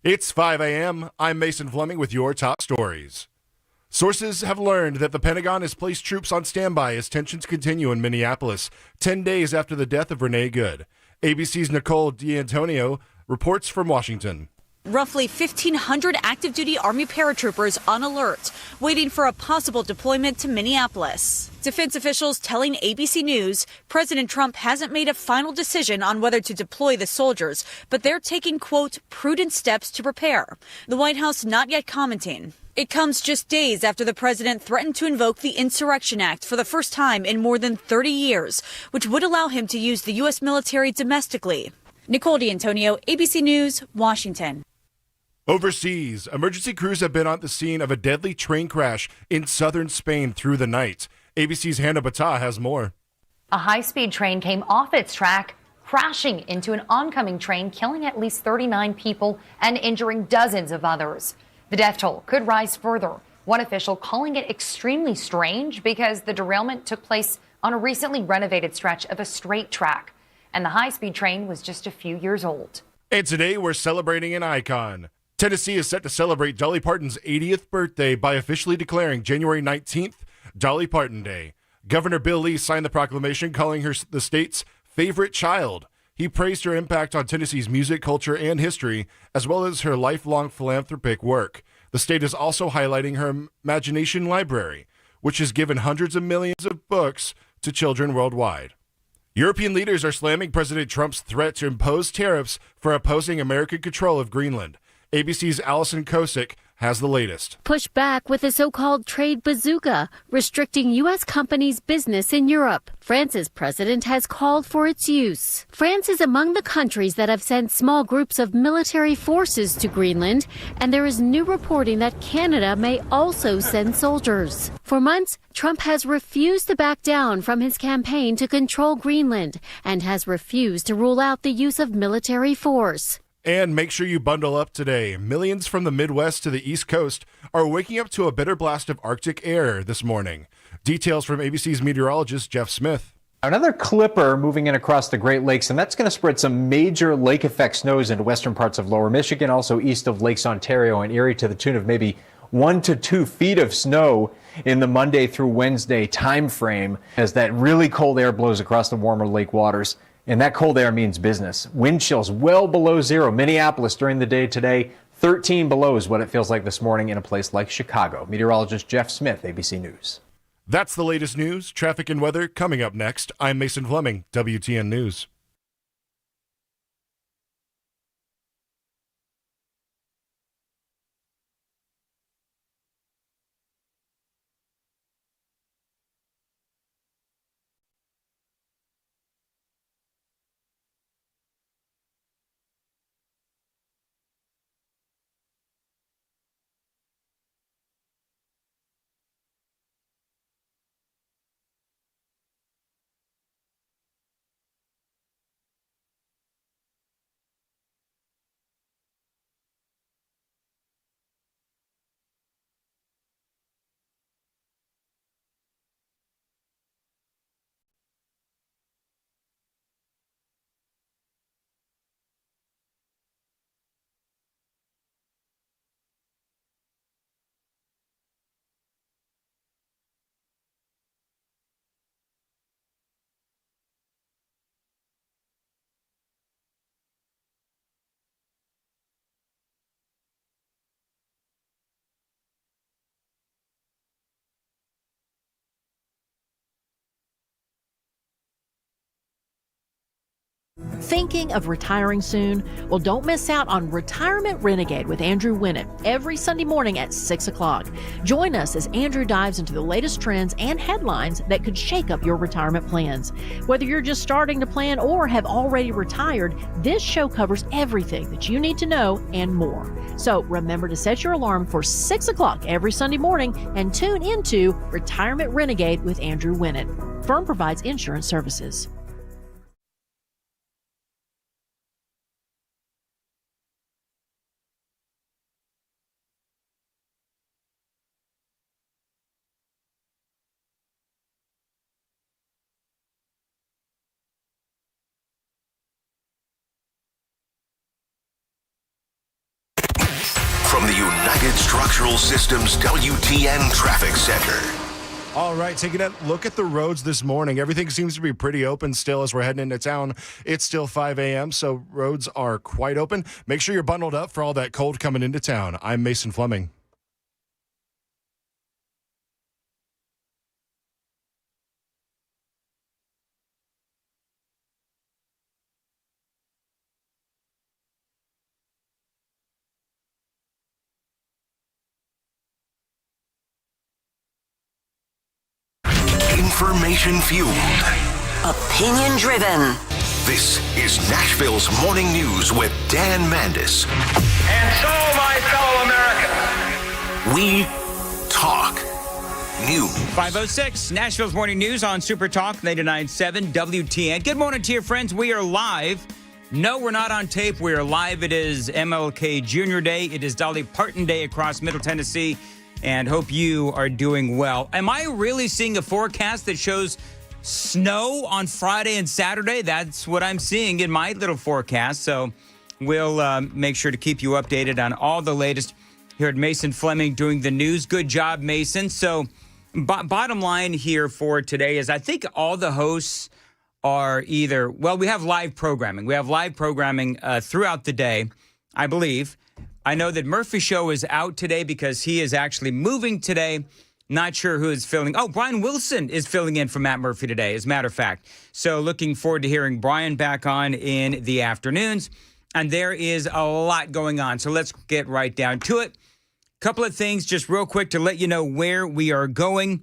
It's 5 a.m. I'm Mason Fleming with your top stories. Sources have learned that the Pentagon has placed troops on standby as tensions continue in Minneapolis, 10 days after the death of Renee Good. ABC's Nicole D'Antonio reports from Washington. Roughly 1,500 active duty Army paratroopers on alert, waiting for a possible deployment to Minneapolis. Defense officials telling ABC News President Trump hasn't made a final decision on whether to deploy the soldiers, but they're taking, quote, prudent steps to prepare. The White House not yet commenting. It comes just days after the president threatened to invoke the Insurrection Act for the first time in more than 30 years, which would allow him to use the U.S. military domestically. Nicole D'Antonio, ABC News, Washington. Overseas, emergency crews have been on the scene of a deadly train crash in southern Spain through the night. ABC's Hannah Battah has more. A high-speed train came off its track, crashing into an oncoming train, killing at least 39 people and injuring dozens of others. The death toll could rise further. One official calling it extremely strange because the derailment took place on a recently renovated stretch of a straight track, and the high-speed train was just a few years old. And today we're celebrating an icon. Tennessee is set to celebrate Dolly Parton's 80th birthday by officially declaring January 19th Dolly Parton Day. Governor Bill Lee signed the proclamation calling her the state's favorite child. He praised her impact on Tennessee's music, culture, and history, as well as her lifelong philanthropic work. The state is also highlighting her Imagination Library, which has given hundreds of millions of books to children worldwide. European leaders are slamming President Trump's threat to impose tariffs for opposing American control of Greenland. ABC's Allison Kosick has the latest. Push back with a so-called trade bazooka, restricting U.S. companies' business in Europe. France's president has called for its use. France is among the countries that have sent small groups of military forces to Greenland, and there is new reporting that Canada may also send soldiers. For months, Trump has refused to back down from his campaign to control Greenland and has refused to rule out the use of military force. And make sure you bundle up today. Millions from the Midwest to the East Coast are waking up to a bitter blast of Arctic air this morning. Details from ABC's meteorologist Jeff Smith. Another clipper moving in across the Great Lakes, and that's going to spread some major lake effect snows into western parts of lower Michigan, also east of Lakes Ontario and Erie, to the tune of maybe 1 to 2 feet of snow in the Monday through Wednesday time frame as that really cold air blows across the warmer lake waters. And that cold air means business. Wind chills well below zero. Minneapolis during the day today, 13 below is what it feels like this morning in a place like Chicago. Meteorologist Jeff Smith, ABC News. That's the latest news, traffic, and weather coming up next. I'm Mason Fleming, WTN News. Thinking of retiring soon? Well, don't miss out on Retirement Renegade with Andrew Winnett every Sunday morning at 6 o'clock. Join us as Andrew dives into the latest trends and headlines that could shake up your retirement plans. Whether you're just starting to plan or have already retired, this show covers everything that you need to know and more. So remember to set your alarm for 6 o'clock every Sunday morning and tune into Retirement Renegade with Andrew Winnett. Firm provides insurance services. from the United Structural Systems WTN Traffic Center. All right, taking a look at the roads this morning. Everything seems to be pretty open still as we're heading into town. It's still 5 a.m., so roads are quite open. Make sure you're bundled up for all that cold coming into town. I'm Mason Fleming. Information fueled. Opinion driven. This is Nashville's Morning News with Dan Mandis. And so, my fellow Americans, we talk news. 5:06, Nashville's Morning News on Super Talk 99.7 WTN. Good morning to your friends. We are live. No, we're not on tape. We are live. It is MLK Jr. Day. It is Dolly Parton Day across Middle Tennessee. And hope you are doing well. Am I really seeing a forecast that shows snow on Friday and Saturday? That's what I'm seeing in my little forecast. So we'll make sure to keep you updated on all the latest here at Mason Fleming doing the news. Good job, Mason. So bottom line here for today is I think all the hosts are either, well, we have live programming. We have live programming throughout the day, I believe. I know that Murphy Show is out today because he is actually moving today. Not sure who is filling. Oh, Brian Wilson is filling in for Matt Murphy today, as a matter of fact. So looking forward to hearing Brian back on in the afternoons. And there is a lot going on. So let's get right down to it. Couple of things just real quick to let you know where we are going.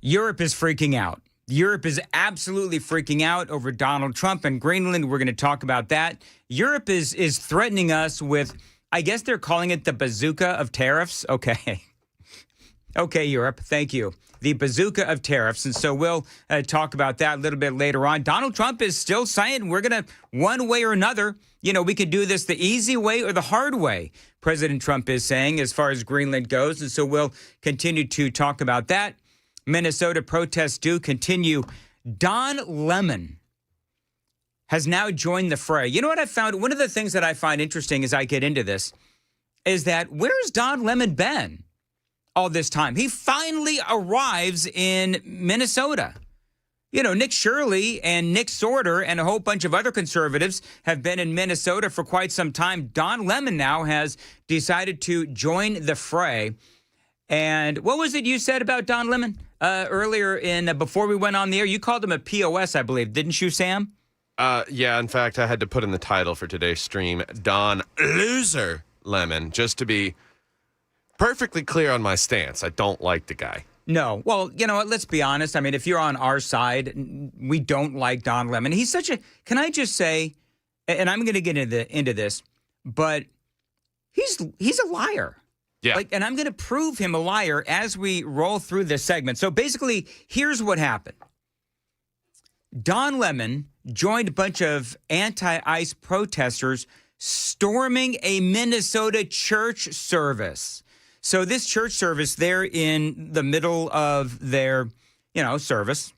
Europe is freaking out. Europe is absolutely freaking out over Donald Trump and Greenland. We're going to talk about that. Europe is threatening us with, I guess they're calling it the bazooka of tariffs. Okay. Okay, Europe. Thank you. The bazooka of tariffs. And so we'll talk about that a little bit later on. Donald Trump is still saying we're going to, one way or another, we could do this the easy way or the hard way. President Trump is saying as far as Greenland goes. And so we'll continue to talk about that. Minnesota protests do continue. Don Lemon has now joined the fray. You know what I found? One of the things that I find interesting as I get into this is that where's Don Lemon been all this time? He finally arrives in Minnesota. Nick Shirley and Nick Sorter and a whole bunch of other conservatives have been in Minnesota for quite some time. Don Lemon now has decided to join the fray. And what was it you said about Don Lemon earlier before we went on the air? You called him a POS, I believe, didn't you, Sam? Yeah, in fact, I had to put in the title for today's stream, Don Loser Lemon, just to be perfectly clear on my stance. I don't like the guy. No. Well, you know what? Let's be honest. I mean, if you're on our side, we don't like Don Lemon. He's such a, can I just say, and I'm going to get into this, but he's a liar. Yeah. And I'm going to prove him a liar as we roll through this segment. So basically, here's what happened. Don Lemon joined a bunch of anti-ICE protesters storming a Minnesota church service. So this church service, they're in the middle of their, service.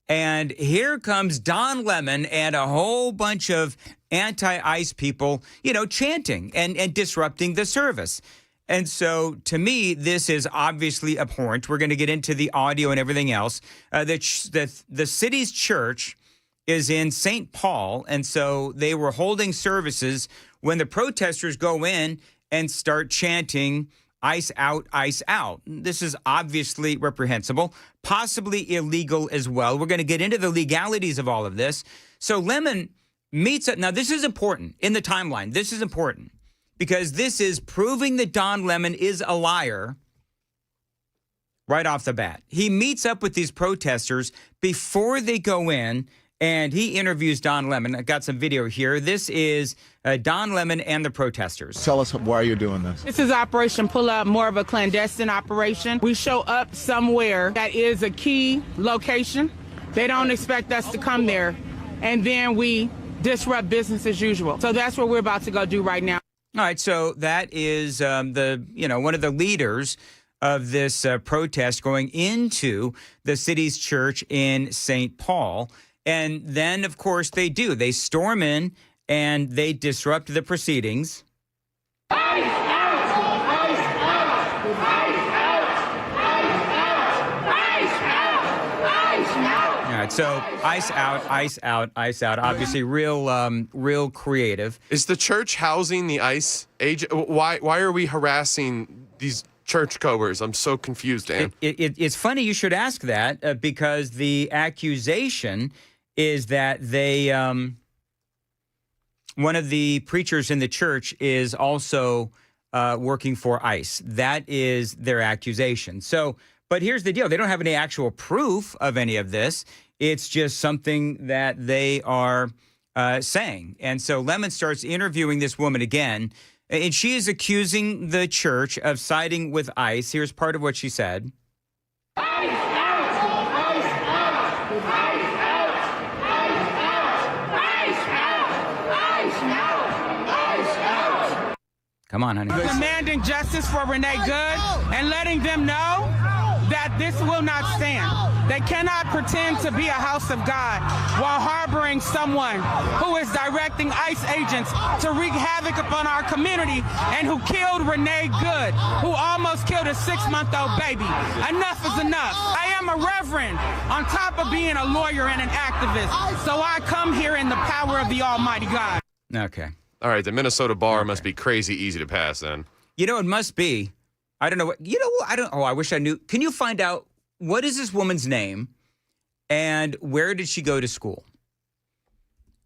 And here comes Don Lemon and a whole bunch of anti-ICE people, chanting and disrupting the service. And so, to me, this is obviously abhorrent. We're going to get into the audio and everything else. The city's church is in St. Paul, and so they were holding services when the protesters go in and start chanting, "ICE out, ICE out." This is obviously reprehensible, possibly illegal as well. We're going to get into the legalities of all of this. So Lemon meets up. Now, this is important in the timeline. This is important. Because this is proving that Don Lemon is a liar right off the bat. He meets up with these protesters before they go in, and he interviews Don Lemon. I got some video here. This is Don Lemon and the protesters. Tell us why you're doing this. This is Operation Pull Up, more of a clandestine operation. We show up somewhere that is a key location. They don't expect us to come there, and then we disrupt business as usual. So that's what we're about to go do right now. All right, so that is one of the leaders of this protest going into the city's church in St. Paul. And then, of course, they storm in and they disrupt the proceedings. ICE right. So ice out, ice out, ice out. Obviously, real creative. Is the church housing the ICE agent? Why are we harassing these churchgoers? I'm so confused, Dan. It's funny you should ask that because the accusation is that they, one of the preachers in the church is also working for ICE. That is their accusation. So, but here's the deal. They don't have any actual proof of any of this. It's just something that they are saying. And so Lemon starts interviewing this woman again, and she is accusing the church of siding with ICE. Here's part of what she said. Come on, honey. Demanding justice for Renee Good and letting them know that this will not stand. They cannot pretend to be a house of God while harboring someone who is directing ICE agents to wreak havoc upon our community and who killed Renee Good, who almost killed a 6-month-old baby. Enough is enough. I am a reverend on top of being a lawyer and an activist. So I come here in the power of the Almighty God. Okay. All right, the Minnesota bar must be crazy easy to pass then. You know, it must be. I don't know what, I wish I knew. Can you find out what is this woman's name and where did she go to school?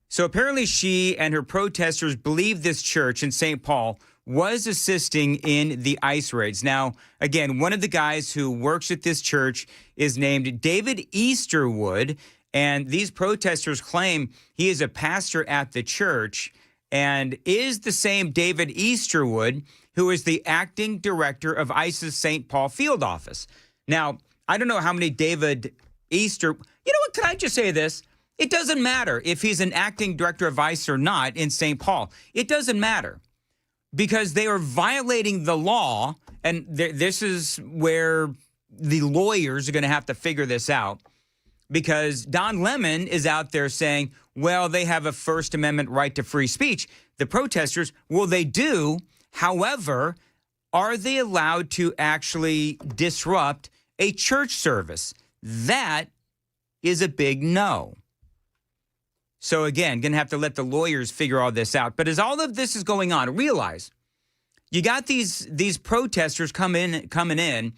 So apparently she and her protesters believe this church in St. Paul was assisting in the ICE raids. Now, again, one of the guys who works at this church is named David Easterwood, and these protesters claim he is a pastor at the church and is the same David Easterwood who is the acting director of ICE's St. Paul field office. Now, I don't know how many David Easter... You know what? Can I just say this? It doesn't matter if he's an acting director of ICE or not in St. Paul. It doesn't matter because they are violating the law, and this is where the lawyers are going to have to figure this out because Don Lemon is out there saying, well, they have a First Amendment right to free speech. The protesters, well, they do. However, are they allowed to actually disrupt a church service? That is a big no. So again, going to have to let the lawyers figure all this out. But as all of this is going on, realize you got these protesters coming in,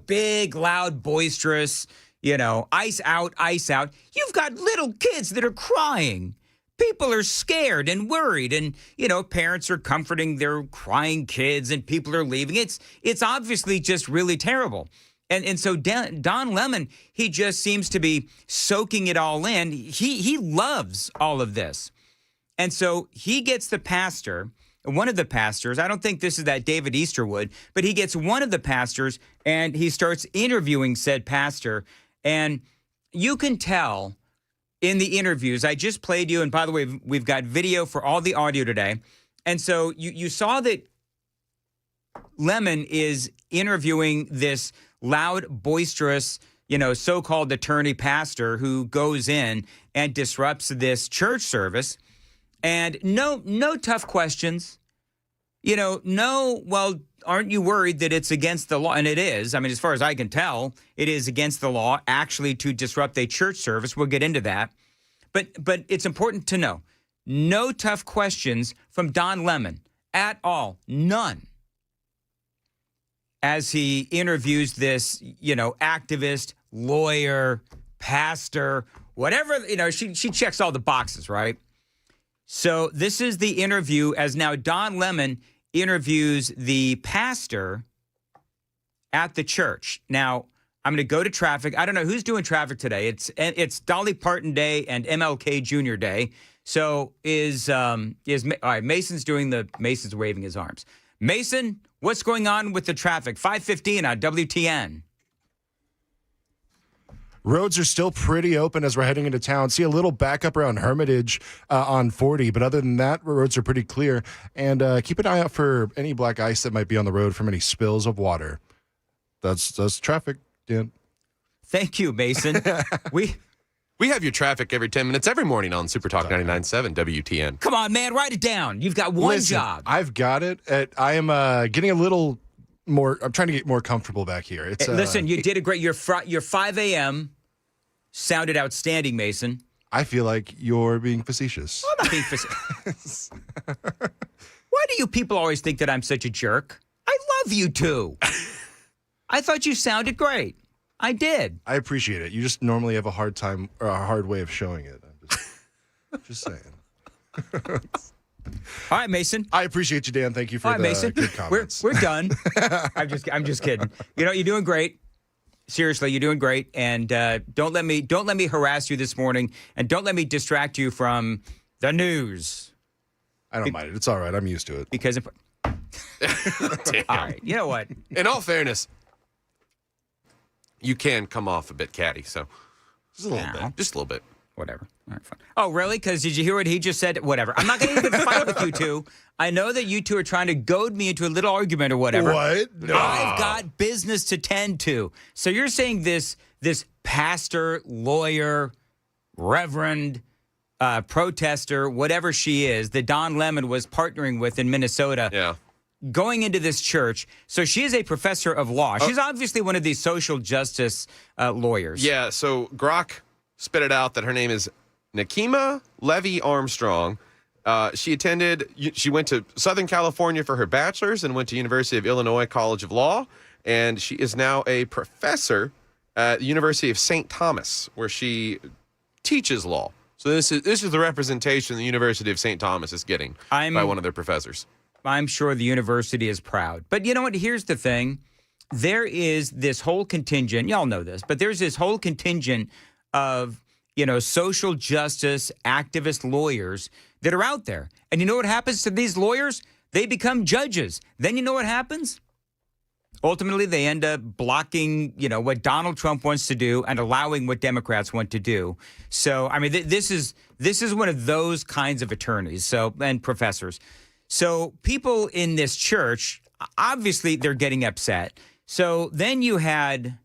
big, loud, boisterous, ICE out, ICE out. You've got little kids that are crying. People are scared and worried, and parents are comforting their crying kids, and people are leaving. It's obviously just really terrible. And so Don Lemon, he just seems to be soaking it all in. He loves all of this. And so he gets the pastor, one of the pastors, I don't think this is that David Easterwood, but he gets one of the pastors and he starts interviewing said pastor. And you can tell in the interviews, I just played you, and by the way, we've got video for all the audio today. And so you saw that Lemon is interviewing this loud, boisterous, so-called attorney pastor who goes in and disrupts this church service. And no tough questions. Well, aren't you worried that it's against the law? And it is. I mean, as far as I can tell, it is against the law actually to disrupt a church service. We'll get into that. But it's important to know, no tough questions from Don Lemon at all. None. As he interviews this, activist, lawyer, pastor, whatever, she checks all the boxes, right? So this is the interview as now Don Lemon interviews the pastor at the church. Now, I'm going to go to traffic. I don't know who's doing traffic today. It's Dolly Parton Day and MLK Jr. Day. So all right, Mason's waving his arms. Mason, what's going on with the traffic? 5:15 on WTN. Roads are still pretty open as we're heading into town. See a little backup around Hermitage on 40, but other than that, roads are pretty clear. And keep an eye out for any black ice that might be on the road from any spills of water. That's traffic, Dan. Thank you, Mason. We have your traffic every 10 minutes every morning on Super Talk 99.7 WTN. Come on, man, write it down. You've got one job. I've got it. I am getting a little more. I'm trying to get more comfortable back here. Listen, you did a great. Your 5 a.m. sounded outstanding, Mason. I feel like you're being facetious. I'm not being facetious. Why do you people always think that I'm such a jerk? I love you two. I thought you sounded great. I did. I appreciate it. You just normally have a hard time or a hard way of showing it. I'm just saying. All right, Mason. I appreciate you, Dan. Thank you for All right, Mason. good comments. We're done. I'm just kidding. You know, you're doing great. Seriously, you're doing great. And don't let me harass you this morning, and don't let me distract you from the news. I don't mind it. It's all right. I'm used to it. Because all right, you know what? In all fairness, you can come off a bit catty, so just a little bit. Just a little bit. Whatever. All right, fine. Oh, really? Because did you hear what he just said? Whatever. I'm not going to even fight with you two. I know that you two are trying to goad me into a little argument or whatever. What? No. I've got business to tend to. So you're saying this pastor, lawyer, reverend, protester, whatever she is, that Don Lemon was partnering with in Minnesota, going into this church. So she is a professor of law. She's obviously one of these social justice lawyers. Yeah, so Grok spit it out that her name is Nakima Levy Armstrong. She went to Southern California for her bachelor's and went to University of Illinois College of Law. And she is now a professor at the University of St. Thomas, where she teaches law. So this is the representation the University of St. Thomas is getting by one of their professors. I'm sure the university is proud. But you know what? Here's the thing. There is this whole contingent, y'all know this, but there's this whole contingent of, social justice activist lawyers that are out there. And you know what happens to these lawyers? They become judges. Then you know what happens? Ultimately, they end up blocking, what Donald Trump wants to do and allowing what Democrats want to do. So, I mean, this is one of those kinds of attorneys and professors. So people in this church, obviously, they're getting upset. So then you had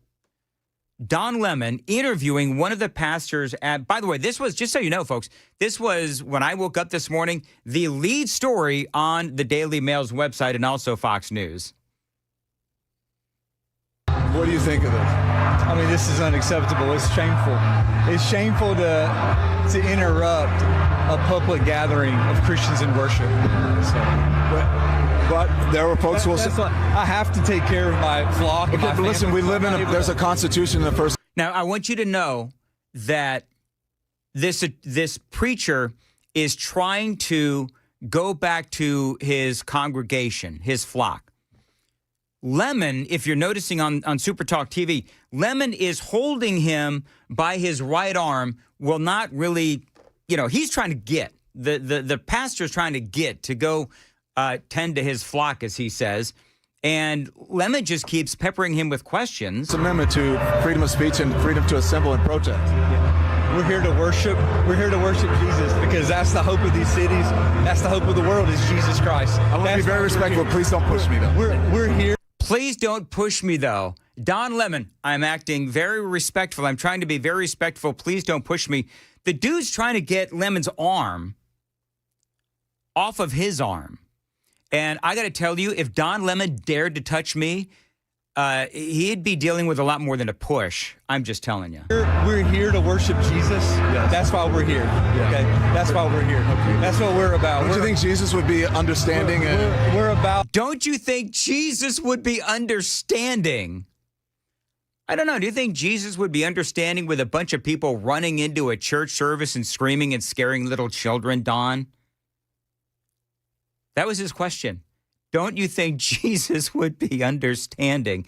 Don Lemon interviewing one of the pastors at, by the way, this was, just so you know, folks, this was, when I woke up this morning, the lead story on the Daily Mail's website and also Fox News. What do you think of this? I mean, this is unacceptable. It's shameful. It's shameful to interrupt a public gathering of Christians in worship. But there were folks who will say, I have to take care of my flock. Okay, but listen, we live there's a constitution in the first. Now, I want you to know that this preacher is trying to go back to his congregation, his flock. Lemon, if you're noticing on Super Talk TV, Lemon is holding him by his right arm, will not really, he's trying to get, the pastor's trying to get to go tend to his flock, as he says. And Lemon just keeps peppering him with questions. It's an amendment to freedom of speech and freedom to assemble and protest. Yeah. We're here to worship. We're here to worship Jesus because that's the hope of these cities. That's the hope of the world is Jesus Christ. I want to be very respectful. Please don't push me, though. We're here. Please don't push me, though. Don Lemon, I'm acting very respectful. I'm trying to be very respectful. Please don't push me. The dude's trying to get Lemon's arm off of his arm. And I got to tell you, if Don Lemon dared to touch me, he'd be dealing with a lot more than a push. I'm just telling you. We're here to worship Jesus. Yes. That's why we're here. Yes. Okay, that's why we're here. Okay. That's what we're about. Don't you think Jesus would be understanding? We're about. Don't you think Jesus would be understanding? I don't know. Do you think Jesus would be understanding with a bunch of people running into a church service and screaming and scaring little children, Don? That was his question. Don't you think Jesus would be understanding?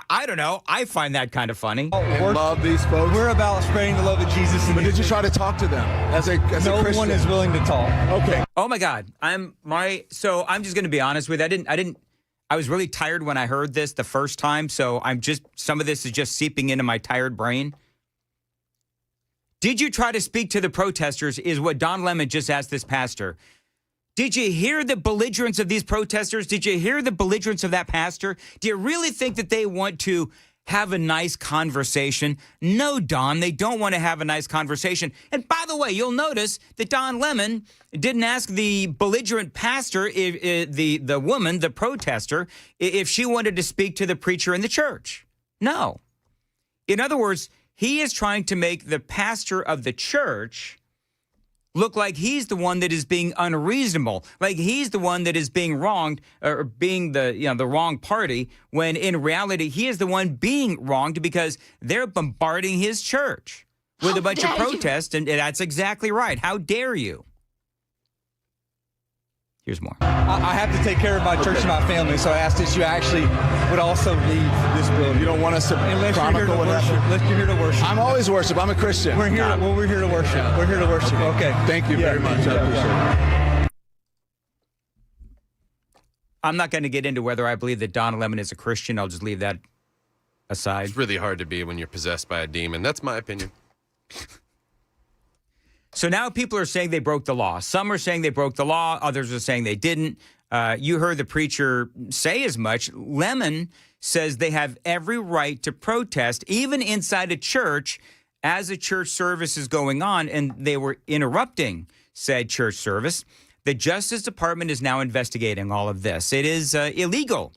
I don't know. I find that kind of funny. Love these folks. We're about spreading the love of Jesus. But did you try to talk to them as a Christian? No one is willing to talk. Okay. Oh my God. So I'm just going to be honest with you. I was really tired when I heard this the first time. So some of this is just seeping into my tired brain. Did you try to speak to the protesters is what Don Lemon just asked this pastor. Did you hear the belligerence of these protesters? Did you hear the belligerence of that pastor? Do you really think that they want to have a nice conversation? No, Don, they don't want to have a nice conversation. And by the way, you'll notice that Don Lemon didn't ask the belligerent pastor, the woman, the protester, if she wanted to speak to the preacher in the church. No. In other words, he is trying to make the pastor of the church look like he's the one that is being unreasonable, like he's the one that is being wronged or being the wrong party, when in reality he is the one being wronged because they're bombarding his church with a bunch of protests, and that's exactly right. How dare you? Here's more. I have to take care of my church and my family, so I asked that you actually would also leave this building. You don't want us to chronicle what happened? Unless you're here to worship. I'm always worship. I'm a Christian. We're here. We're here to worship. We're here to worship. Okay. Thank you very much. I appreciate it. I'm not going to get into whether I believe that Don Lemon is a Christian. I'll just leave that aside. It's really hard to be when you're possessed by a demon. That's my opinion. So now people are saying they broke the law. Some are saying they broke the law. Others are saying they didn't. You heard the preacher say as much. Lemon says they have every right to protest, even inside a church, as a church service is going on, and they were interrupting said church service. The Justice Department is now investigating all of this. It is illegal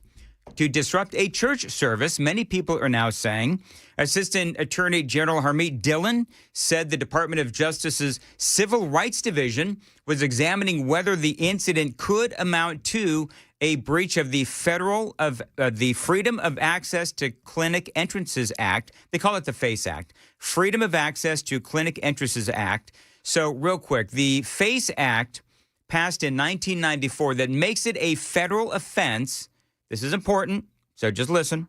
to disrupt a church service, many people are now saying. Assistant Attorney General Harmeet Dillon said the Department of Justice's Civil Rights Division was examining whether the incident could amount to a breach of the the Freedom of Access to Clinic Entrances Act. They call it the FACE Act. Freedom of Access to Clinic Entrances Act. So real quick, the FACE Act passed in 1994 that makes it a federal offense. This is important, so just listen.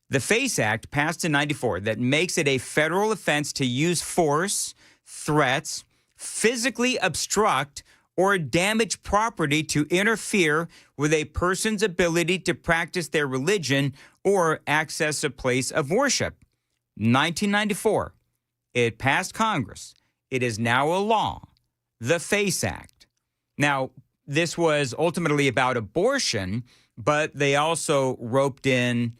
The FACE Act passed in 94 that makes it a federal offense to use force, threats, physically obstruct, or damage property to interfere with a person's ability to practice their religion or access a place of worship. 1994. It passed Congress. It is now a law. The FACE Act. Now, this was ultimately about abortion, but they also roped in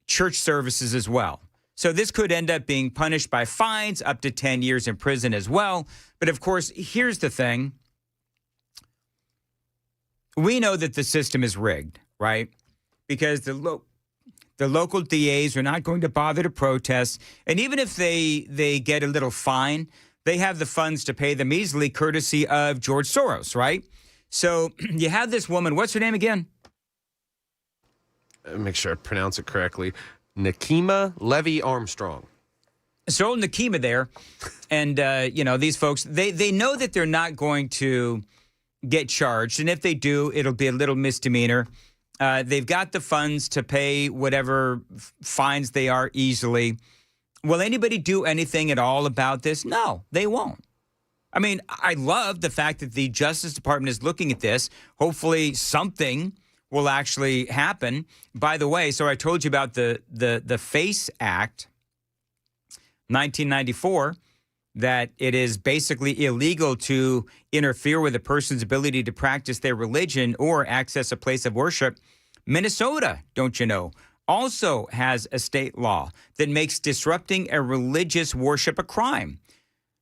church services as well. So this could end up being punished by fines up to 10 years in prison as well. But of course, here's the thing. We know that the system is rigged, right? Because the local DAs are not going to bother to protest. And even if they get a little fine, they have the funds to pay them easily, courtesy of George Soros, right? So you have this woman. What's her name again? Make sure I pronounce it correctly. Nekima Levy Armstrong. So Nekima there. And, these folks, they know that they're not going to get charged. And if they do, it'll be a little misdemeanor. They've got the funds to pay whatever fines they are easily. Will anybody do anything at all about this? No, they won't. I mean, I love the fact that the Justice Department is looking at this. Hopefully something will actually happen. By the way, so I told you about the FACE Act, 1994, that it is basically illegal to interfere with a person's ability to practice their religion or access a place of worship. Minnesota, don't you know, also has a state law that makes disrupting a religious worship a crime.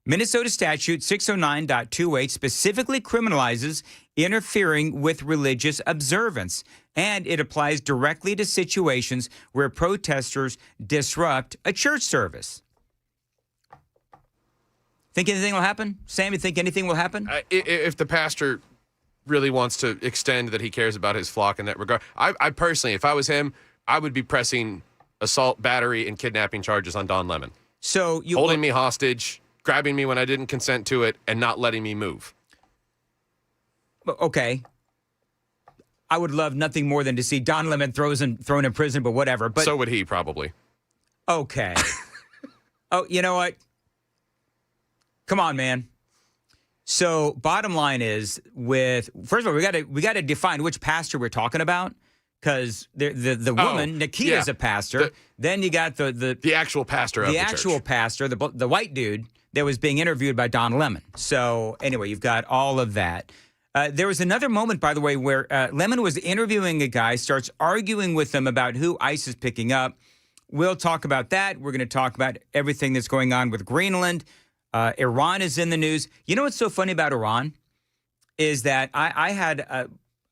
Minnesota statute 609.28 specifically criminalizes interfering with religious observance, and it applies directly to situations where protesters disrupt a church service. Think anything will happen? Sam, you think anything will happen? If the pastor really wants to extend that he cares about his flock in that regard, I personally, if I was him, I would be pressing assault, battery, and kidnapping charges on Don Lemon. So you holding me hostage, grabbing me when I didn't consent to it, and not letting me move. Okay. I would love nothing more than to see Don Lemon thrown in prison, but whatever. But so would he, probably. Okay. Oh, you know what? Come on, man. So bottom line is, first of all, we got to define which pastor we're talking about, because the woman, Nikita's a pastor. Then you got the actual pastor of the actual church. Pastor, the white dude that was being interviewed by Don Lemon. So anyway, you've got all of that. There was another moment, by the way, where Lemon was interviewing a guy, starts arguing with him about who ICE is picking up. We'll talk about that. We're going to talk about everything that's going on with Greenland. Iran is in the news. You know what's so funny about Iran is that I had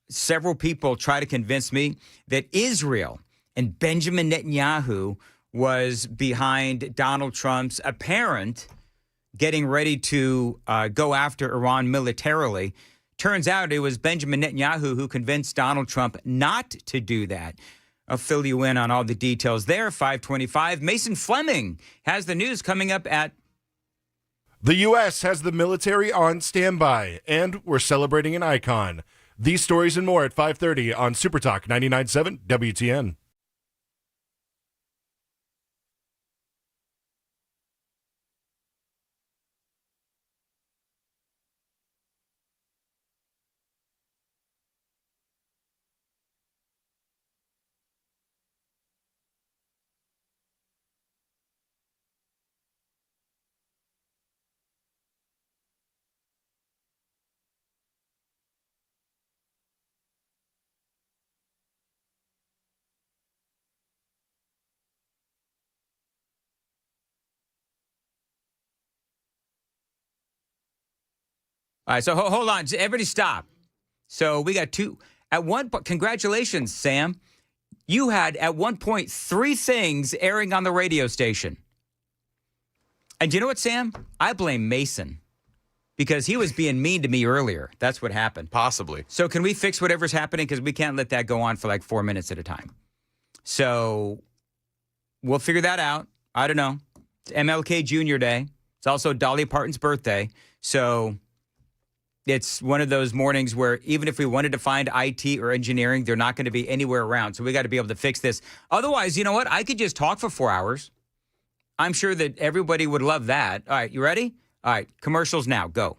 several people try to convince me that Israel and Benjamin Netanyahu was behind Donald Trump's apparent getting ready to go after Iran militarily. Turns out it was Benjamin Netanyahu who convinced Donald Trump not to do that. I'll fill you in on all the details there. 525. Mason Fleming has the news coming up at... The U.S. has the military on standby, and we're celebrating an icon. These stories and more at 5:30 on Super Talk 99.7 WTN. All right, so hold on. Everybody stop. So we got two. At one point, congratulations, Sam. You had, at one point, 3 things airing on the radio station. And you know what, Sam? I blame Mason because he was being mean to me earlier. That's what happened. Possibly. So can we fix whatever's happening? Because we can't let that go on for like 4 minutes at a time. So we'll figure that out. I don't know. It's MLK Jr. Day. It's also Dolly Parton's birthday. So it's one of those mornings where even if we wanted to find IT or engineering, they're not going to be anywhere around. So we got to be able to fix this. Otherwise, you know what? I could just talk for 4 hours. I'm sure that everybody would love that. All right, you ready? All right, commercials now. Go.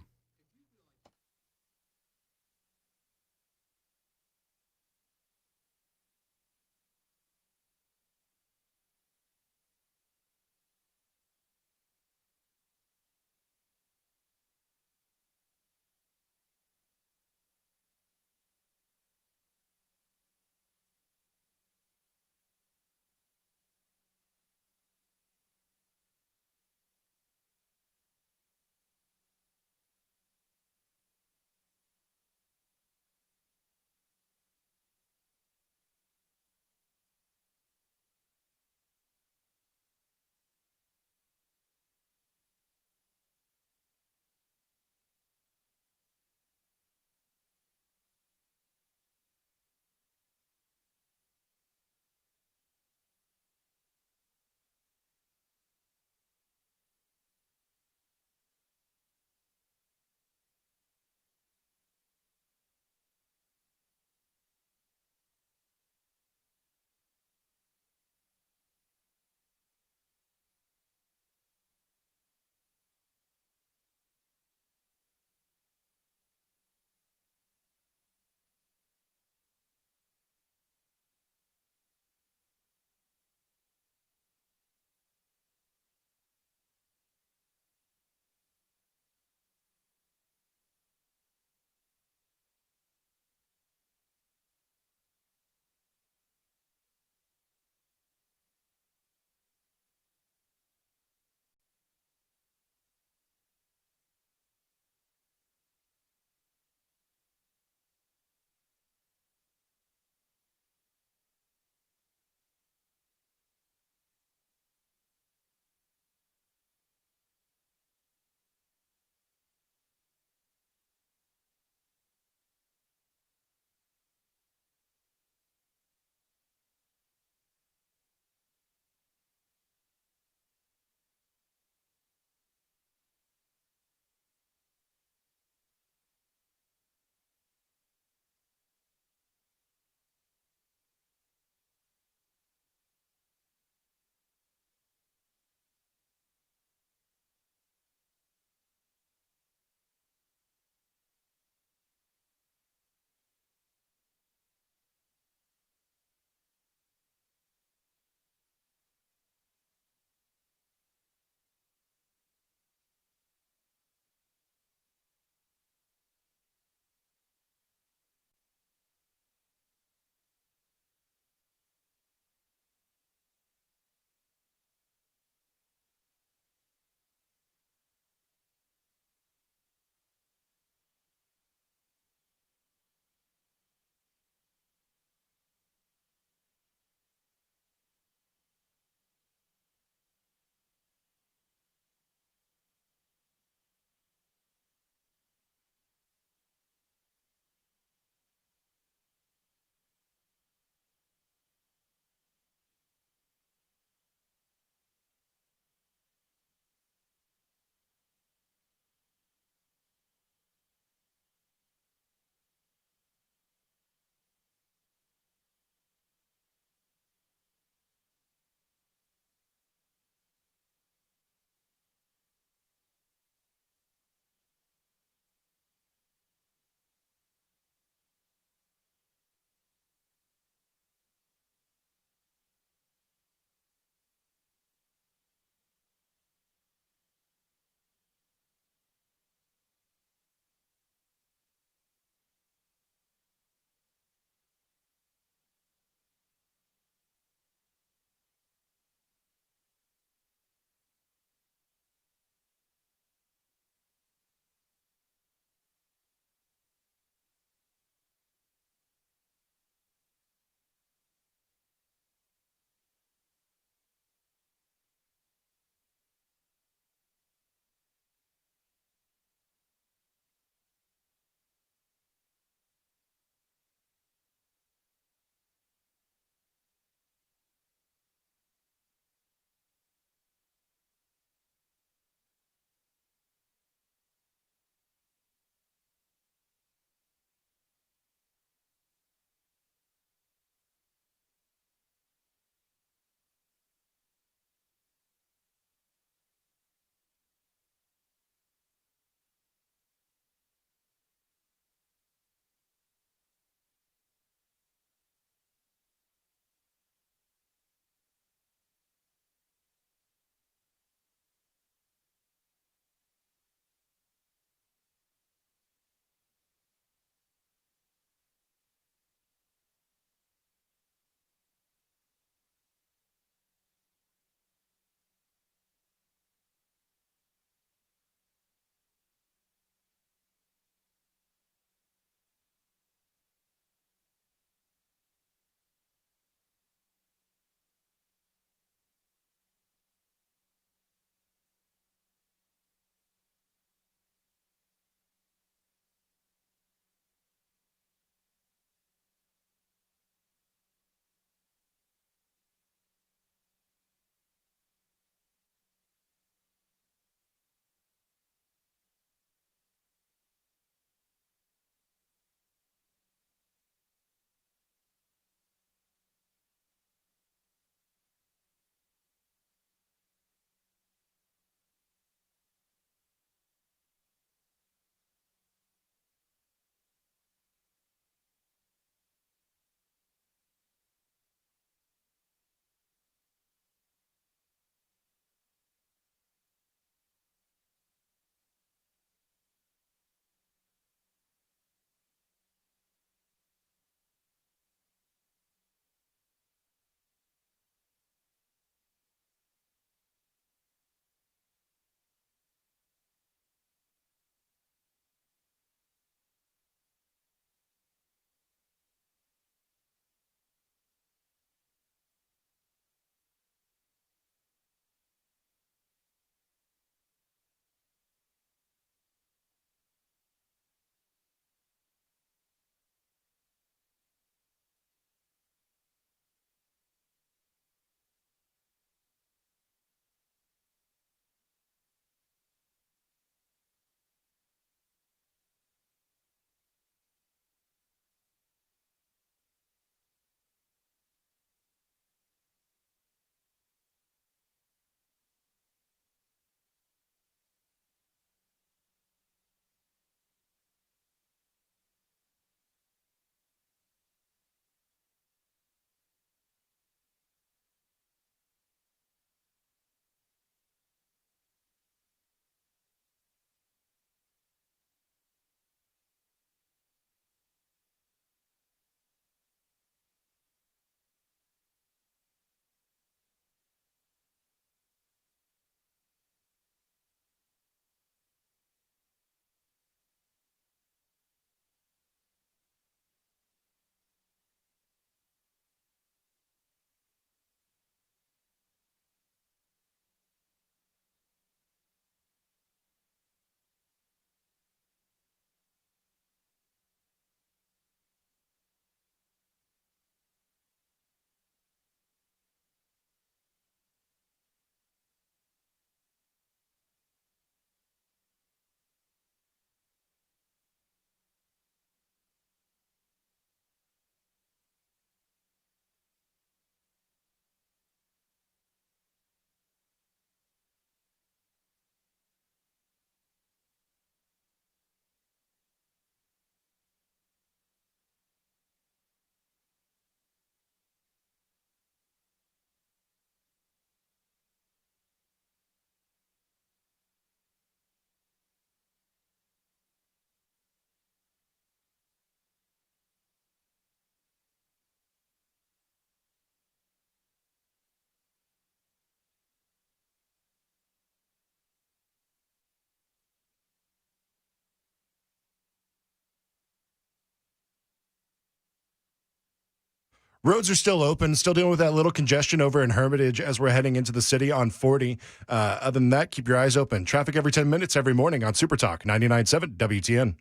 Roads are still open, still dealing with that little congestion over in Hermitage as we're heading into the city on 40. Other than that, keep your eyes open. Traffic every 10 minutes every morning on Super Talk 99.7 WTN.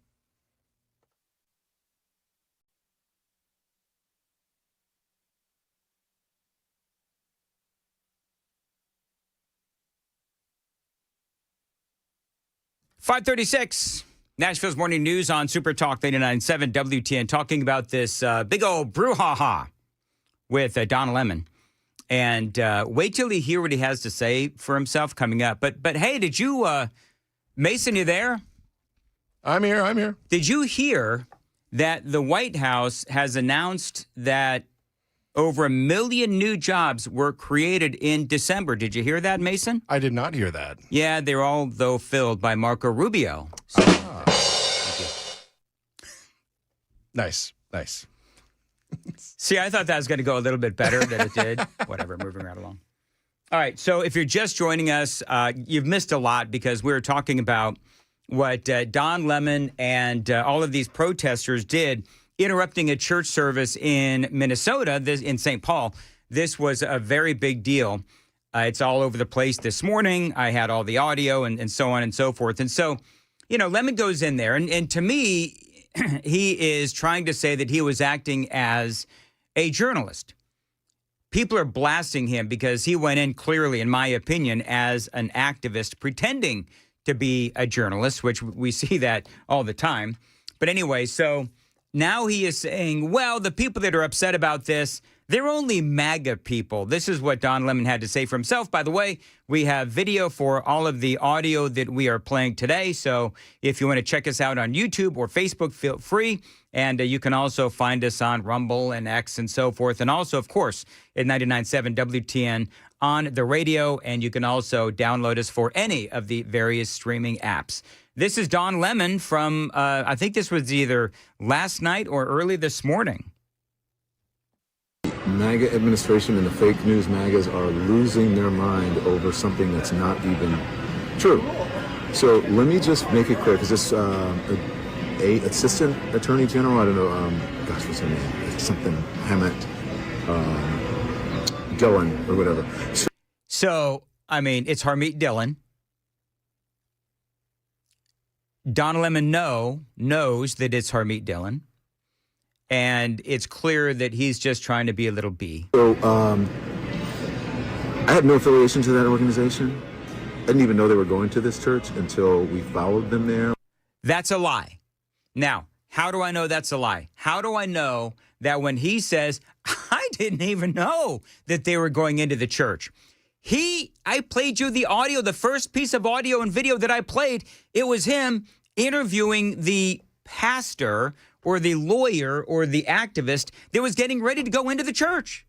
.536, Nashville's Morning News on Super Talk 99.7 WTN, talking about this big old brouhaha with Don Lemon. And wait till you hear what he has to say for himself coming up. But hey, did you, Mason, you there? I'm here. Did you hear that the White House has announced that over 1 million new jobs were created in December? Did you hear that, Mason? I did not hear that. Yeah, they're all, though, filled by Marco Rubio. So, Nice. See, I thought that was going to go a little bit better than it did. Whatever, moving right along. All right, so if you're just joining us, you've missed a lot because we were talking about what Don Lemon and all of these protesters did, interrupting a church service in Minnesota, in St. Paul. This was a very big deal. It's all over the place this morning. I had all the audio and so on and so forth. And so, Lemon goes in there. And to me, he is trying to say that he was acting as a journalist. People are blasting him because he went in clearly, in my opinion, as an activist pretending to be a journalist, which we see that all the time. But anyway, so now he is saying, well, the people that are upset about this, they're only MAGA people. This is what Don Lemon had to say for himself. By the way, we have video for all of the audio that we are playing today. So if you want to check us out on YouTube or Facebook, feel free. And you can also find us on Rumble and X and so forth. And also, of course, at 99.7 WTN on the radio. And you can also download us for any of the various streaming apps. This is Don Lemon from, I think this was either last night or early this morning. MAGA administration and the fake news MAGAs are losing their mind over something that's not even true. So let me just make it clear, because this a assistant attorney general, I don't know, what's her name? It's something Hammett, Dillon or whatever. So, I mean, it's Harmeet Dillon. Don Lemon knows that it's Harmeet Dillon. And it's clear that he's just trying to be a little bee. So, I had no affiliation to that organization. I didn't even know they were going to this church until we followed them there. That's a lie. Now, how do I know that's a lie? How do I know that when he says, I didn't even know that they were going into the church? I played you the audio, the first piece of audio and video that I played. It was him interviewing the pastor or the lawyer or the activist that was getting ready to go into the church.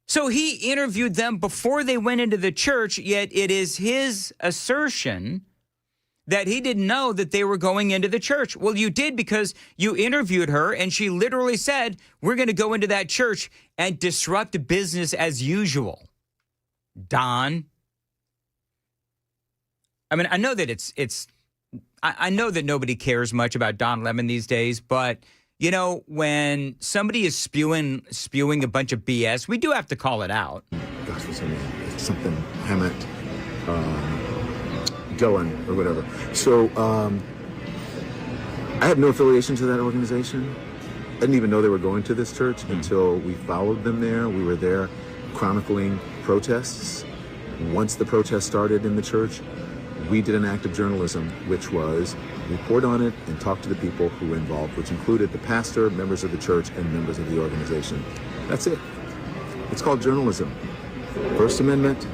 So he interviewed them before they went into the church, yet it is his assertion that he didn't know that they were going into the church. Well, you did, because you interviewed her and she literally said, we're going to go into that church and disrupt business as usual. Don. I mean, I know that I know that nobody cares much about Don Lemon these days, but, when somebody is spewing a bunch of BS, we do have to call it out. What's her name? It's something Hammett, Dillon or whatever. So, I have no affiliation to that organization. I didn't even know they were going to this church until we followed them there. We were there chronicling protests. Once the protest started in the church, we did an act of journalism, which was report on it and talk to the people who were involved, which included the pastor, members of the church, and members of the organization. That's it. It's called journalism. First Amendment,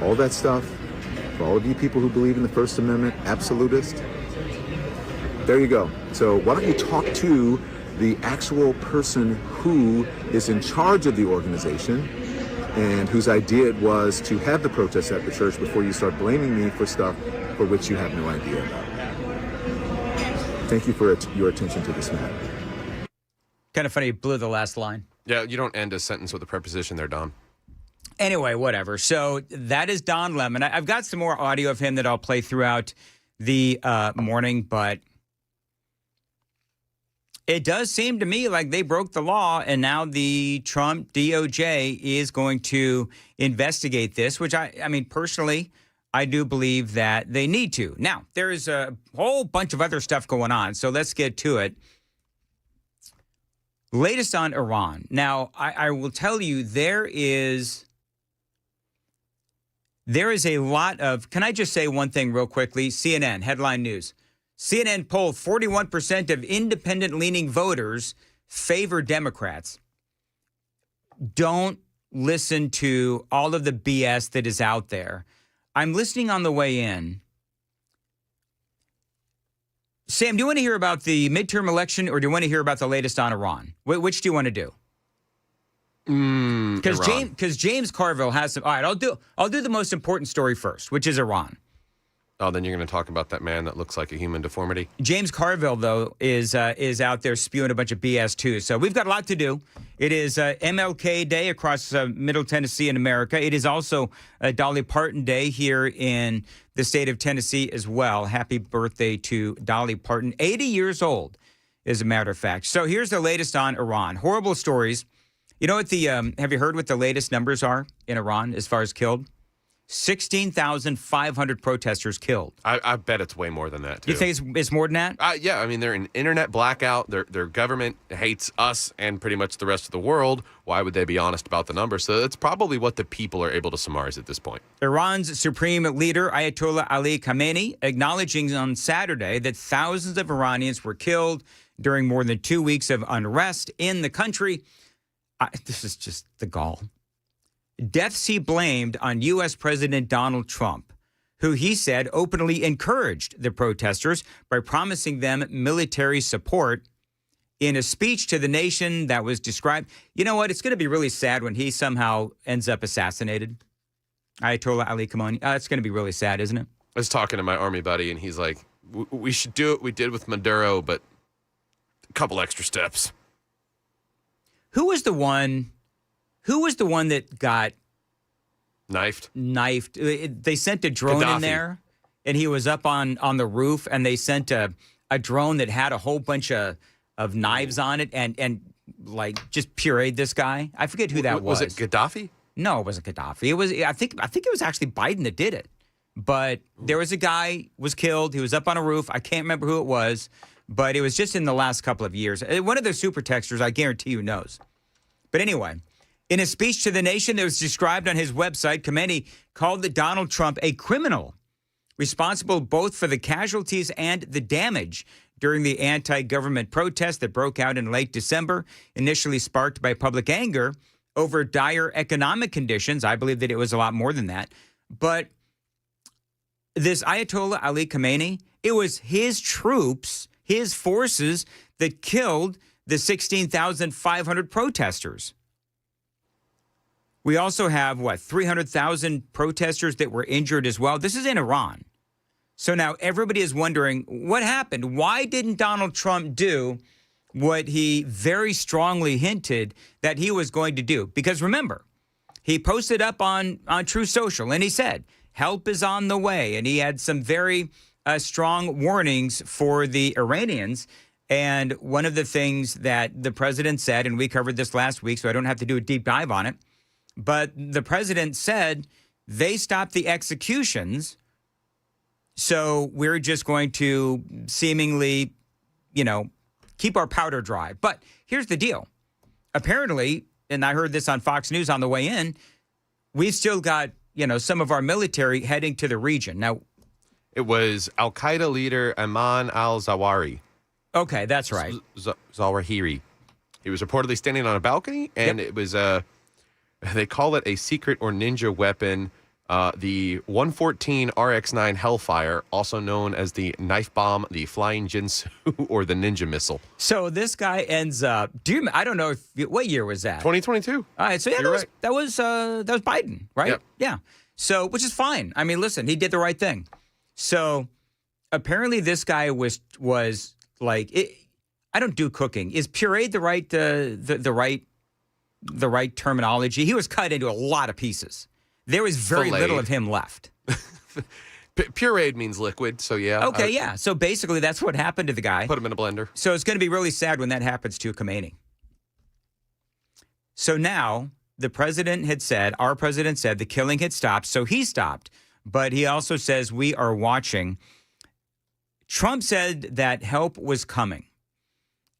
all that stuff. For all of you people who believe in the First Amendment, absolutist, there you go. So why don't you talk to the actual person who is in charge of the organization and whose idea it was to have the protests at the church before you start blaming me for stuff for which you have no idea about. Thank you for your attention to this matter. Kind of funny, you blew the last line. Yeah, you don't end a sentence with a preposition there, Don. Anyway, whatever. So that is Don Lemon. I've got some more audio of him that I'll play throughout the morning, but It does seem to me like they broke the law, and now the Trump DOJ is going to investigate this, which I mean, personally, I do believe that they need to. Now, there's a whole bunch of other stuff going on, so let's get to it. Latest on Iran. Now, I will tell you, there is a lot of, can I just say one thing real quickly? CNN, headline news. CNN polled 41% of independent-leaning voters favor Democrats. Don't listen to all of the BS that is out there. I'm listening on the way in. Sam, do you want to hear about the midterm election, or do you want to hear about the latest on Iran? Which do you want to do? Because James Carville has some. All right, I'll do the most important story first, which is Iran. Oh, then you're going to talk about that man that looks like a human deformity? James Carville, though, is out there spewing a bunch of BS, too. So we've got a lot to do. It is MLK Day across Middle Tennessee in America. It is also Dolly Parton Day here in the state of Tennessee as well. Happy birthday to Dolly Parton, 80 years old, as a matter of fact. So here's the latest on Iran. Horrible stories. You know what have you heard what the latest numbers are in Iran as far as killed? 16,500 protesters killed. I bet it's way more than that, too. You think it's more than that? Yeah, I mean, they're in internet blackout. Their government hates us and pretty much the rest of the world. Why would they be honest about the numbers? So it's probably what the people are able to surmise at this point. Iran's supreme leader, Ayatollah Ali Khamenei, acknowledging on Saturday that thousands of Iranians were killed during more than 2 weeks of unrest in the country. This is just the gall. Deaths he blamed on U.S. President Donald Trump, who he said openly encouraged the protesters by promising them military support in a speech to the nation that was described. You know what? It's going to be really sad when he somehow ends up assassinated. Ayatollah Ali Khamenei. It's going to be really sad, isn't it? I was talking to my army buddy, and he's like, we should do what we did with Maduro, but a couple extra steps. Who was the one that got knifed? They sent a drone Gaddafi. In there, and he was up on the roof, and they sent a drone that had a whole bunch of knives on it and like just pureed this guy. I forget who that was. Was it Gaddafi? No, it wasn't Gaddafi. It was I think it was actually Biden that did it. But there was a guy was killed. He was up on a roof. I can't remember who it was, but it was just in the last couple of years. One of the super texters, I guarantee you, knows. But anyway, in a speech to the nation that was described on his website, Khamenei called Donald Trump a criminal, responsible both for the casualties and the damage during the anti-government protests that broke out in late December, initially sparked by public anger over dire economic conditions. I believe that it was a lot more than that. But this Ayatollah Ali Khamenei, it was his troops, his forces that killed the 16,500 protesters. We also have, 300,000 protesters that were injured as well. This is in Iran. So now everybody is wondering, what happened? Why didn't Donald Trump do what he very strongly hinted that he was going to do? Because remember, he posted up on True Social, and he said, help is on the way. And he had some very strong warnings for the Iranians. And one of the things that the president said, and we covered this last week, so I don't have to do a deep dive on it, but the president said they stopped the executions, so we're just going to seemingly, keep our powder dry. But here's the deal. Apparently, and I heard this on Fox News on the way in, we've still got, some of our military heading to the region. Now, it was Al-Qaeda leader Ayman al-Zawahiri. Okay, that's right. Zawahiri. He was reportedly standing on a balcony, and it was they call it a secret or ninja weapon, the 114 RX-9 Hellfire, also known as the knife bomb, the flying Jinsu, or the ninja missile. So this guy ends up. I don't know what year was that? 2022. All right, so yeah, that was Biden, right? Yep. Yeah. So, which is fine. I mean, listen, he did the right thing. So apparently, this guy was like, I don't do cooking. Is pureed the right terminology? He was cut into a lot of pieces. There was very little of him left. Pureed means liquid, so yeah. Okay, yeah. So basically, that's what happened to the guy. Put him in a blender. So it's going to be really sad when that happens to Khomeini. So now, our president said the killing had stopped, so he stopped. But he also says we are watching. Trump said that help was coming.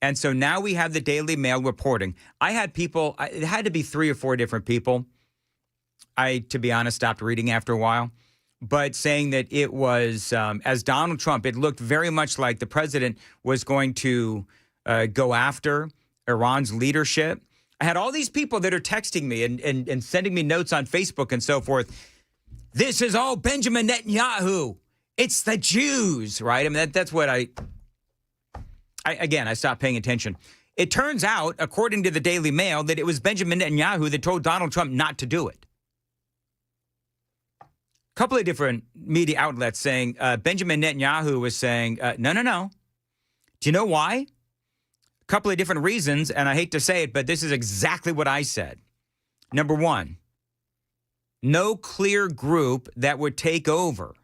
And so now we have the Daily Mail reporting. I had people, it had to be 3 or 4 different people. I, to be honest, stopped reading after a while. But saying that it was, as Donald Trump, it looked very much like the president was going to go after Iran's leadership. I had all these people that are texting me and sending me notes on Facebook and so forth. This is all Benjamin Netanyahu. It's the Jews, right? I mean, that's what I stopped paying attention. It turns out, according to the Daily Mail, that it was Benjamin Netanyahu that told Donald Trump not to do it. A couple of different media outlets saying Benjamin Netanyahu was saying, no. Do you know why? A couple of different reasons, and I hate to say it, but this is exactly what I said. Number one, no clear group that would take over.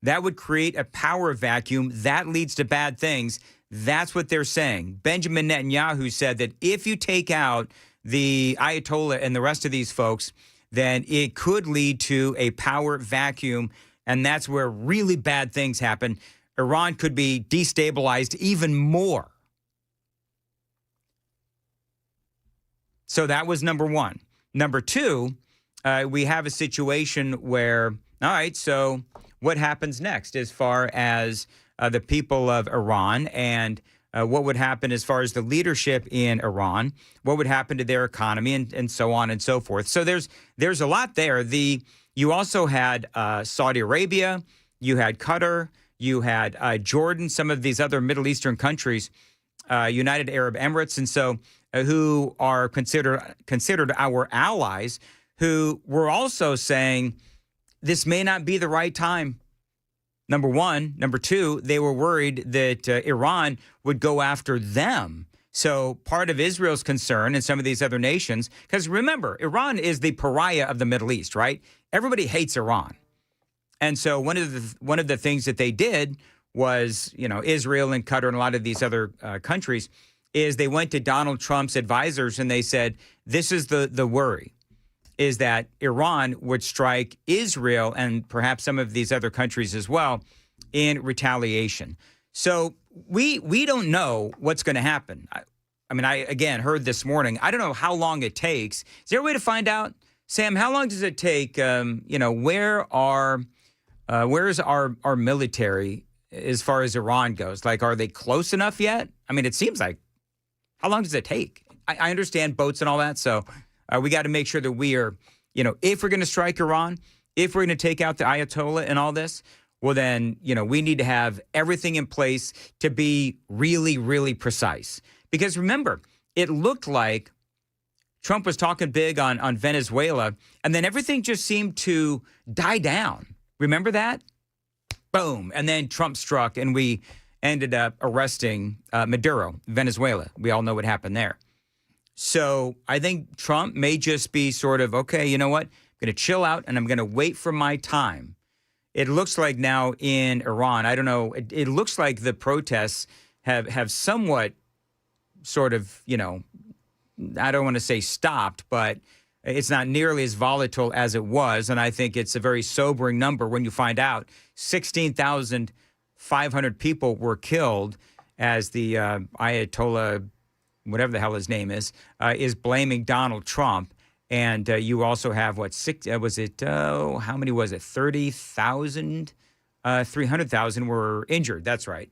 That would create a power vacuum. That leads to bad things. That's what they're saying. Benjamin Netanyahu said that if you take out the Ayatollah and the rest of these folks, then it could lead to a power vacuum, and that's where really bad things happen. Iran could be destabilized even more. So that was number one. Number two, we have a situation where, all right, so what happens next as far as the people of Iran and what would happen as far as the leadership in Iran, what would happen to their economy and so on and so forth. So there's a lot there. You also had Saudi Arabia, you had Qatar, you had Jordan, some of these other Middle Eastern countries, United Arab Emirates, and so who are considered our allies, who were also saying this may not be the right time. Number one. Number two, they were worried that Iran would go after them. So part of Israel's concern and some of these other nations, because remember, Iran is the pariah of the Middle East, right? Everybody hates Iran. And so one of the things that they did was, Israel and Qatar and a lot of these other countries, is they went to Donald Trump's advisors and they said, this is the worry, is that Iran would strike Israel and perhaps some of these other countries as well in retaliation. So we don't know what's going to happen. I again heard this morning, I don't know how long it takes. Is there a way to find out, Sam, how long does it take? Where is our military as far as Iran goes? Like, are they close enough yet? It seems like, how long does it take? I understand boats and all that, so we got to make sure that we are, if we're going to strike Iran, if we're going to take out the Ayatollah and all this, well then, we need to have everything in place to be really, really precise. Because remember, it looked like Trump was talking big on Venezuela, and then everything just seemed to die down. Remember that? Boom. And then Trump struck, and we ended up arresting Maduro, Venezuela. We all know what happened there. So I think Trump may just be sort of, okay, you know what? I'm going to chill out, and I'm going to wait for my time. It looks like now in Iran, I don't know, it looks like the protests have somewhat sort of, I don't want to say stopped, but it's not nearly as volatile as it was. And I think it's a very sobering number when you find out 16,500 people were killed as the Ayatollah, whatever the hell his name is blaming Donald Trump. And you also have, how many was it? 30,000? 300,000 were injured. That's right.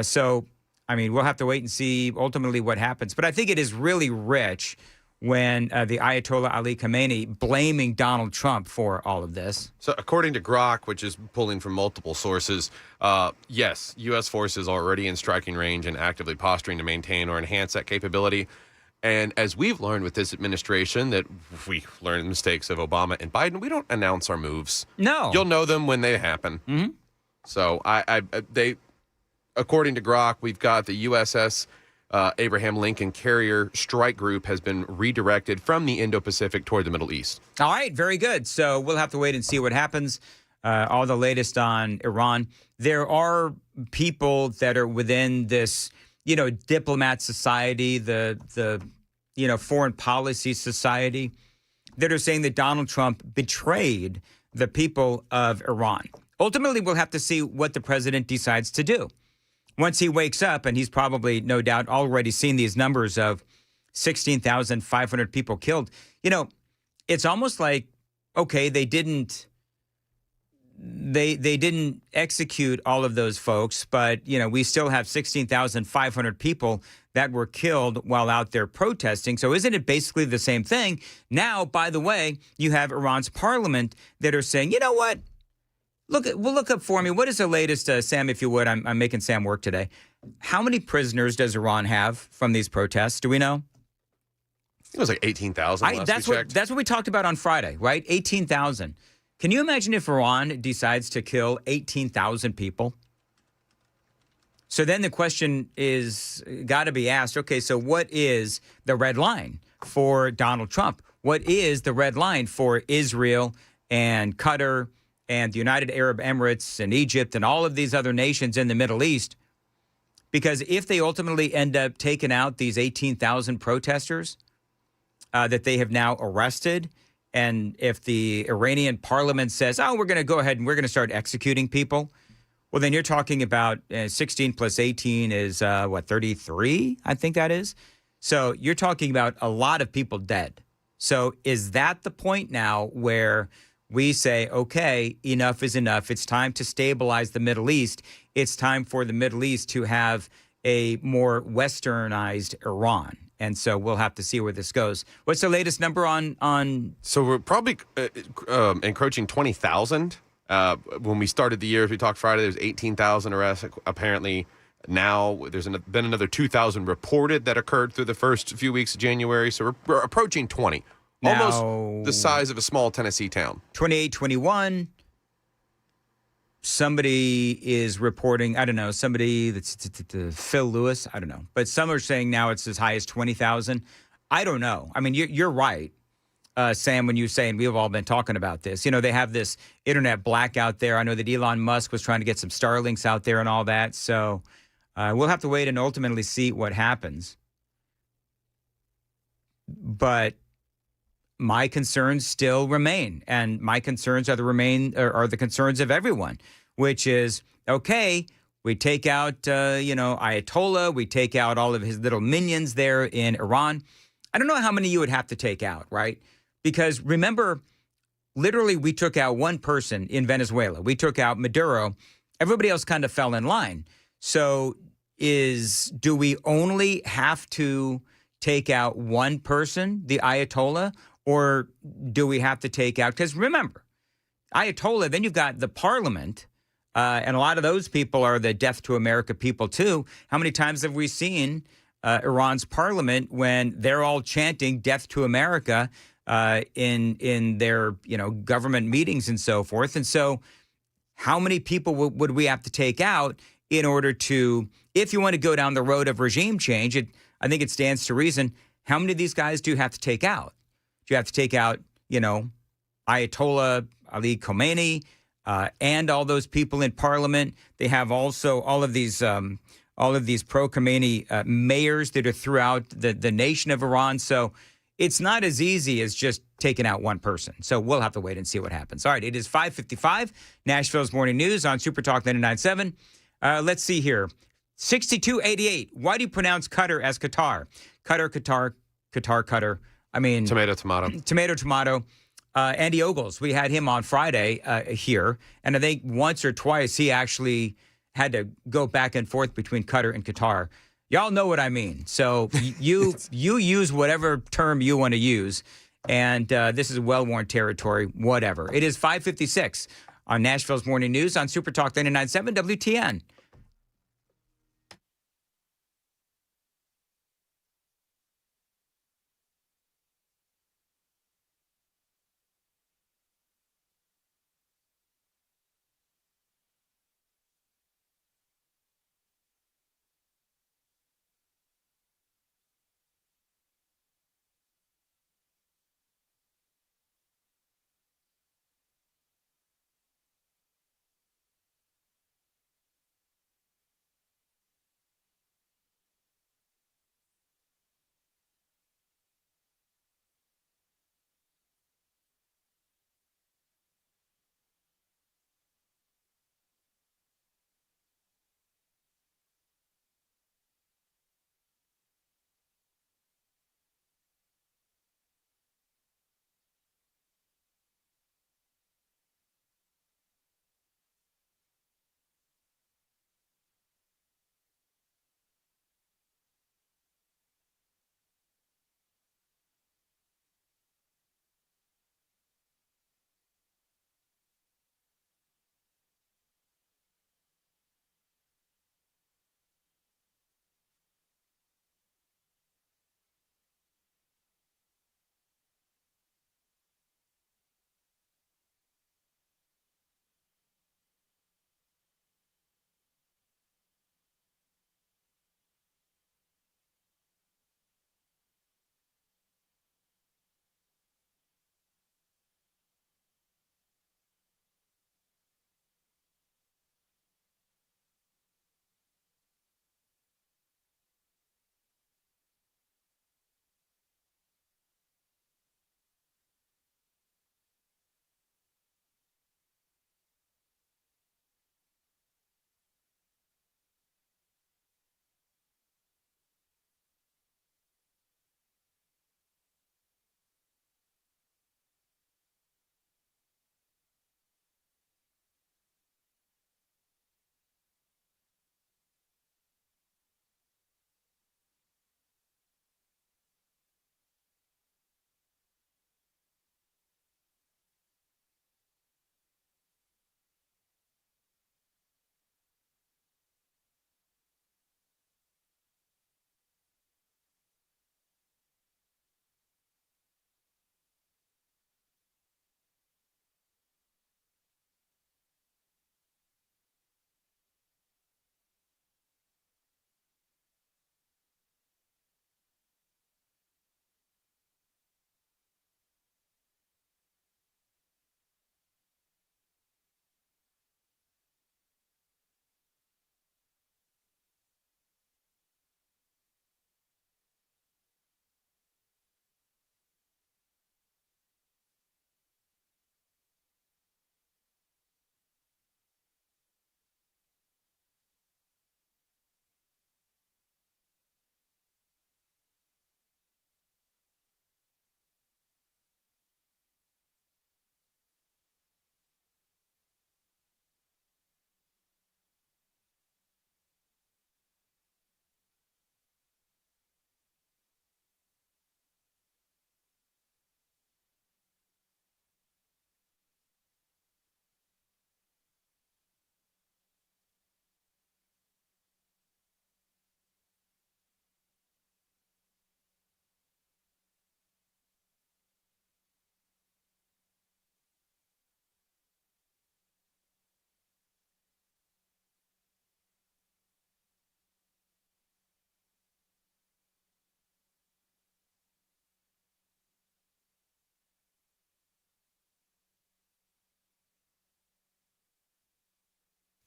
So, we'll have to wait and see ultimately what happens. But I think it is really rich when the Ayatollah Ali Khamenei blaming Donald Trump for all of this. So according to Grok, which is pulling from multiple sources, yes, U.S. forces are already in striking range and actively posturing to maintain or enhance that capability. And as we've learned with this administration, that we learned mistakes of Obama and Biden, we don't announce our moves. No. You'll know them when they happen. Mm-hmm. So according to Grok, we've got the USS Abraham Lincoln Carrier Strike Group has been redirected from the Indo-Pacific toward the Middle East. All right, very good. So we'll have to wait and see what happens. all the latest on Iran. There are people that are within this, diplomat society, the foreign policy society, that are saying that Donald Trump betrayed the people of Iran. Ultimately, we'll have to see what the president decides to do. Once he wakes up, and he's probably, no doubt, already seen these numbers of 16,500 people killed, it's almost like, okay, they didn't execute all of those folks, but, we still have 16,500 people that were killed while out there protesting. So isn't it basically the same thing? Now, by the way, you have Iran's parliament that are saying, you know what? Look up for me. What is the latest, Sam, if you would? I'm making Sam work today. How many prisoners does Iran have from these protests? Do we know? It was like 18,000 That's what we talked about on Friday, right? 18,000. Can you imagine if Iran decides to kill 18,000 people? So then the question is got to be asked, okay, so what is the red line for Donald Trump? What is the red line for Israel and Qatar and the United Arab Emirates and Egypt and all of these other nations in the Middle East? Because if they ultimately end up taking out these 18,000 protesters that they have now arrested, and if the Iranian parliament says, oh, we're going to go ahead and we're going to start executing people, well, then you're talking about 16 plus 18 is, 33? I think that is. So you're talking about a lot of people dead. So is that the point now where we say, okay, enough is enough. It's time to stabilize the Middle East. It's time for the Middle East to have a more westernized Iran. And so we'll have to see where this goes. What's the latest number on? So we're probably encroaching 20,000. When we started the year, as we talked Friday, there's 18,000 arrests. Apparently now there's been another 2,000 reported that occurred through the first few weeks of January. So we're approaching 20. Now, almost the size of a small Tennessee town. 28, 21. Somebody is reporting, I don't know, somebody that's Phil Lewis, I don't know. But some are saying now it's as high as 20,000. I don't know. I mean, you're right, Sam, when you say, and we've all been talking about this, they have this internet blackout there. I know that Elon Musk was trying to get some Starlinks out there and all that. So we'll have to wait and ultimately see what happens. But my concerns still remain, and my concerns are the concerns of everyone, which is, okay, we take out, Ayatollah, we take out all of his little minions there in Iran. I don't know how many you would have to take out, right? Because remember, literally we took out one person in Venezuela. We took out Maduro. Everybody else kind of fell in line. So do we only have to take out one person, the Ayatollah, or do we have to take out, because remember, Ayatollah, then you've got the parliament, and a lot of those people are the Death to America people too. How many times have we seen Iran's parliament when they're all chanting Death to America in their government meetings and so forth? And so how many people would we have to take out in order to, if you want to go down the road of regime change, I think it stands to reason, how many of these guys do you have to take out? Do you have to take out, Ayatollah Ali Khamenei and all those people in parliament? They have also all of these pro-Khamenei mayors that are throughout the nation of Iran. So it's not as easy as just taking out one person. So we'll have to wait and see what happens. All right, it is 5:55, Nashville's Morning News on Super Talk 99.7. Let's see here. 6288. Why do you pronounce Qatar as Qatar? Qatar. I mean, tomato. Andy Ogles, we had him on Friday here, and I think once or twice he actually had to go back and forth between Qatar and Qatar. Y'all know what I mean. So you use whatever term you want to use, and this is well-worn territory, whatever. It is 5:56 on Nashville's Morning News on Super Talk 99.7 WTN.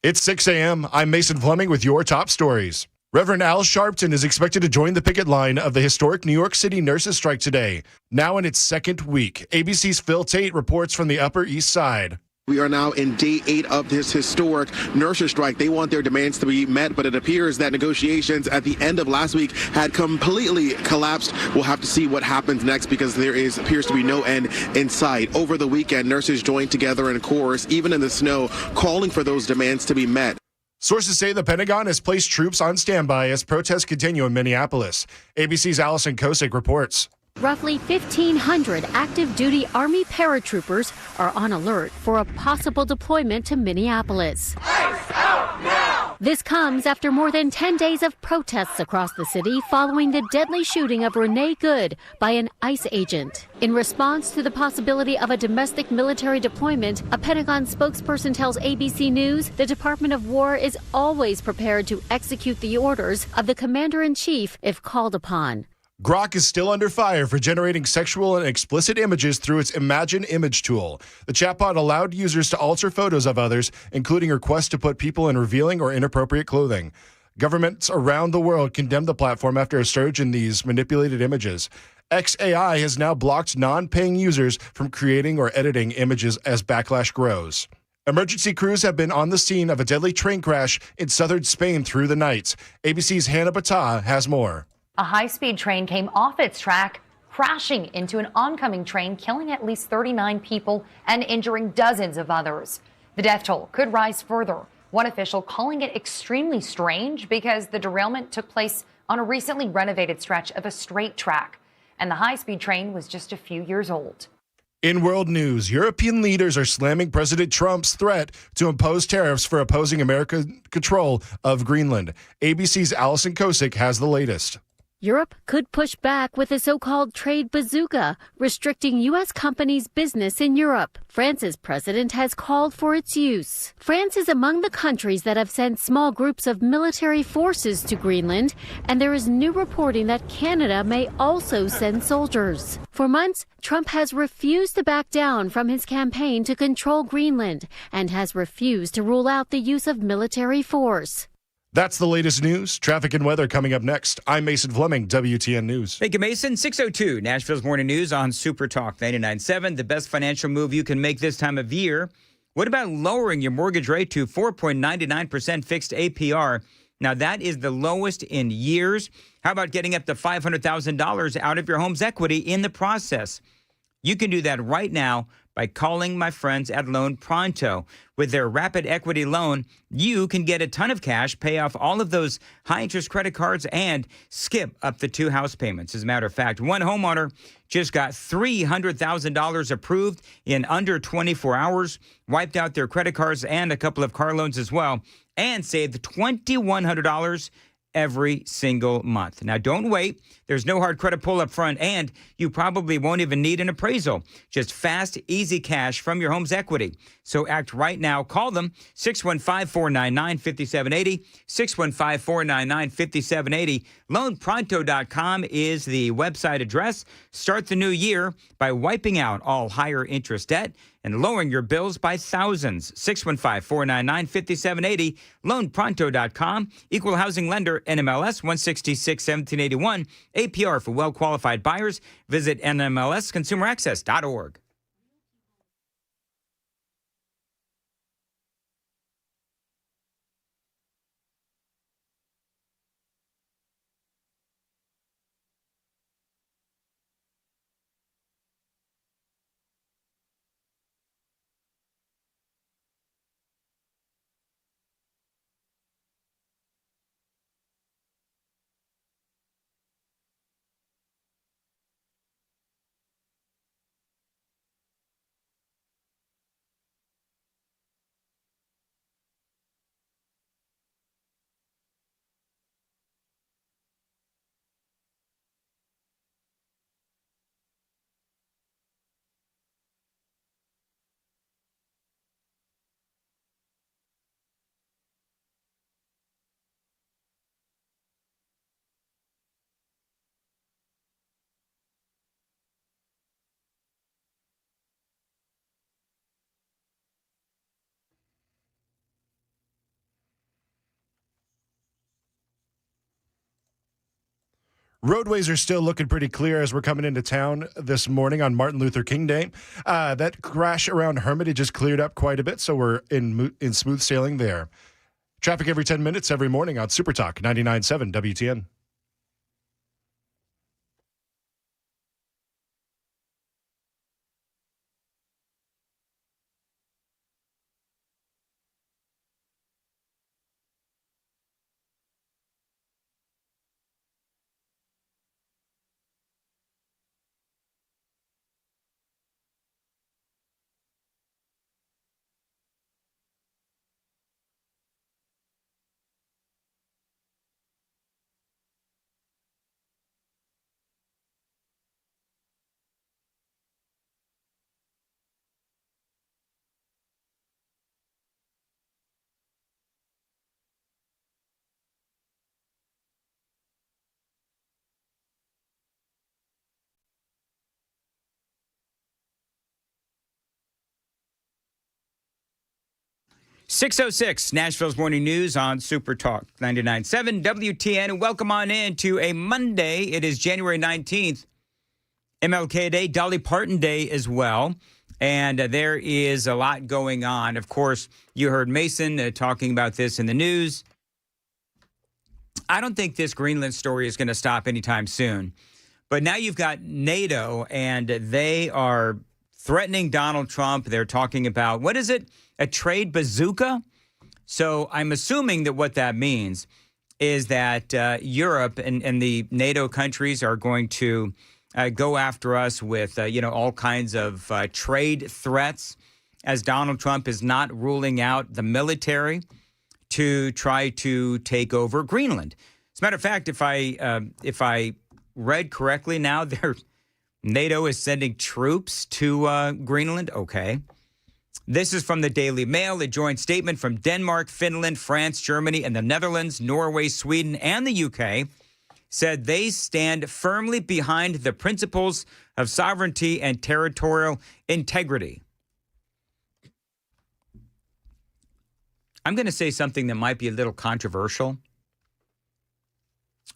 It's 6 a.m. I'm Mason Fleming with your top stories. Reverend Al Sharpton is expected to join the picket line of the historic New York City nurses' strike today, now in its second week. ABC's Phil Tate reports from the Upper East Side. We are now in day 8 of this historic nurses' strike. They want their demands to be met, but it appears that negotiations at the end of last week had completely collapsed. We'll have to see what happens next because there appears to be no end in sight. Over the weekend, nurses joined together in chorus, even in the snow, calling for those demands to be met. Sources say the Pentagon has placed troops on standby as protests continue in Minneapolis. ABC's Allison Kosick reports. Roughly 1,500 active duty Army paratroopers are on alert for a possible deployment to Minneapolis. Ice out now! This comes after more than 10 days of protests across the city following the deadly shooting of Renee Good by an ICE agent. In response to the possibility of a domestic military deployment, a Pentagon spokesperson tells ABC News the Department of War is always prepared to execute the orders of the commander-in-chief if called upon. Grok is still under fire for generating sexual and explicit images through its Imagine Image tool. The chatbot allowed users to alter photos of others, including requests to put people in revealing or inappropriate clothing. Governments around the world condemned the platform after a surge in these manipulated images. XAI has now blocked non-paying users from creating or editing images as backlash grows. Emergency crews have been on the scene of a deadly train crash in southern Spain through the night. ABC's Hannah Bata has more. A high-speed train came off its track, crashing into an oncoming train, killing at least 39 people and injuring dozens of others. The death toll could rise further. One official calling it extremely strange because the derailment took place on a recently renovated stretch of a straight track, and the high-speed train was just a few years old. In world news, European leaders are slamming President Trump's threat to impose tariffs for opposing America's control of Greenland. ABC's Allison Kosick has the latest. Europe could push back with a so-called trade bazooka, restricting U.S. companies' business in Europe. France's president has called for its use. France is among the countries that have sent small groups of military forces to Greenland, and there is new reporting that Canada may also send soldiers. For months, Trump has refused to back down from his campaign to control Greenland and has refused to rule out the use of military force. That's the latest news. Traffic and weather coming up next. I'm Mason Fleming, WTN News. Thank you, Mason. 6:02, Nashville's Morning News on Super Talk 99.7. The best financial move you can make this time of year. What about lowering your mortgage rate to 4.99% fixed APR? Now, that is the lowest in years. How about getting up to $500,000 out of your home's equity in the process? You can do that right now by calling my friends at Loan Pronto. With their rapid equity loan, you can get a ton of cash, pay off all of those high-interest credit cards, and skip up to 2 house payments. As a matter of fact, one homeowner just got $300,000 approved in under 24 hours, wiped out their credit cards and a couple of car loans as well, and saved $2,100 every single month. Now, don't wait. There's no hard credit pull up front, and you probably won't even need an appraisal. Just fast, easy cash from your home's equity. So act right now. Call them 615-499-5780, 615-499-5780. LoanPronto.com is the website address. Start the new year by wiping out all higher interest debt and lowering your bills by thousands. 615-499-5780, LoanPronto.com, Equal Housing Lender, NMLS 166-1781, APR for well-qualified buyers. Visit NMLSConsumerAccess.org. Roadways are still looking pretty clear as we're coming into town this morning on Martin Luther King Day. That crash around Hermitage has cleared up quite a bit, so we're in smooth sailing there. Traffic every 10 minutes every morning on Super Talk 99.7 WTN. .606 Nashville's Morning News on Super Talk 99.7 WTN. Welcome on in to a Monday. It is January 19th, MLK Day, Dolly Parton Day as well. And there is a lot going on. Of course, you heard Mason talking about this in the news. I don't think this Greenland story is going to stop anytime soon. But now you've got NATO, and they are threatening Donald Trump. They're talking about, what is it? A trade bazooka? So I'm assuming that what that means is that Europe and the NATO countries are going to go after us with, all kinds of trade threats, as Donald Trump is not ruling out the military to try to take over Greenland. As a matter of fact, if I read correctly now, NATO is sending troops to Greenland. Okay. This is from the Daily Mail, a joint statement from Denmark, Finland, France, Germany, and the Netherlands, Norway, Sweden, and the UK said they stand firmly behind the principles of sovereignty and territorial integrity. I'm going to say something that might be a little controversial,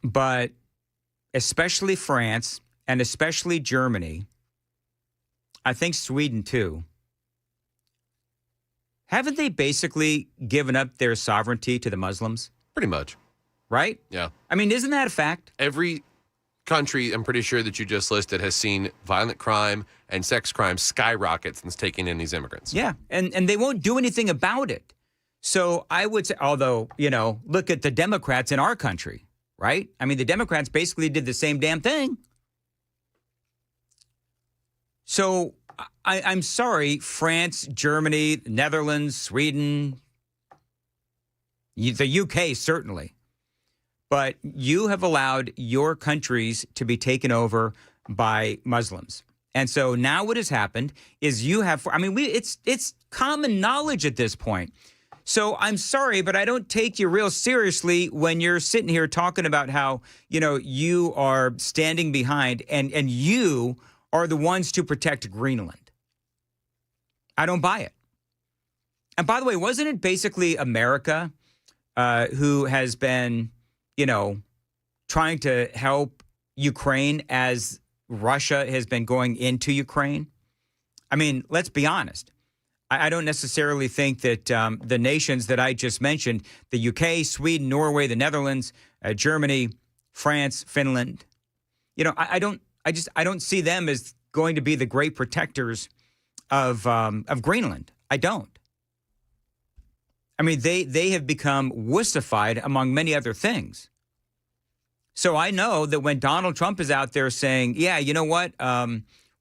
but especially France and especially Germany, I think Sweden too, haven't they basically given up their sovereignty to the Muslims? Pretty much. Right? Yeah. I mean, isn't that a fact? Every country, I'm pretty sure, that you just listed has seen violent crime and sex crime skyrocket since taking in these immigrants. Yeah, and they won't do anything about it. So I would say, although, look at the Democrats in our country, right? I mean, the Democrats basically did the same damn thing. So I'm sorry, France, Germany, Netherlands, Sweden, the UK certainly. But you have allowed your countries to be taken over by Muslims. And so now what has happened is it's common knowledge at this point. So I'm sorry, but I don't take you real seriously when you're sitting here talking about how, you are standing behind and you are the ones to protect Greenland. I don't buy it. And by the way, wasn't it basically America who has been, trying to help Ukraine as Russia has been going into Ukraine? I mean, let's be honest. I don't necessarily think that the nations that I just mentioned, the UK, Sweden, Norway, the Netherlands, Germany, France, Finland, I don't see them as going to be the great protectors of Greenland. I don't. I mean, they have become wussified among many other things. So I know that when Donald Trump is out there saying, yeah, you know what?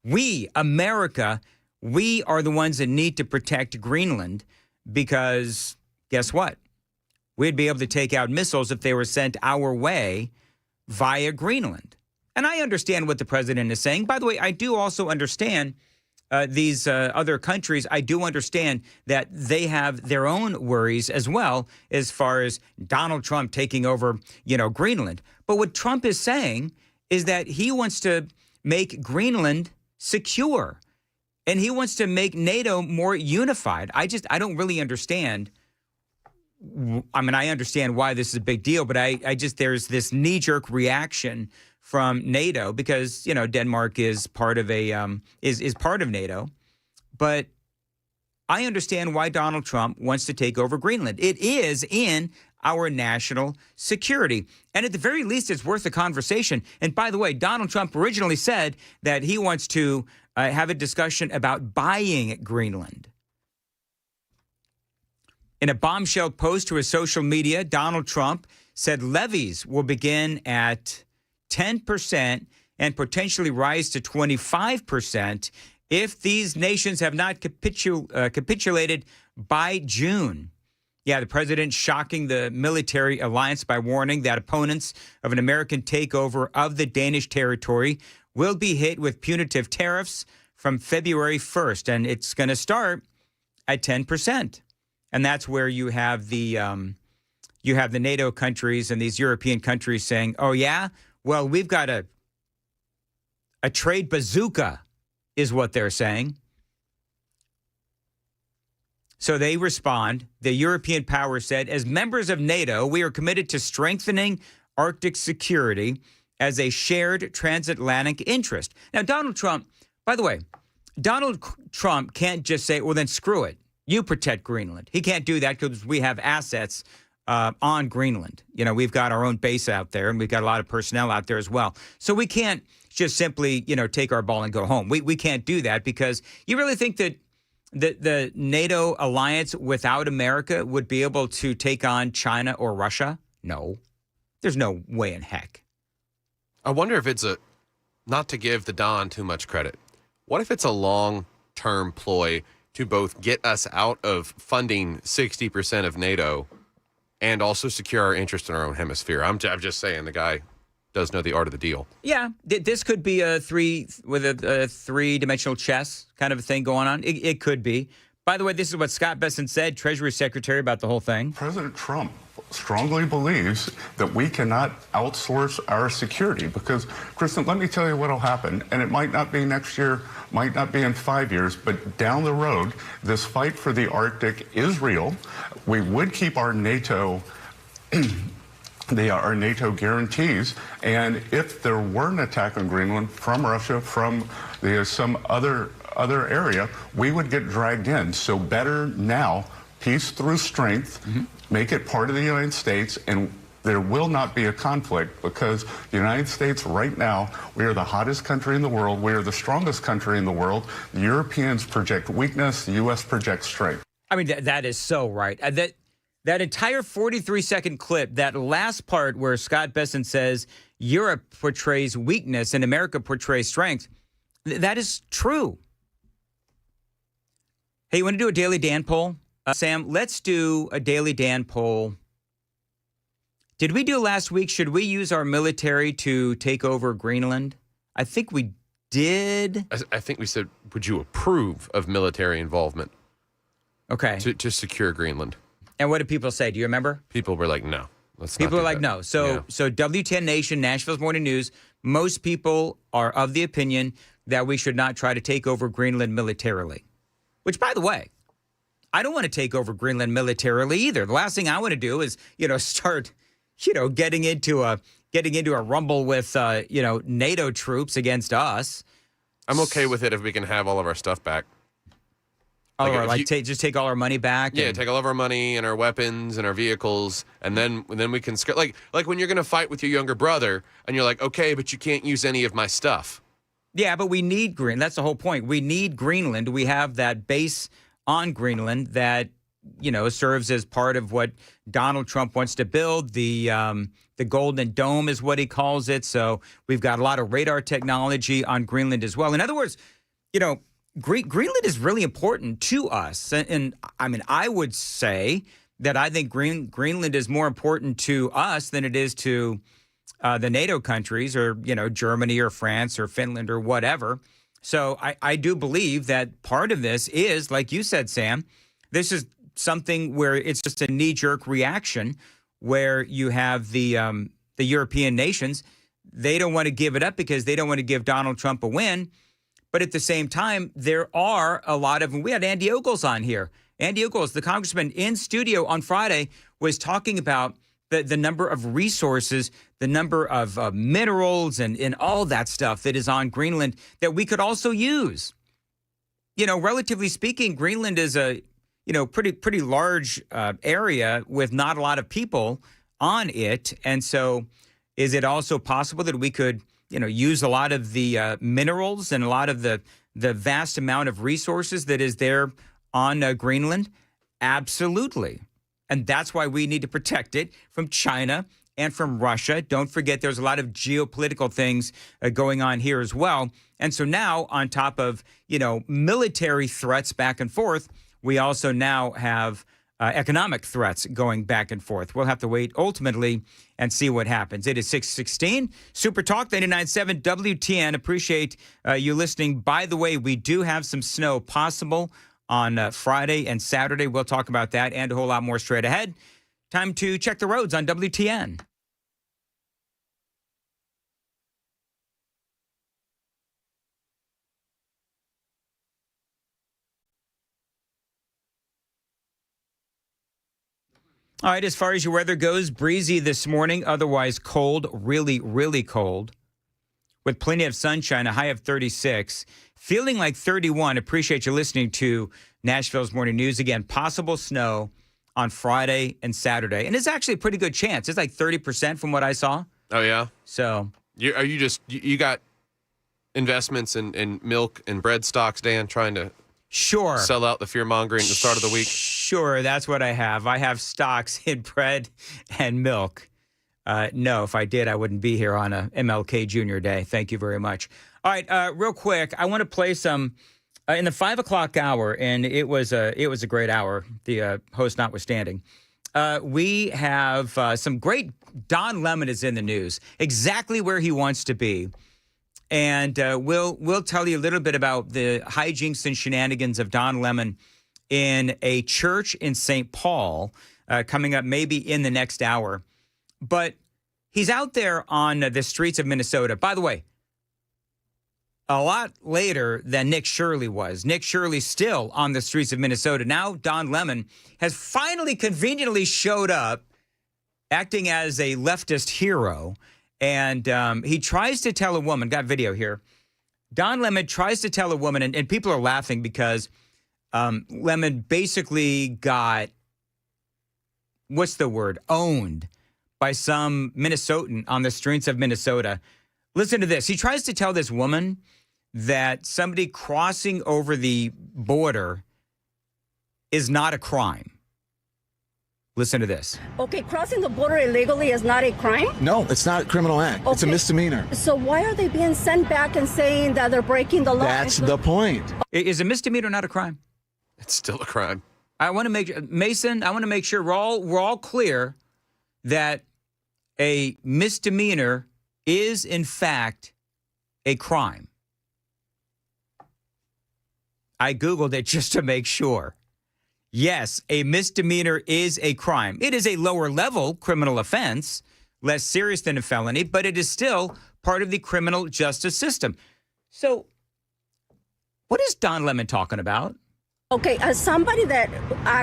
We, America, we are the ones that need to protect Greenland because guess what? We'd be able to take out missiles if they were sent our way via Greenland. And I understand what the president is saying. By the way, I do also understand these other countries. I do understand that they have their own worries as well as far as Donald Trump taking over, Greenland. But what Trump is saying is that he wants to make Greenland secure and he wants to make NATO more unified. I don't really understand I mean, I understand why this is a big deal, but I just, there's this knee-jerk reaction from NATO because, you know, Denmark is part of is part of NATO. But I understand why Donald Trump wants to take over Greenland. It is in our national security. And at the very least, it's worth a conversation. And by the way, Donald Trump originally said that he wants to have a discussion about buying Greenland. In a bombshell post to his social media, Donald Trump said levies will begin at 10% and potentially rise to 25% if these nations have not capitulated by June. Yeah, the president shocking the military alliance by warning that opponents of an American takeover of the Danish territory will be hit with punitive tariffs from February 1st, and it's going to start at 10%. And that's where you have the NATO countries and these European countries saying, "Oh yeah, well we've got a trade bazooka," is what they're saying. So they respond. The European powers said, "As members of NATO, we are committed to strengthening Arctic security as a shared transatlantic interest." Now, Donald Trump, by the way, Donald Trump can't just say, "Well, then screw it. You protect Greenland." He can't do that because we have assets on Greenland. You know, we've got our own base out there, and we've got a lot of personnel out there as well. So we can't just simply, you know, take our ball and go home. We can't do that because you really think that the NATO alliance without America would be able to take on China or Russia? No. There's no way in heck. I wonder if it's not to give the Don too much credit, what if it's a long-term ploy to both get us out of funding 60% of NATO and also secure our interest in our own hemisphere? I'm just saying the guy does know the art of the deal. Yeah, this could be a three-dimensional chess kind of a thing going on. It could be. By the way, this is what Scott Bessent said, Treasury Secretary, about the whole thing. President Trump strongly believes that we cannot outsource our security because, Kristen, let me tell you what will happen, and it might not be next year, might not be in 5 years, but down the road, this fight for the Arctic is real. We would keep our NATO our NATO guarantees, and if there were an attack on Greenland from Russia, from some other area, we would get dragged in. So better now, peace through strength, make it part of the United States, and there will not be a conflict because the United States right now, we are the hottest country in the world. We are the strongest country in the world. The Europeans project weakness. The U.S. projects strength. I mean, that is so right. That entire 43-second clip, that last part where Scott Bessent says Europe portrays weakness and America portrays strength, that is true. Hey, you want to do a Daily Dan poll? Sam, let's do a Daily Dan poll. Did we do last week? Should we use our military to take over Greenland? I think we did. I think we said, would you approve of military involvement? Okay. To secure Greenland. And what did people say? Do you remember? People were like, no. People were like, no. So W10 Nation, Nashville's Morning News, most people are of the opinion that we should not try to take over Greenland militarily. Which, by the way, I don't want to take over Greenland militarily either. The last thing I want to do is, start, getting into a rumble with, NATO troops against us. I'm okay with it if we can have all of our stuff back. Just take all our money back. Yeah, take all of our money and our weapons and our vehicles, and then we can like when you're gonna fight with your younger brother, and you're like, okay, but you can't use any of my stuff. Yeah, but we need Greenland. That's the whole point. We need Greenland. We have that base on Greenland that serves as part of what Donald Trump wants to build. The Golden Dome is what he calls it. So we've got a lot of radar technology on Greenland as well. In other words, Greenland is really important to us. And I mean, I would say that I think Greenland is more important to us than it is to the NATO countries or, Germany or France or Finland or whatever. So I do believe that part of this is, like you said, Sam, this is something where it's just a knee-jerk reaction where you have the European nations. They don't want to give it up because they don't want to give Donald Trump a win. But at the same time, there are a lot of them. We had Andy Ogles on here. Andy Ogles, the congressman in studio on Friday, was talking about the number of resources, the number of minerals and all that stuff that is on Greenland that we could also use. You know, relatively speaking, Greenland is a, you know, pretty large area with not a lot of people on it. And so is it also possible that we could, you know, use a lot of the minerals and a lot of the vast amount of resources that is there on Greenland? Absolutely. And that's why we need to protect it from China and from Russia. Don't forget, there's a lot of geopolitical things going on here as well. And so now, on top of, you know, military threats back and forth, we also now have economic threats going back and forth. We'll have to wait ultimately and see what happens. It is 6:16. Super Talk 99.7 WTN. Appreciate you listening. By the way, we do have some snow possible on Friday and Saturday. We'll talk about that and a whole lot more straight ahead. Time to check the roads on WTN. All right, as far as your weather goes, breezy this morning, otherwise cold, really, really cold, with plenty of sunshine, a high of 36, feeling like 31. Appreciate you listening to Nashville's Morning News. Again, possible snow on Friday and Saturday, and it's actually a pretty good chance. It's like 30% from what I saw. Oh, yeah? So you got investments in milk and bread stocks, Dan, trying to sell out the fear-mongering at the start of the week? Sure, that's what I have. I have stocks in bread and milk. No, if I did, I wouldn't be here on a MLK Jr. Day. Thank you very much. All right, real quick, I want to play some in the 5 o'clock hour, and it was a great hour, the host notwithstanding. We have some great. Don Lemon is in the news, exactly where he wants to be. And we'll tell you a little bit about the hijinks and shenanigans of Don Lemon in a church in St. Paul coming up maybe in the next hour. But he's out there on the streets of Minnesota. By the way, a lot later than Nick Shirley was. Nick Shirley's still on the streets of Minnesota. Now Don Lemon has finally conveniently showed up acting as a leftist hero. And he tries to tell a woman, got video here. Don Lemon tries to tell a woman, and people are laughing because Lemon basically got, what's the word, owned by some Minnesotan on the streets of Minnesota. Listen to this. He tries to tell this woman that somebody crossing over the border is not a crime. Listen to this. Okay, crossing the border illegally is not a crime? No, it's not a criminal act. Okay. It's a misdemeanor. So why are they being sent back and saying that they're breaking the law? That's the point. Is a misdemeanor not a crime? It's still a crime. I want to make Mason. I want to make sure we're all clear that a misdemeanor is in fact a crime. I Googled it just to make sure. Yes, a misdemeanor is a crime. It is a lower level criminal offense, less serious than a felony, but it is still part of the criminal justice system. So what is Don Lemon talking about? Okay, as somebody that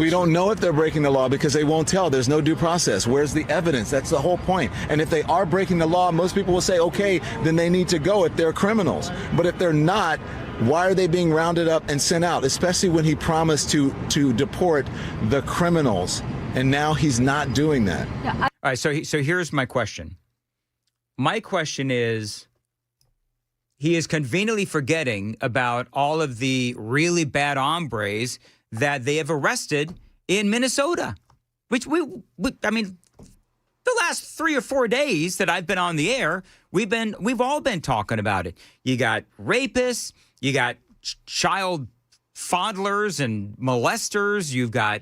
we don't know if they're breaking the law because they won't tell. There's no due process. Where's the evidence? That's the whole point. And if they are breaking the law, most people will say, okay, then they need to go if they're criminals. But if they're not, why are they being rounded up and sent out, especially when he promised to deport the criminals, and now he's not doing that? Yeah, all right, so here's my question. My question is, he is conveniently forgetting about all of the really bad hombres that they have arrested in Minnesota, which I mean, the last 3 or 4 days that I've been on the air, we've all been talking about it. You got rapists. You got child fondlers and molesters. You've got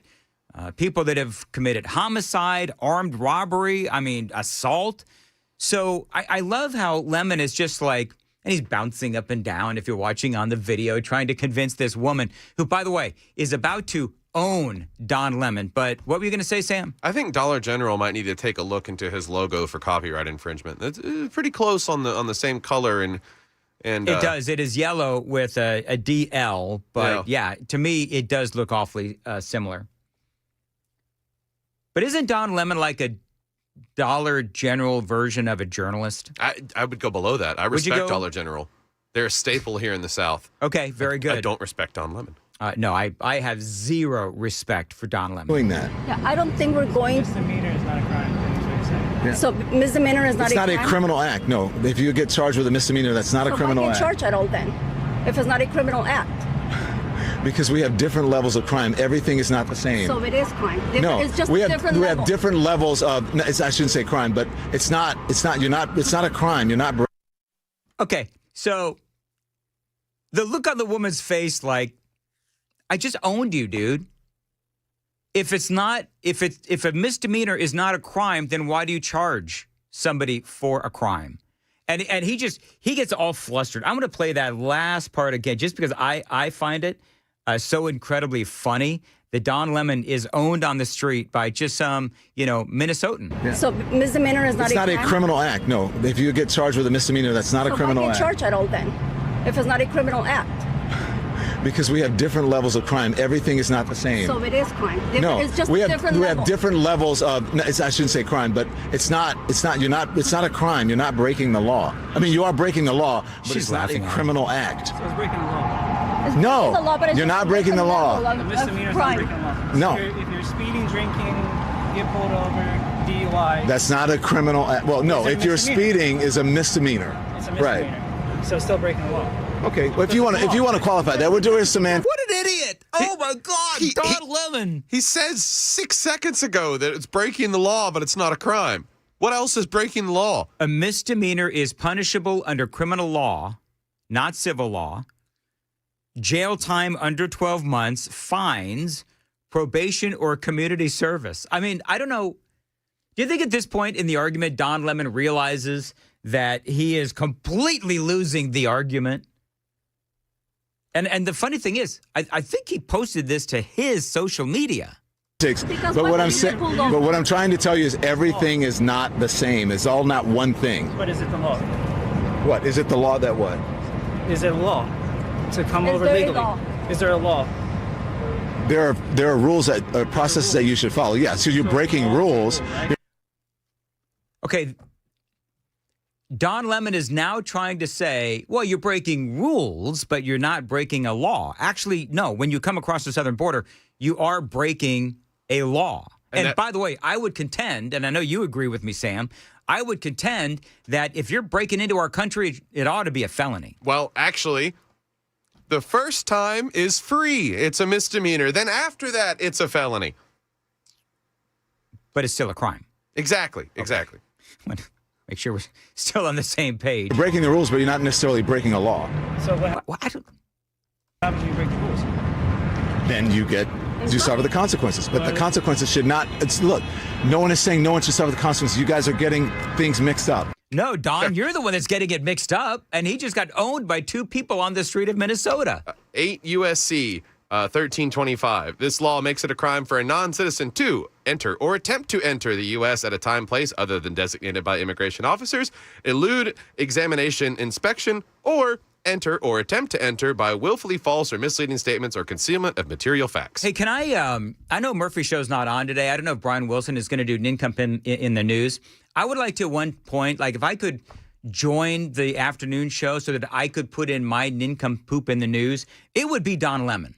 people that have committed homicide, armed robbery, assault. So I love how Lemon is just like, and he's bouncing up and down, if you're watching on the video, trying to convince this woman who, by the way, is about to own Don Lemon. But what were you going to say, Sam? I think Dollar General might need to take a look into his logo for copyright infringement. It's pretty close on the same color and it does. It is yellow with a DL, but yeah, to me, it does look awfully similar. But isn't Don Lemon like a Dollar General version of a journalist? I would go below that. I respect Dollar General. They're a staple here in the South. Okay, very good. I don't respect Don Lemon. No, I have zero respect for Don Lemon. Doing that. Yeah, I don't think we're going. Misdemeanor is not a crime. Yeah. So misdemeanor is not a crime? It's not a criminal act. No, if you get charged with a misdemeanor, that's not a criminal act. So why get charged at all then, if it's not a criminal act? Because we have different levels of crime. Everything is not the same. So it is crime. No, it's just we a have different level. different levels of. I shouldn't say crime, but it's not. It's not. You're not. It's not a crime. You're not. Okay, so the look on the woman's face, like, I just owned you, dude. If a misdemeanor is not a crime, then why do you charge somebody for a crime? And he gets all flustered. I'm going to play that last part again, just because I find it so incredibly funny that Don Lemon is owned on the street by just some, Minnesotan. Yeah. So misdemeanor is not a crime? It's not a criminal act. No, if you get charged with a misdemeanor, that's not a criminal act. So why get charged at all then, if it's not a criminal act? Because we have different levels of crime. Everything is not the same. So it is crime. No, it's just we a have different level. have different levels of. I shouldn't say crime, but it's not. It's not. You're not. It's not a crime. You're not breaking the law. I mean, you are breaking the law, but it's not a criminal act. So it's breaking the law. No, the law, but you're not breaking the law. The misdemeanor is not breaking the law. No. If you're speeding, drinking, get pulled over, DUI. That's not a criminal act. Well, no, if you're speeding, is a misdemeanor. It's a misdemeanor. Right. So it's still breaking the law. Okay, well, if you want to qualify that, we're doing some man. What an idiot! Oh my God, Don Lemon. He says 6 seconds ago that it's breaking the law, but it's not a crime. What else is breaking the law? A misdemeanor is punishable under criminal law, not civil law. Jail time under 12 months, fines, probation, or community service. I mean, I don't know. Do you think at this point in the argument, Don Lemon realizes that he is completely losing the argument? And the funny thing is, I think he posted this to his social media. But what I'm trying to tell you is everything is not the same. It's all not one thing. But is it the law? What? Is it the law that what? Is it a law to come over legally? Is there a law? There are rules processes that you should follow. Yeah, so you're breaking rules. Okay. Don Lemon is now trying to say, well, you're breaking rules, but you're not breaking a law. Actually, no. When you come across the southern border, you are breaking a law. And by the way, I would contend, and I know you agree with me, Sam, I would contend that if you're breaking into our country, it ought to be a felony. Well, actually, the first time is free. It's a misdemeanor. Then after that, it's a felony. But it's still a crime. Exactly. Make sure we're still on the same page. You're breaking the rules, but you're not necessarily breaking a law. So what happens when you break the rules? Then you suffer the consequences. But the consequences should not. Look, no one is saying no one should suffer the consequences. You guys are getting things mixed up. No, Don, you're the one that's getting it mixed up, and he just got owned by two people on the street of Minnesota. 8 USC 1325. This law makes it a crime for a non-citizen to enter or attempt to enter the U.S. at a time, place other than designated by immigration officers, elude examination, inspection, or enter or attempt to enter by willfully false or misleading statements or concealment of material facts. Hey, can I know Murphy Show's not on today. I don't know if Brian Wilson is going to do Nincompoop in the news. I would like to at one point, like if I could join the afternoon show so that I could put in my Nincompoop in the news, it would be Don Lemon.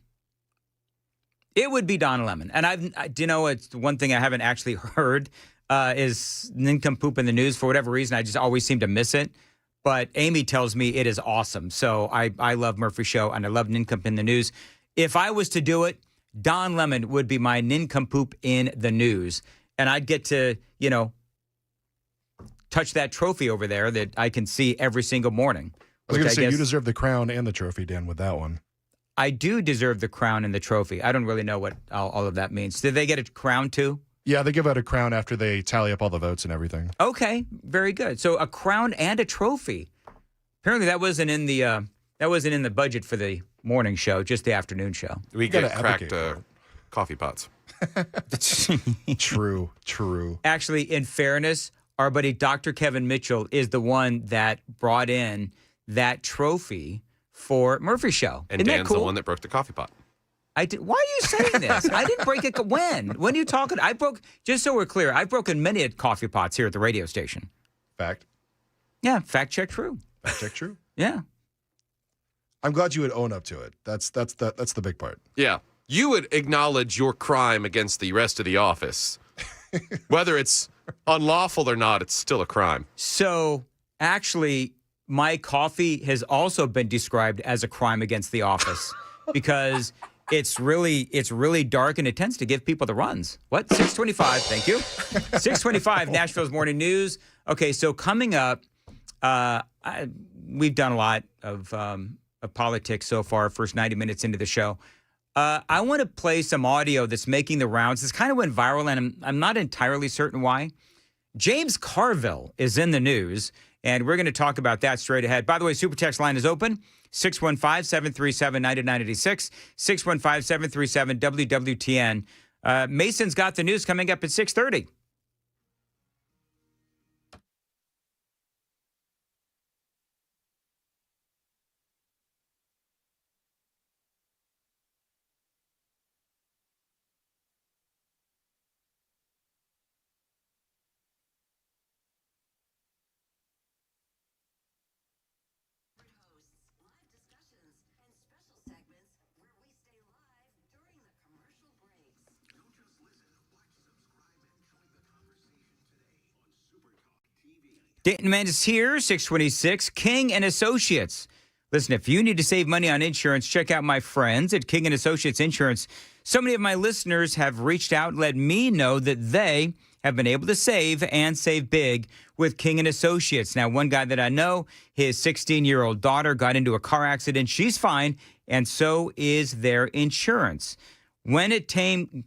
It would be Don Lemon. And it's one thing I haven't actually heard is Nincompoop in the news. For whatever reason, I just always seem to miss it. But Amy tells me it is awesome. So I love Murphy Show and I love Nincompoop in the news. If I was to do it, Don Lemon would be my Nincompoop in the news. And I'd get to, touch that trophy over there that I can see every single morning. I was going to say, you deserve the crown and the trophy, Dan, with that one. I do deserve the crown and the trophy. I don't really know what all of that means. Did they get a crown too? Yeah, they give out a crown after they tally up all the votes and everything. Okay, very good. So a crown and a trophy. Apparently that wasn't in the budget for the morning show, just the afternoon show. We get cracked coffee pots. True. Actually, in fairness, our buddy Dr. Kevin Mitchell is the one that brought in that trophy for Murphy Show. And Isn't Dan's that cool? the one that broke the coffee pot. I did. Why are you saying this? I didn't break it. When? When are you talking? I broke, just so we're clear, I've broken many coffee pots here at the radio station. Fact. Yeah, fact check true. Fact check true. Yeah. I'm glad you would own up to it. That's the big part. Yeah. You would acknowledge your crime against the rest of the office. Whether it's unlawful or not, it's still a crime. So, actually, my coffee has also been described as a crime against the office because it's really dark and it tends to give people the runs. What? 625, thank you. 625, Nashville's Morning News. Okay, so coming up, we've done a lot of politics so far, first 90 minutes into the show. I want to play some audio that's making the rounds. This kind of went viral, and I'm not entirely certain why. James Carville is in the news, and we're going to talk about that straight ahead. By the way, Super Text line is open, 615-737-9986, 615-737-WWTN. Mason's got the news coming up at 6:30. Dayton Mandis here, 626, King and Associates. Listen, if you need to save money on insurance, check out my friends at King and Associates Insurance. So many of my listeners have reached out and let me know that they have been able to save and save big with King and Associates. Now, one guy that I know, his 16-year-old daughter got into a car accident. She's fine, and so is their insurance. When the time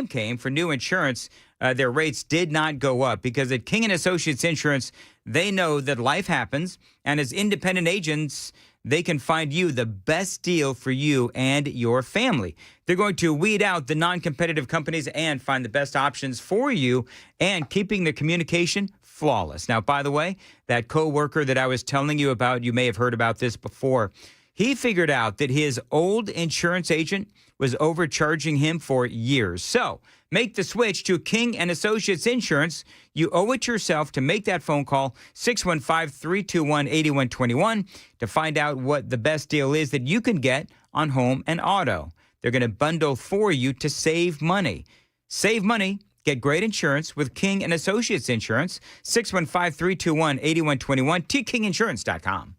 came for new insurance, their rates did not go up because at King & Associates Insurance, they know that life happens, and as independent agents, they can find you the best deal for you and your family. They're going to weed out the non-competitive companies and find the best options for you and keeping the communication flawless. Now, by the way, that coworker that I was telling you about, you may have heard about this before, he figured out that his old insurance agent was overcharging him for years. So make the switch to King & Associates Insurance. You owe it yourself to make that phone call, 615-321-8121, to find out what the best deal is that you can get on home and auto. They're going to bundle for you to save money. Save money. Get great insurance with King & Associates Insurance, 615-321-8121, tkinginsurance.com.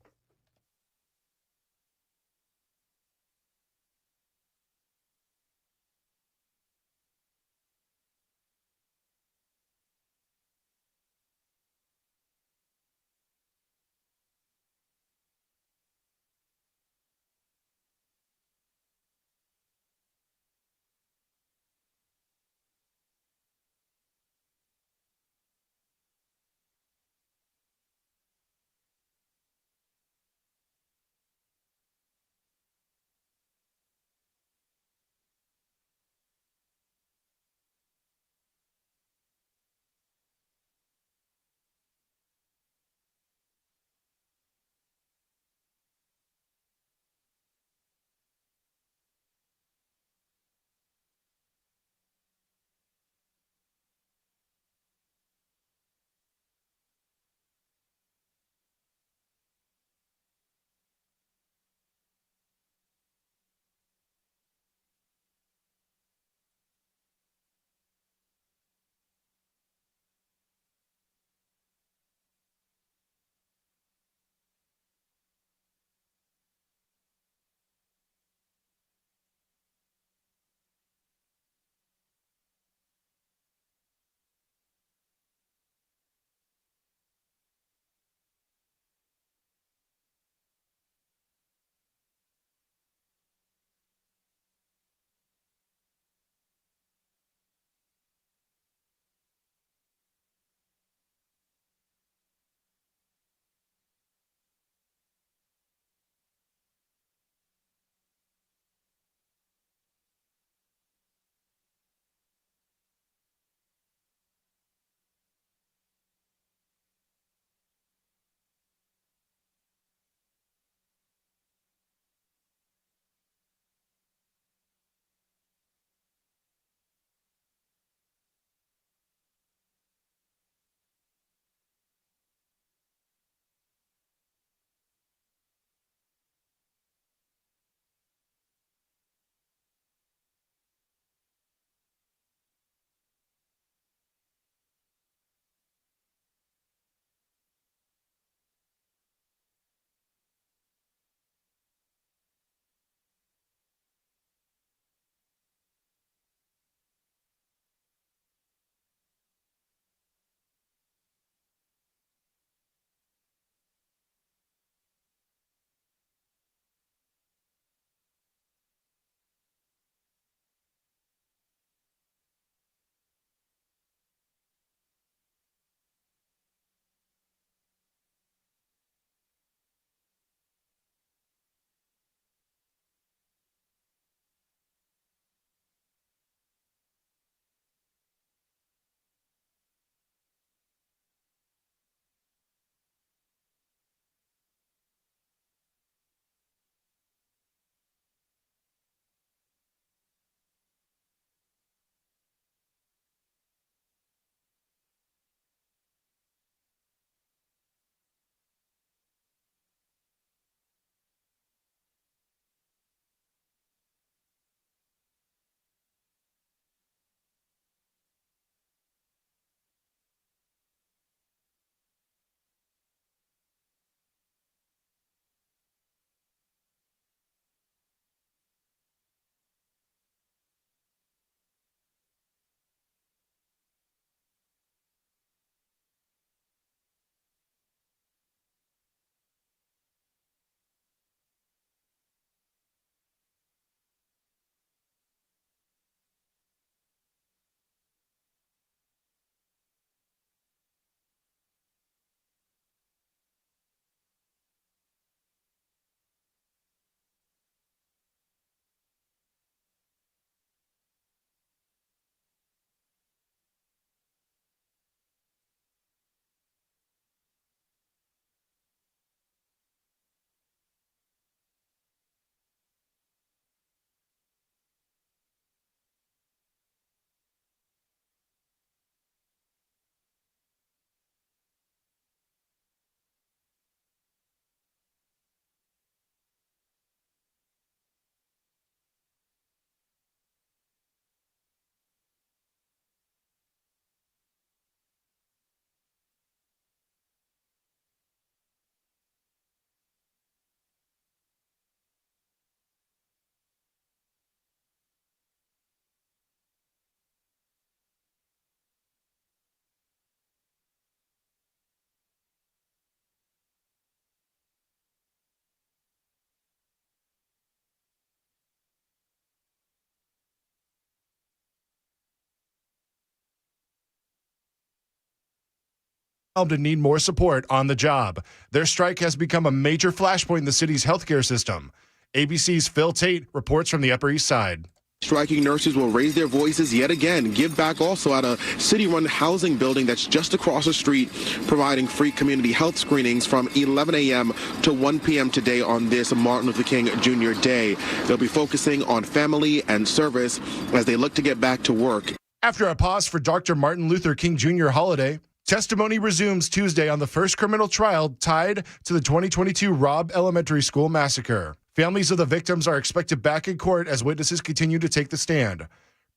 and need more support on the job. Their strike has become a major flashpoint in the city's healthcare system. ABC's Phil Tate reports from the Upper East Side. Striking nurses will raise their voices yet again, give back also at a city-run housing building that's just across the street, providing free community health screenings from 11 a.m. to 1 p.m. today on this Martin Luther King Jr. Day. They'll be focusing on family and service as they look to get back to work. After a pause for Dr. Martin Luther King Jr. holiday, testimony resumes Tuesday on the first criminal trial tied to the 2022 Robb Elementary School massacre. Families of the victims are expected back in court as witnesses continue to take the stand.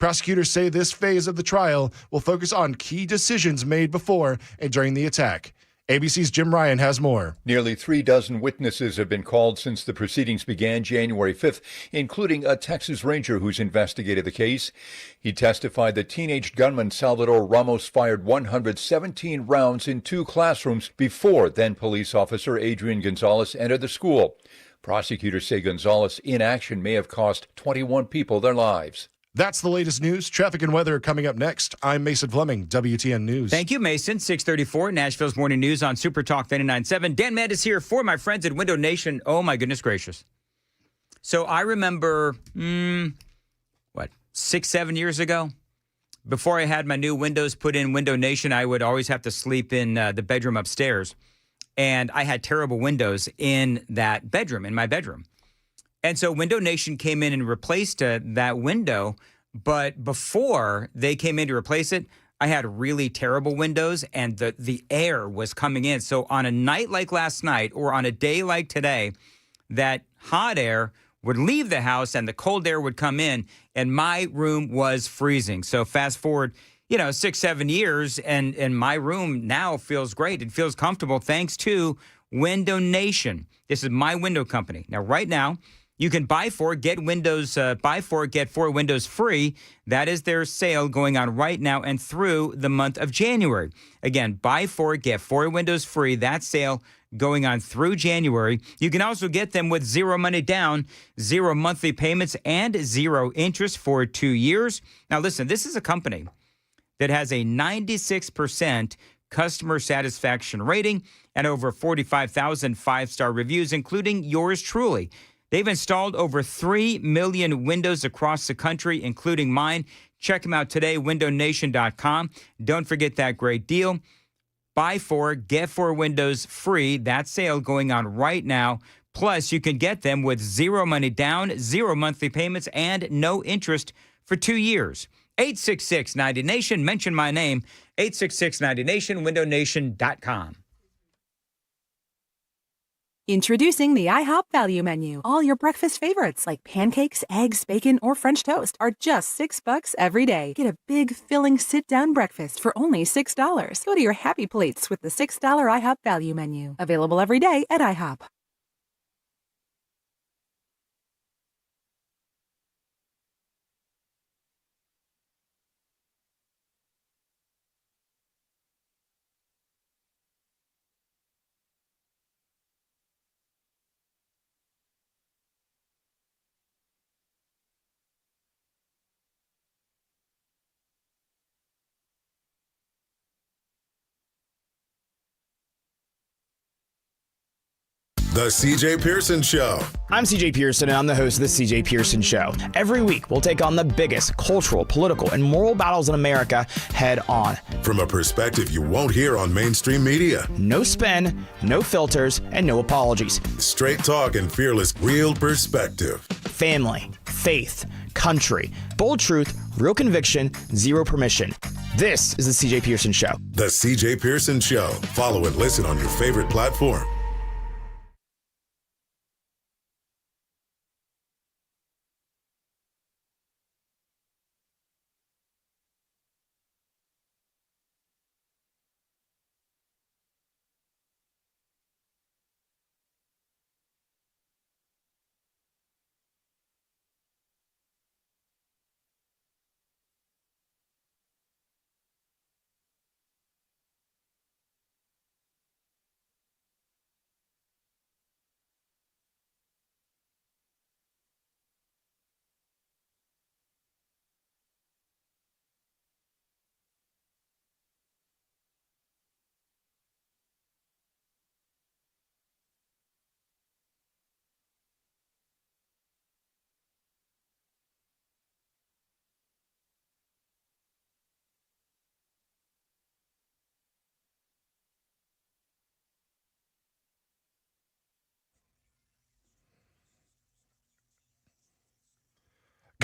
Prosecutors say this phase of the trial will focus on key decisions made before and during the attack. ABC's Jim Ryan has more. Nearly 36 witnesses have been called since the proceedings began January 5th, including a Texas Ranger who's investigated the case. He testified that teenage gunman Salvador Ramos fired 117 rounds in 2 classrooms before then police officer Adrian Gonzalez entered the school. Prosecutors say Gonzalez' inaction may have cost 21 people their lives. That's the latest news. Traffic and weather coming up next. I'm Mason Fleming, WTN News. Thank you, Mason. 634, Nashville's Morning News on Super Talk 99.7. Dan Mandis here for my friends at Window Nation. Oh, my goodness gracious. So I remember, 6-7 years ago, before I had my new windows put in Window Nation, I would always have to sleep in the bedroom upstairs. And I had terrible windows in that bedroom, in my bedroom. And so Window Nation came in and replaced that window. But before they came in to replace it, I had really terrible windows and the air was coming in. So on a night like last night or on a day like today, that hot air would leave the house and the cold air would come in and my room was freezing. So fast forward 6-7 years, and my room now feels great. It feels comfortable thanks to Window Nation. This is my window company. Now, right now, you can buy 4, get 4 windows free. That is their sale going on right now and through the month of January. Again, buy 4, get 4 windows free. That sale going on through January. You can also get them with 0 money down, 0 monthly payments, and 0 interest for 2 years. Now, listen, this is a company that has a 96% customer satisfaction rating and over 45,000 5-star reviews, including yours truly. They've installed over 3 million windows across the country, including mine. Check them out today, windownation.com. Don't forget that great deal. Buy 4, get 4 windows free. That sale going on right now. Plus, you can get them with 0 money down, 0 monthly payments, and no interest for 2 years. 866-90-NATION. Mention my name, 866-90-NATION, windownation.com. Introducing the IHOP Value Menu. All your breakfast favorites like pancakes, eggs, bacon, or French toast are just $6 every day. Get a big, filling sit-down breakfast for only $6. Go to your happy plates with the $6 IHOP Value Menu. Available every day at IHOP. The CJ Pearson Show. I'm CJ Pearson, and I'm the host of The CJ Pearson Show. Every week, we'll take on the biggest cultural, political, and moral battles in America head on. From a perspective you won't hear on mainstream media. No spin, no filters, and no apologies. Straight talk and fearless, real perspective. Family, faith, country, bold truth, real conviction, zero permission. This is The CJ Pearson Show. The CJ Pearson Show. Follow and listen on your favorite platform.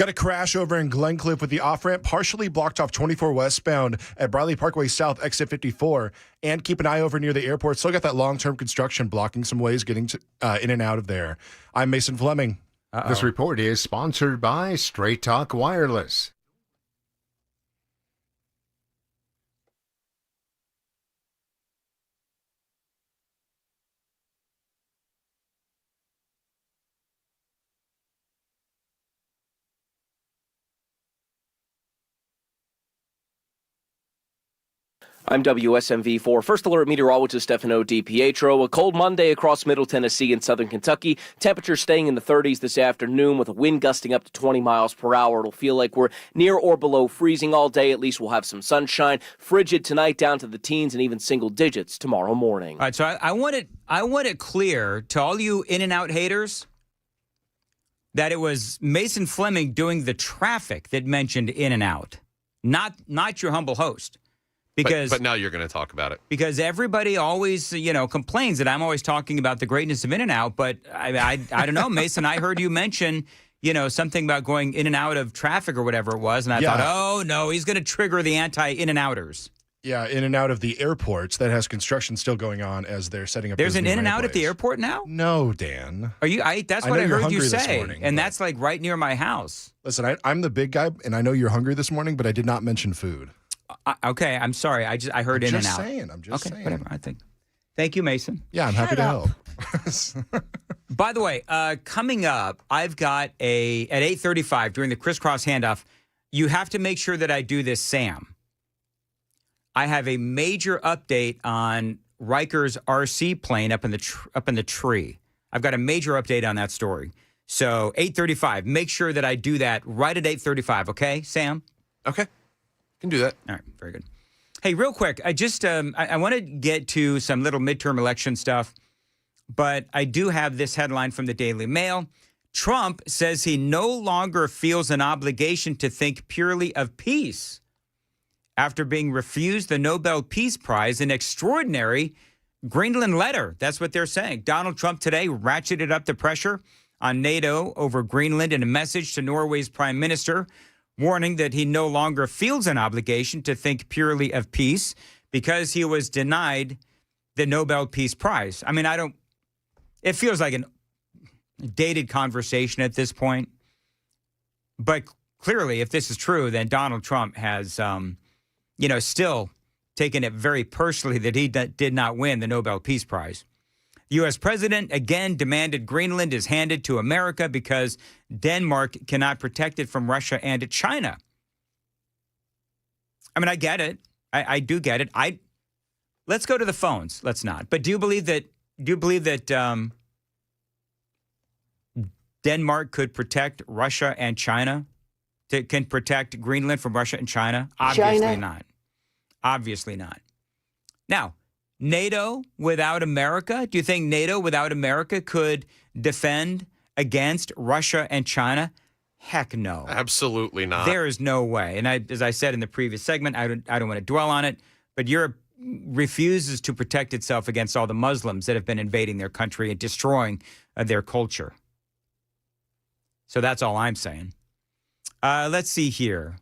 Got a crash over in Glencliff with the off-ramp partially blocked off 24 westbound at Briley Parkway South, exit 54. And keep an eye over near the airport. Still got that long-term construction blocking some ways getting to, in and out of there. I'm Mason Fleming. This report is sponsored by Straight Talk Wireless. I'm WSMV4 First Alert meteorologist Stefano DiPietro. A cold Monday across Middle Tennessee and Southern Kentucky. Temperatures staying in the 30s this afternoon with a wind gusting up to 20 miles per hour. It'll feel like we're near or below freezing all day. At least we'll have some sunshine. Frigid tonight, down to the teens and even single digits tomorrow morning. All right, so I want it clear to all you In-N-Out haters that it was Mason Fleming doing the traffic that mentioned In-N-Out, not your humble host. Because, but now you're going to talk about it. Because everybody always, complains that I'm always talking about the greatness of In-N-Out. But I don't know, Mason, I heard you mention, something about going in and out of traffic or whatever it was. And I thought, oh, no, he's going to trigger the anti-In-N-Outers. Yeah, in and out of the airports that has construction still going on as they're setting up. There's an In-N-Out at the airport now? No, Dan. Are you? That's what I heard you say. And that's like right near my house. Listen, I'm the big guy, and I know you're hungry this morning, but I did not mention food. Okay, I'm sorry. I heard In and Out. I'm just saying. Whatever. I think. Thank you, Mason. Yeah, I'm happy to help. By the way, coming up, I've got at 8:35 during the crisscross handoff. You have to make sure that I do this, Sam. I have a major update on Riker's RC plane up in the tree. I've got a major update on that story. So 8:35. Make sure that I do that right at 8:35. Okay, Sam. Okay. Can do that. All right, very good. Hey, real quick, I just I want to get to some little midterm election stuff, but I do have this headline from the Daily Mail. Trump says he no longer feels an obligation to think purely of peace after being refused the Nobel Peace Prize, an extraordinary Greenland letter. That's what they're saying. Donald Trump today ratcheted up the pressure on NATO over Greenland in a message to Norway's prime minister, warning that he no longer feels an obligation to think purely of peace because he was denied the Nobel Peace Prize. I mean, it feels like a dated conversation at this point. But clearly, if this is true, then Donald Trump has, still taken it very personally that he did not win the Nobel Peace Prize. The U.S. president again demanded Greenland is handed to America because Denmark cannot protect it from Russia and China. I mean, I get it. I do get it. Let's go to the phones. Let's not. But do you believe that Denmark could protect Russia and China? Can protect Greenland from Russia and China? Obviously not. Obviously not. Now, NATO without America? Do you think NATO without America could defend against Russia and China? Heck no. Absolutely not. There is no way. And as I said in the previous segment, I don't want to dwell on it, but Europe refuses to protect itself against all the Muslims that have been invading their country and destroying their culture. So that's all I'm saying. Let's see here.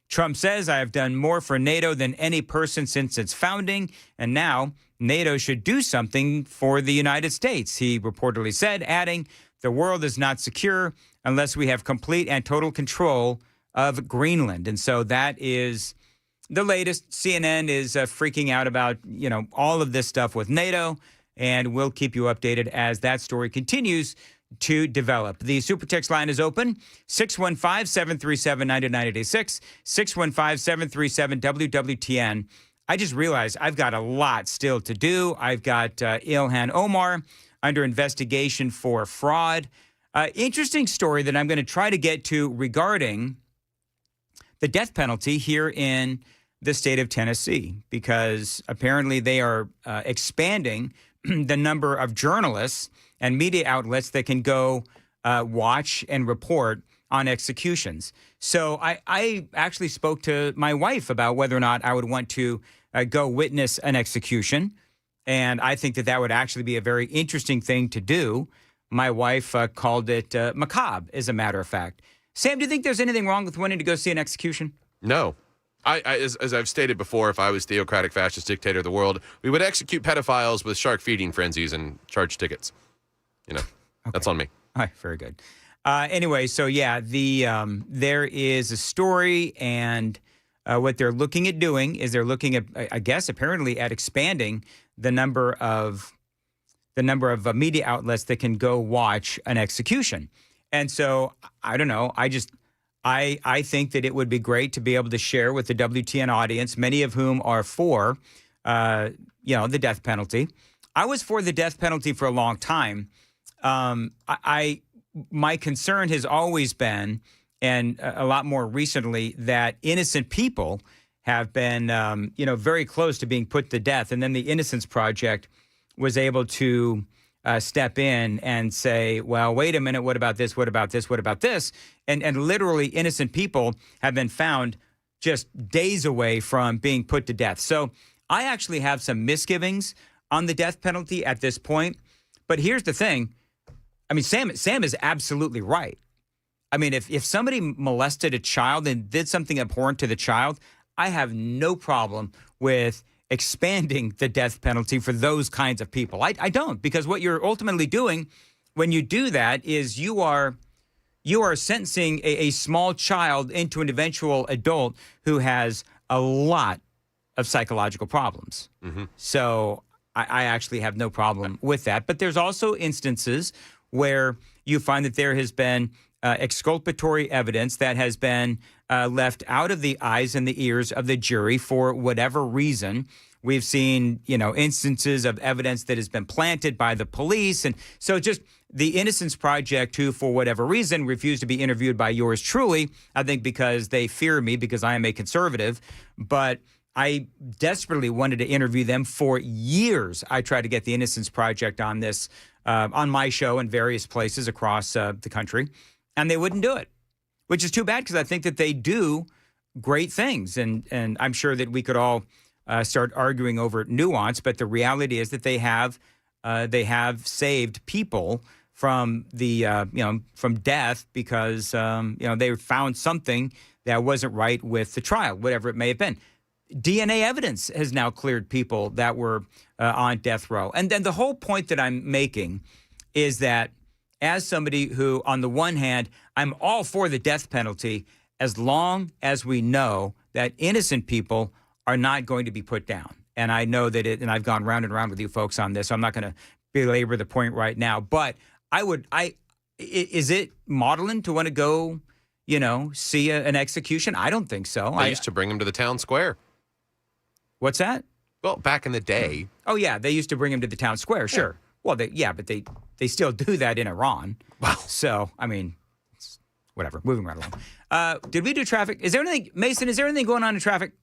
Trump says, I have done more for NATO than any person since its founding, and now NATO should do something for the United States, he reportedly said, adding, the world is not secure unless we have complete and total control of Greenland. And so that is the latest. CNN is freaking out about, all of this stuff with NATO, and we'll keep you updated as that story continues to develop. The super text line is open, 615-737-9986, 615-737-WWTN. I just realized I've got a lot still to do. I've got Ilhan Omar under investigation for fraud. Interesting story that I'm going to try to get to regarding the death penalty here in the state of Tennessee, because apparently they are expanding the number of journalists and media outlets that can go watch and report on executions. So I actually spoke to my wife about whether or not I would want to go witness an execution. And I think that would actually be a very interesting thing to do. My wife called it macabre, as a matter of fact. Sam, do you think there's anything wrong with wanting to go see an execution? No. As I've stated before, if I was theocratic fascist dictator of the world, we would execute pedophiles with shark feeding frenzies and charge tickets. That's on me. All right, very good. Anyway, so yeah, there is a story, and what they're looking at doing is they're looking at, I guess, apparently at expanding the number of media outlets that can go watch an execution. And so I don't know. I think that it would be great to be able to share with the WTN audience, many of whom are for, the death penalty. I was for the death penalty for a long time. My concern has always been, and a lot more recently, that innocent people have been, very close to being put to death. And then the Innocence Project was able to step in and say, well, wait a minute, what about this? What about this? What about this? And literally innocent people have been found just days away from being put to death. So I actually have some misgivings on the death penalty at this point. But here's the thing. I mean, Sam is absolutely right. I mean, if somebody molested a child and did something abhorrent to the child, I have no problem with expanding the death penalty for those kinds of people. I don't, because what you're ultimately doing when you do that is you are sentencing a small child into an eventual adult who has a lot of psychological problems. Mm-hmm. So I actually have no problem with that. But there's also instances where you find that there has been exculpatory evidence that has been left out of the eyes and the ears of the jury for whatever reason. We've seen, instances of evidence that has been planted by the police. And so just the Innocence Project, who, for whatever reason, refused to be interviewed by yours truly, I think because they fear me because I am a conservative. But I desperately wanted to interview them for years. I tried to get the Innocence Project on this, on my show in various places across the country, and they wouldn't do it, which is too bad because I think that they do great things. And I'm sure that we could all start arguing over nuance, but the reality is that they have saved people from from death because they found something that wasn't right with the trial, whatever it may have been. DNA evidence has now cleared people that were on death row. And then the whole point that I'm making is that as somebody who, on the one hand, I'm all for the death penalty as long as we know that innocent people are not going to be put down. And I know that and I've gone round and round with you folks on this, so I'm not going to belabor the point right now. But is it maudlin to want to go, see an execution? I don't think so. I used to bring them to the town square. What's that? Well, back in the day. Oh, yeah. They used to bring him to the town square. Sure. Well, but they still do that in Iran. Wow. So, I mean, whatever. Moving right along. Did we do traffic? Is there anything, Mason, going on in traffic?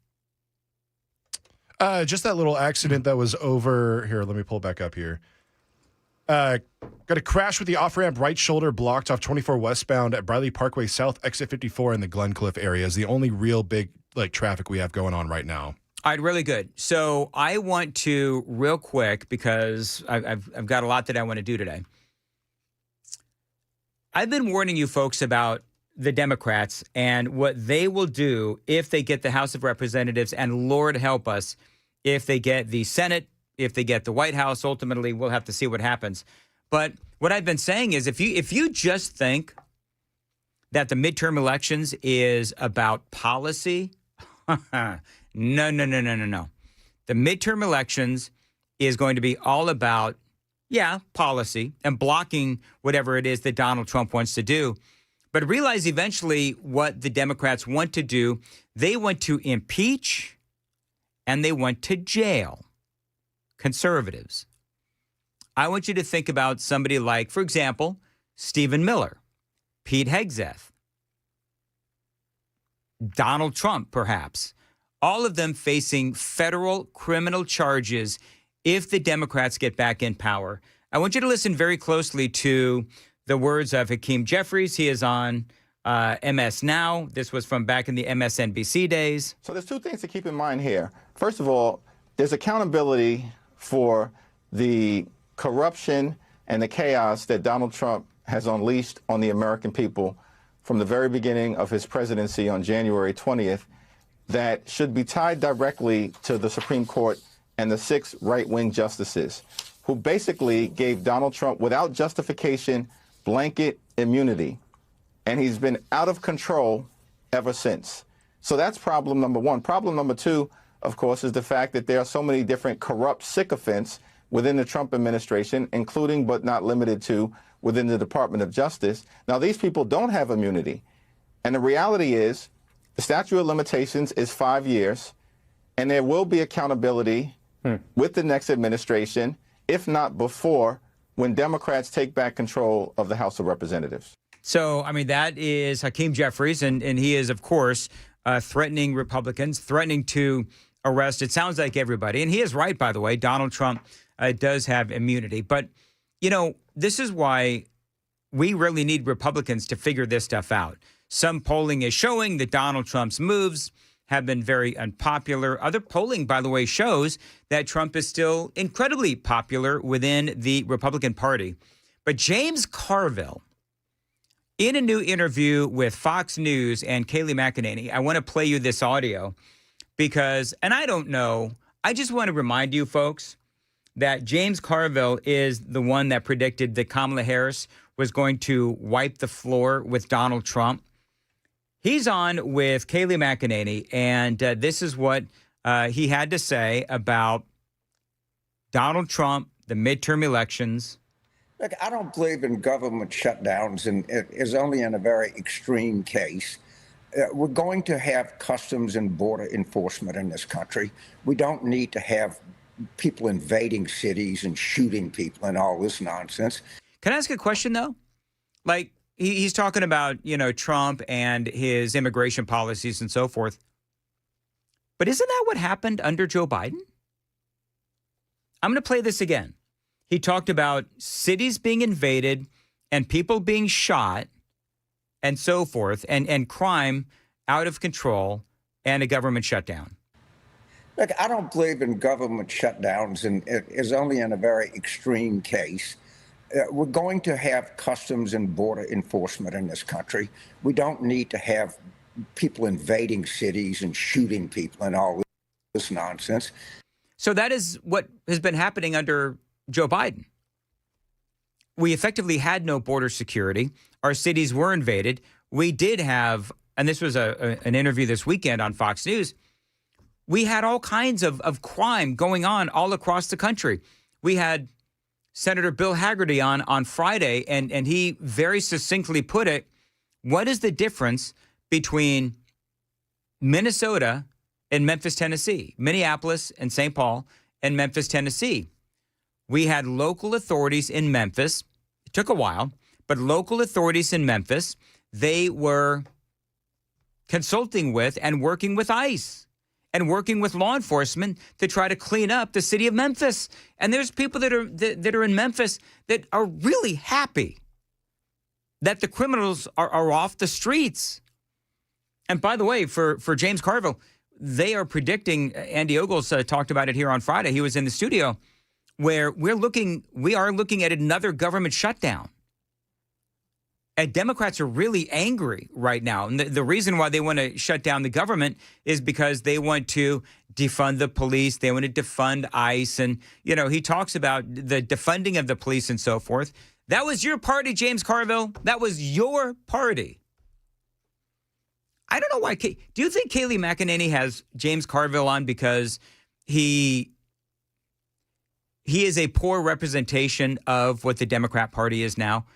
Just that little accident that was over here. Let me pull it back up here. Got a crash with the off-ramp right shoulder blocked off 24 westbound at Briley Parkway South, exit 54 in the Glencliff area is the only real big traffic we have going on right now. All right, really good. So I want to, real quick, because I've got a lot that I want to do today. I've been warning you folks about the Democrats and what they will do if they get the House of Representatives, and Lord help us, if they get the Senate, if they get the White House. Ultimately, we'll have to see what happens. But what I've been saying is if you just think that the midterm elections is about policy, no. The midterm elections is going to be all about, policy and blocking whatever it is that Donald Trump wants to do. But realize eventually what the Democrats want to do. They want to impeach and they want to jail conservatives. I want you to think about somebody like, for example, Stephen Miller, Pete Hegseth, Donald Trump, perhaps. All of them facing federal criminal charges if the Democrats get back in power. I want you to listen very closely to the words of Hakeem Jeffries. He is on MS Now. This was from back in the MSNBC days. So there's two things to keep in mind here. First of all, there's accountability for the corruption and the chaos that Donald Trump has unleashed on the American people from the very beginning of his presidency on January 20th that should be tied directly to the Supreme Court and the 6 right-wing justices who basically gave Donald Trump, without justification, blanket immunity. And he's been out of control ever since. So that's problem number one. Problem number two, of course, is the fact that there are so many different corrupt sycophants within the Trump administration, including but not limited to within the Department of Justice. Now, these people don't have immunity. And the reality is the statute of limitations is 5 years, and there will be accountability with the next administration, if not before, when Democrats take back control of the House of Representatives. So, I mean, that is Hakeem Jeffries, and he is, of course, threatening Republicans, threatening to arrest, it sounds like, everybody. And he is right, by the way. Donald Trump does have immunity. But, you know, this is why we really need Republicans to figure this stuff out. Some polling is showing that Donald Trump's moves have been very unpopular. Other polling, by the way, shows that Trump is still incredibly popular within the Republican Party. But James Carville, in a new interview with Fox News and Kayleigh McEnany, I want to play you this audio because, and I don't know, I just want to remind you folks that James Carville is the one that predicted that Kamala Harris was going to wipe the floor with Donald Trump. He's on with Kayleigh McEnany, and this is what he had to say about Donald Trump, the midterm elections. Look, I don't believe in government shutdowns, and it is only in a very extreme case. We're going to have customs and border enforcement in this country. We don't need to have people invading cities and shooting people and all this nonsense. Can I ask a question, though? Like, he's talking about, you know, Trump and his immigration policies and so forth. But isn't that what happened under Joe Biden? I'm going to play this again. He talked about cities being invaded and people being shot and so forth, and crime out of control and a government shutdown. Look, I don't believe in government shutdowns, and it is only in a very extreme case. We're going to have customs and border enforcement in this country. We don't need to have people invading cities and shooting people and all this nonsense. So that is what has been happening under Joe Biden. We effectively had no border security. Our cities were invaded. We did have, and this was an interview this weekend on Fox News, we had all kinds of crime going on all across the country. We had Senator Bill Hagerty on Friday, and he very succinctly put it, what is the difference between Minnesota and Memphis, Tennessee, Minneapolis and St. Paul and Memphis, Tennessee? We had local authorities in Memphis. It took a while, but local authorities in Memphis, they were consulting with and working with ICE and working with law enforcement to try to clean up the city of Memphis. And there's people that are in Memphis that are really happy that the criminals are off the streets. And by the way, for James Carville, they are predicting, Andy Ogles talked about it here on Friday. He was in the studio, where we are looking at another government shutdown. And Democrats are really angry right now. And the reason why they want to shut down the government is because they want to defund the police. They want to defund ICE. And, you know, he talks about the defunding of the police and so forth. That was your party, James Carville. That was your party. I don't know why. Do you think Kayleigh McEnany has James Carville on because he is a poor representation of what the Democrat Party is now?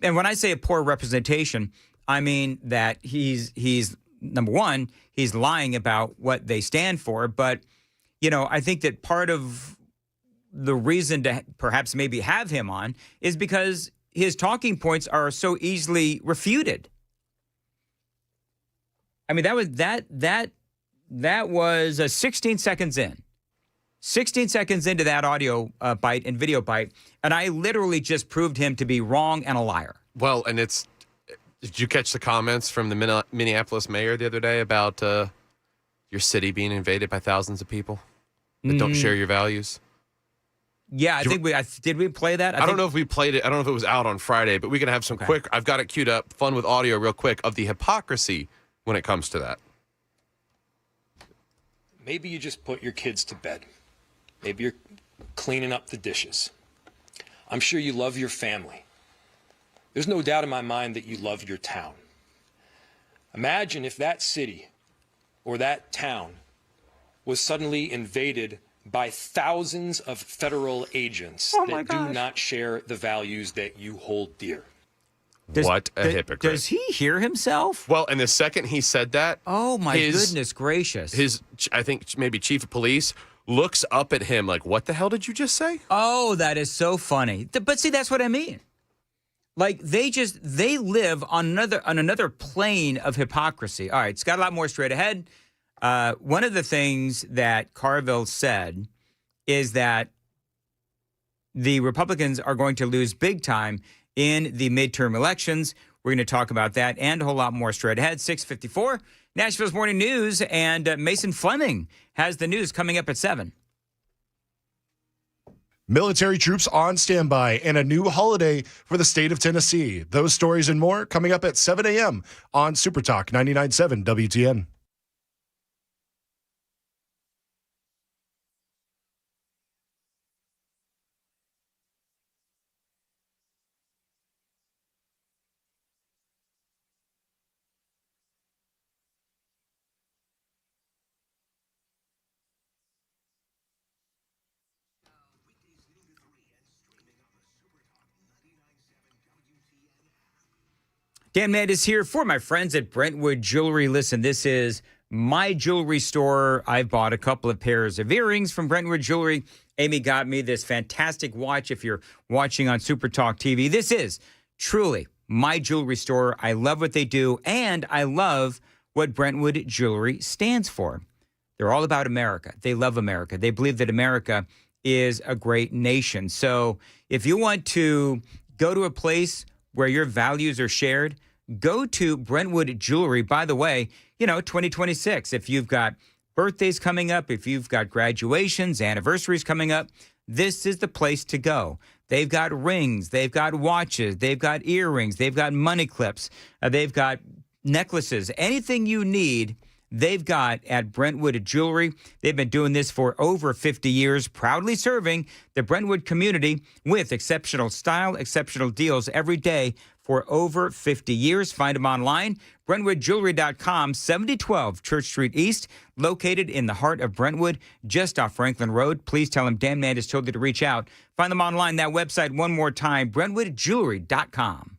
And when I say a poor representation, I mean that he's number one, he's lying about what they stand for. But, you know, I think that part of the reason to perhaps maybe have him on is because his talking points are so easily refuted. I mean, that was 16 seconds in. 16 seconds into that audio bite and video bite, and I literally just proved him to be wrong and a liar. Well, and did you catch the comments from the Minneapolis mayor the other day about your city being invaded by thousands of people that don't share your values? Yeah, I think did we play that? I don't know if we played it. I don't know if it was out on Friday, but we can have some quick. I've got it queued up. Fun with audio, real quick, of the hypocrisy when it comes to that. Maybe you just put your kids to bed. Maybe you're cleaning up the dishes. I'm sure you love your family. There's no doubt in my mind that you love your town. Imagine if that city or that town was suddenly invaded by thousands of federal agents that do not share the values that you hold dear. What a hypocrite. Does he hear himself? Well, and the second he said that, oh my goodness gracious. I think maybe chief of police looks up at him like, what the hell did you just say? Oh, that is so funny. But see, that's what I mean. Like they live on another plane of hypocrisy. All right, it's got a lot more straight ahead. One of the things that Carville said is that the Republicans are going to lose big time in the midterm elections. We're going to talk about that and a whole lot more straight ahead. 6:54, Nashville's Morning News, and Mason Fleming has the news coming up at 7. Military troops on standby and a new holiday for the state of Tennessee. Those stories and more coming up at 7 a.m. on Super Talk 99.7 WTN. Dan Matt is here for my friends at Brentwood Jewelry. Listen, this is my jewelry store. I've bought a couple of pairs of earrings from Brentwood Jewelry. Amy got me this fantastic watch if you're watching on Super Talk TV. This is truly my jewelry store. I love what they do, and I love what Brentwood Jewelry stands for. They're all about America. They love America. They believe that America is a great nation. So if you want to go to a place where your values are shared, go to Brentwood Jewelry. By the way, 2026, if you've got birthdays coming up, if you've got graduations, anniversaries coming up, this is the place to go. They've got rings, they've got watches, they've got earrings, they've got money clips, they've got necklaces, anything you need, they've got at Brentwood Jewelry. They've been doing this for over 50 years, proudly serving the Brentwood community with exceptional style, exceptional deals every day for over 50 years. Find them online, BrentwoodJewelry.com, 7012 Church Street East, located in the heart of Brentwood, just off Franklin Road. Please tell them Dan Mandis told you to reach out. Find them online, that website one more time, BrentwoodJewelry.com.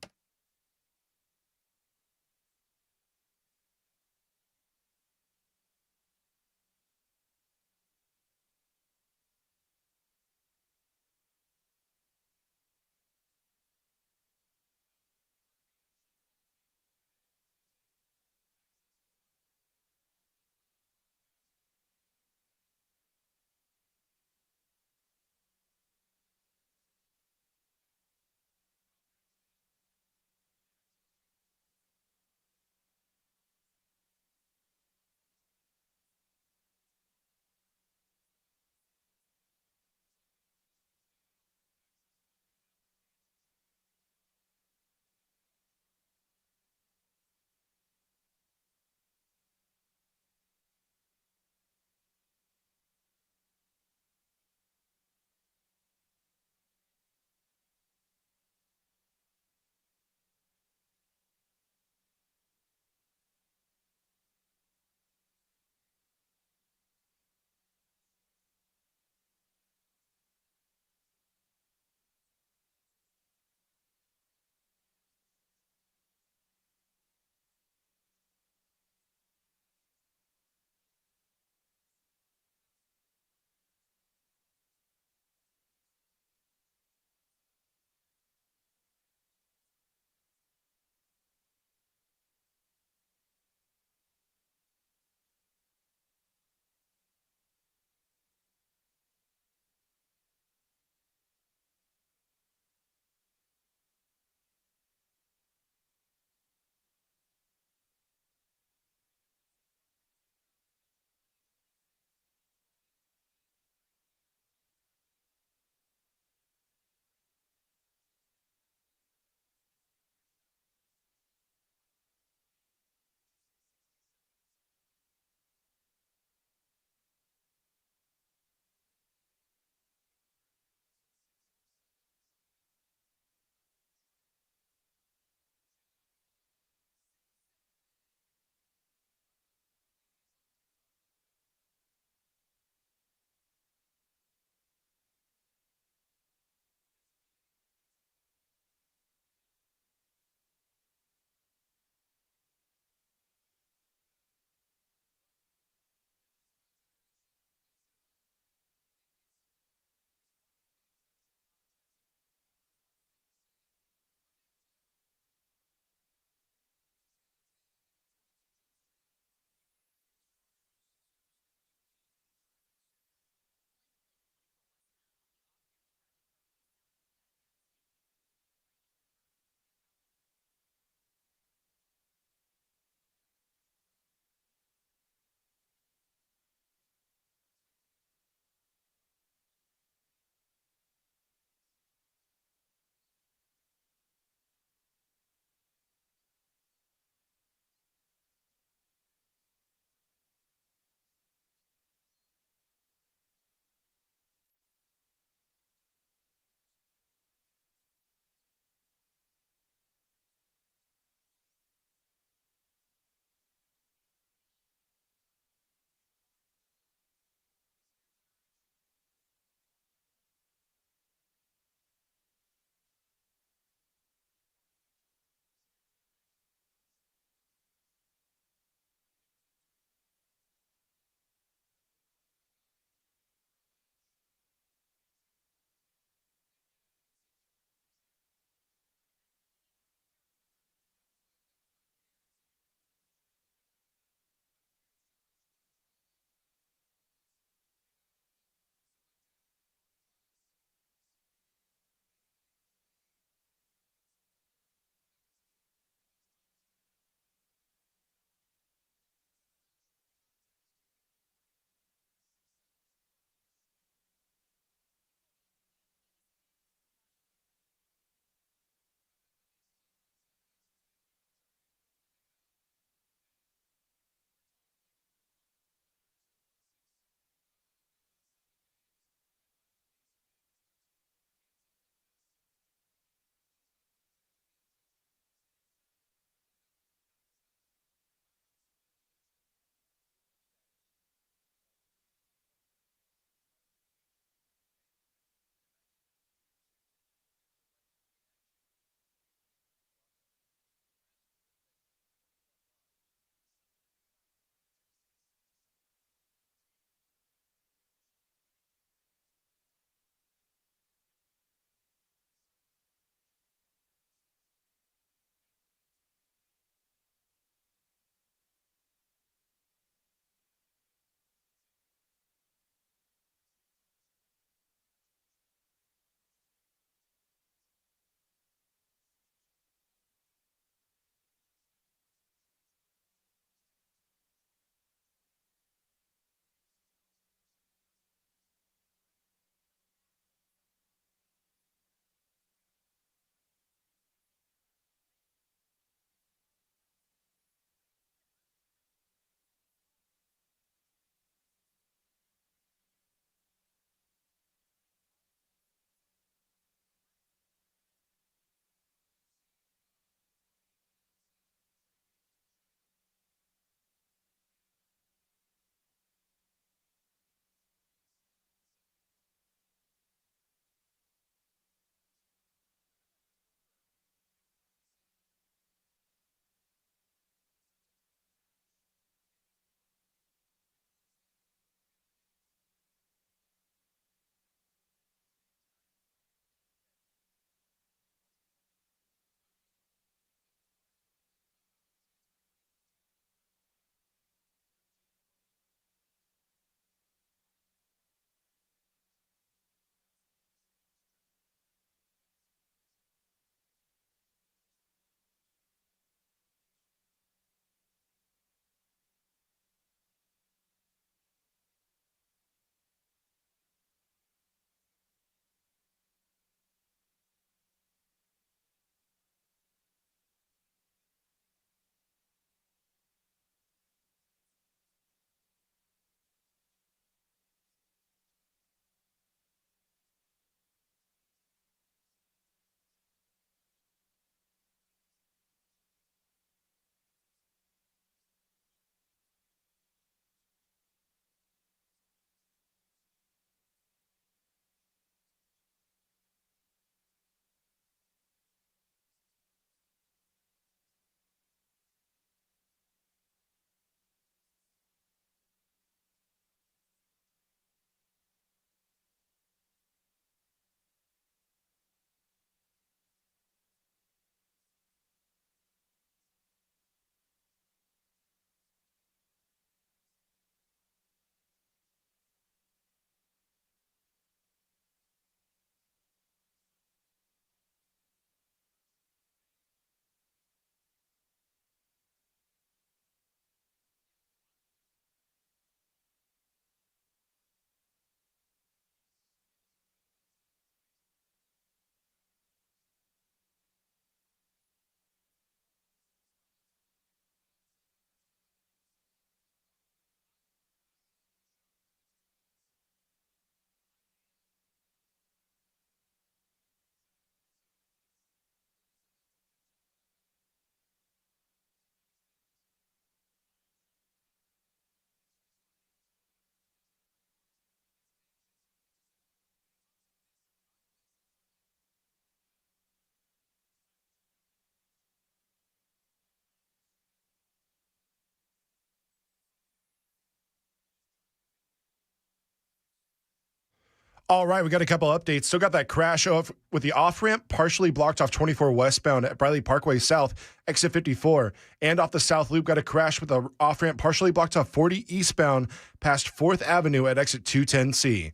All right, we got a couple updates. Still got that crash with the off-ramp partially blocked off 24 westbound at Briley Parkway South, exit 54. And off the South Loop, got a crash with the off-ramp partially blocked off 40 eastbound past 4th Avenue at exit 210C.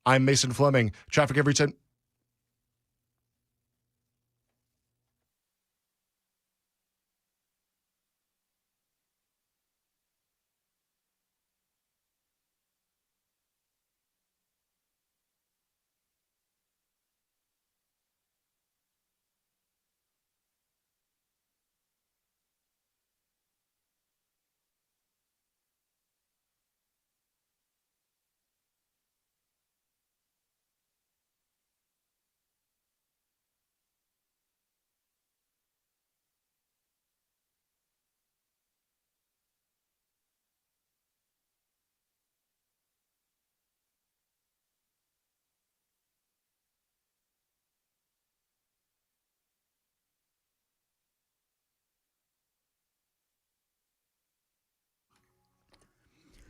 I'm Mason Fleming. Traffic every 10...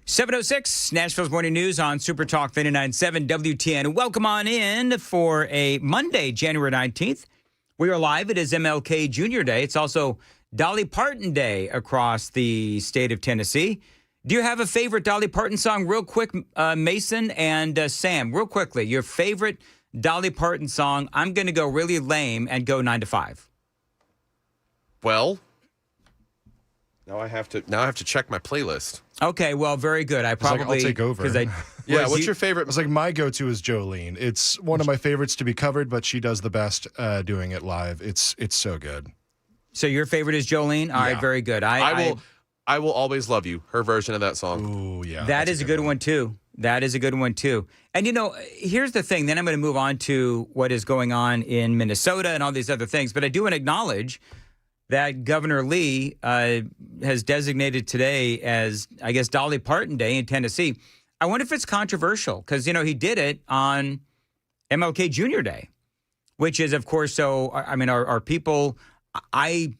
.706, Nashville's Morning News on Super Talk 99.7 WTN. Welcome on in for a Monday, January 19th. We are live. It is MLK Jr. Day. It's also Dolly Parton Day across the state of Tennessee. Do you have a favorite Dolly Parton song? Real quick, Mason and Sam, real quickly, your favorite Dolly Parton song. I'm going to go really lame and go 9 to 5. Well, now I have to check my playlist. Okay, well, very good. I probably I'll take over. Yeah, what's your favorite? It's like my go-to is Jolene. It's one of my favorites to be covered, but she does the best doing it live. It's so good. So your favorite is Jolene? All right, very good. I will always love you. Her version of that song. Ooh, yeah. That is a good one too. That is a good one too. And you know, here's the thing. Then I'm going to move on to what is going on in Minnesota and all these other things. But I do want to acknowledge that Governor Lee has designated today as, I guess, Dolly Parton Day in Tennessee. I wonder if it's controversial because, you know, he did it on MLK Jr. Day, which is, of course, so, I mean, our people, I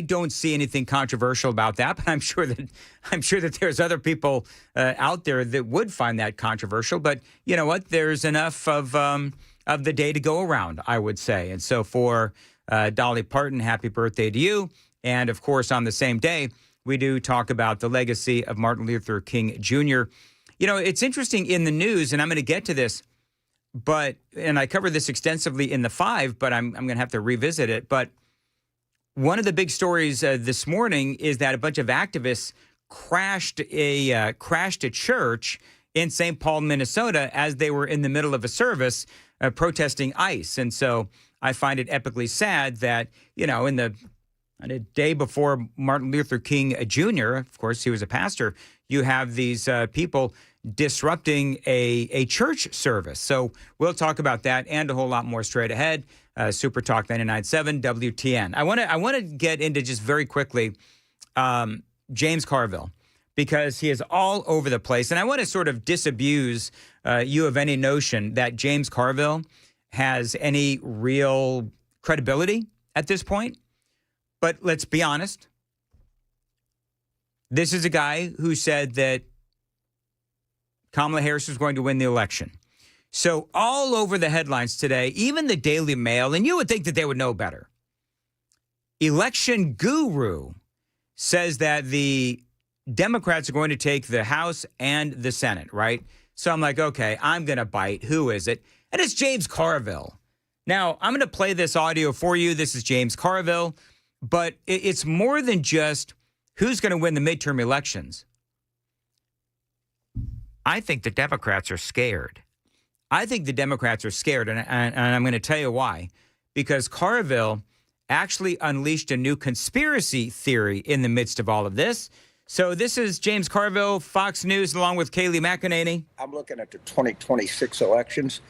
don't see anything controversial about that, but I'm sure that there's other people out there that would find that controversial. But you know what? There's enough of the day to go around, I would say. And so for Dolly Parton, happy birthday to you. And of course, on the same day, we do talk about the legacy of Martin Luther King Jr. You know, it's interesting in the news, and I'm going to get to this, and I covered this extensively in the 5, but I'm going to have to revisit it. But one of the big stories this morning is that a bunch of activists crashed a church in St. Paul, Minnesota, as they were in the middle of a service protesting ICE. And so I find it epically sad that, you know, on a day before Martin Luther King Jr., of course, he was a pastor, you have these people disrupting a church service. So we'll talk about that and a whole lot more straight ahead. Super Talk 99.7 WTN. I want to get into just very quickly James Carville, because he is all over the place. And I want to sort of disabuse you of any notion that James Carville has any real credibility at this point. But let's be honest. This is a guy who said that Kamala Harris was going to win the election. So all over the headlines today, even the Daily Mail, and you would think that they would know better. Election guru says that the Democrats are going to take the House and the Senate, right? So I'm like, okay, I'm going to bite. Who is it? And it's James Carville. Now, I'm going to play this audio for you. This is James Carville. But it's more than just who's going to win the midterm elections. I think the Democrats are scared. I think the Democrats are scared, and I'm going to tell you why. Because Carville actually unleashed a new conspiracy theory in the midst of all of this. So this is James Carville, Fox News, along with Kayleigh McEnany. I'm looking at the 2026 elections,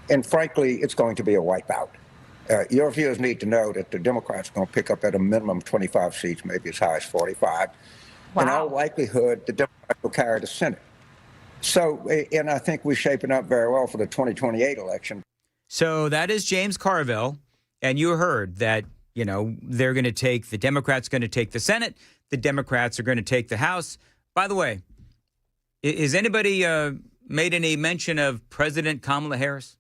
and frankly, it's going to be a wipeout. Your viewers need to know that the Democrats are going to pick up at a minimum 25 seats, maybe as high as 45. Wow. In all likelihood, the Democrats will carry the Senate. So, and I think we're shaping up very well for the 2028 election. So that is James Carville, and you heard that, you know, the Democrats going to take the Senate, the Democrats are going to take the House. By the way, is anybody made any mention of President Kamala Harris?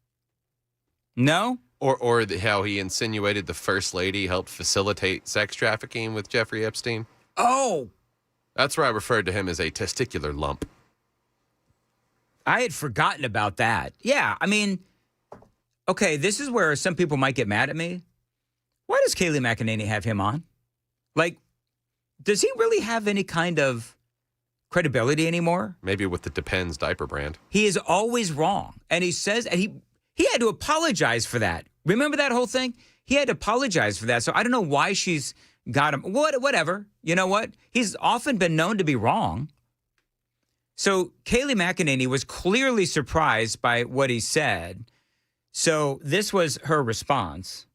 No? Or how he insinuated the First Lady helped facilitate sex trafficking with Jeffrey Epstein? Oh! That's where I referred to him as a testicular lump. I had forgotten about that. Yeah, I mean, okay, this is where some people might get mad at me. Why does Kayleigh McEnany have him on? Like, does he really have any kind of credibility anymore? Maybe with the Depends diaper brand. He is always wrong. And he says, and he had to apologize for that. Remember that whole thing? He had to apologize for that. So I don't know why she's got him. Whatever. You know what? He's often been known to be wrong. So Kayleigh McEnany was clearly surprised by what he said. So this was her response.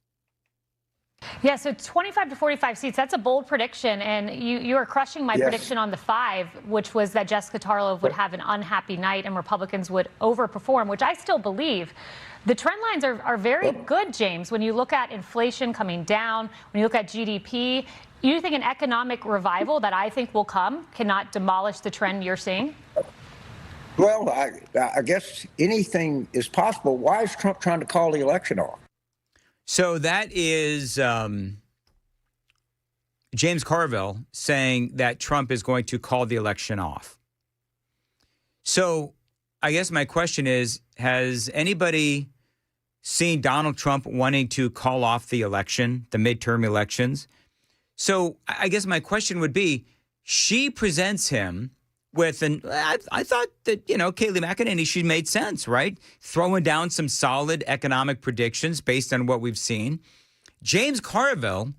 Yeah, so 25 to 45 seats, that's a bold prediction. And you are crushing my prediction on the 5, which was that Jessica Tarlov would have an unhappy night and Republicans would overperform, which I still believe. The trend lines are very good, James. When you look at inflation coming down, when you look at GDP, you think an economic revival that I think will come cannot demolish the trend you're seeing? Well, I guess anything is possible. Why is Trump trying to call the election off? So that is James Carville saying that Trump is going to call the election off. So I guess my question is, has anybody seen Donald Trump wanting to call off the election, the midterm elections? So I guess my question would be, she presents him with I thought that, Kayleigh McEnany, she made sense, right? Throwing down some solid economic predictions based on what we've seen. James Carville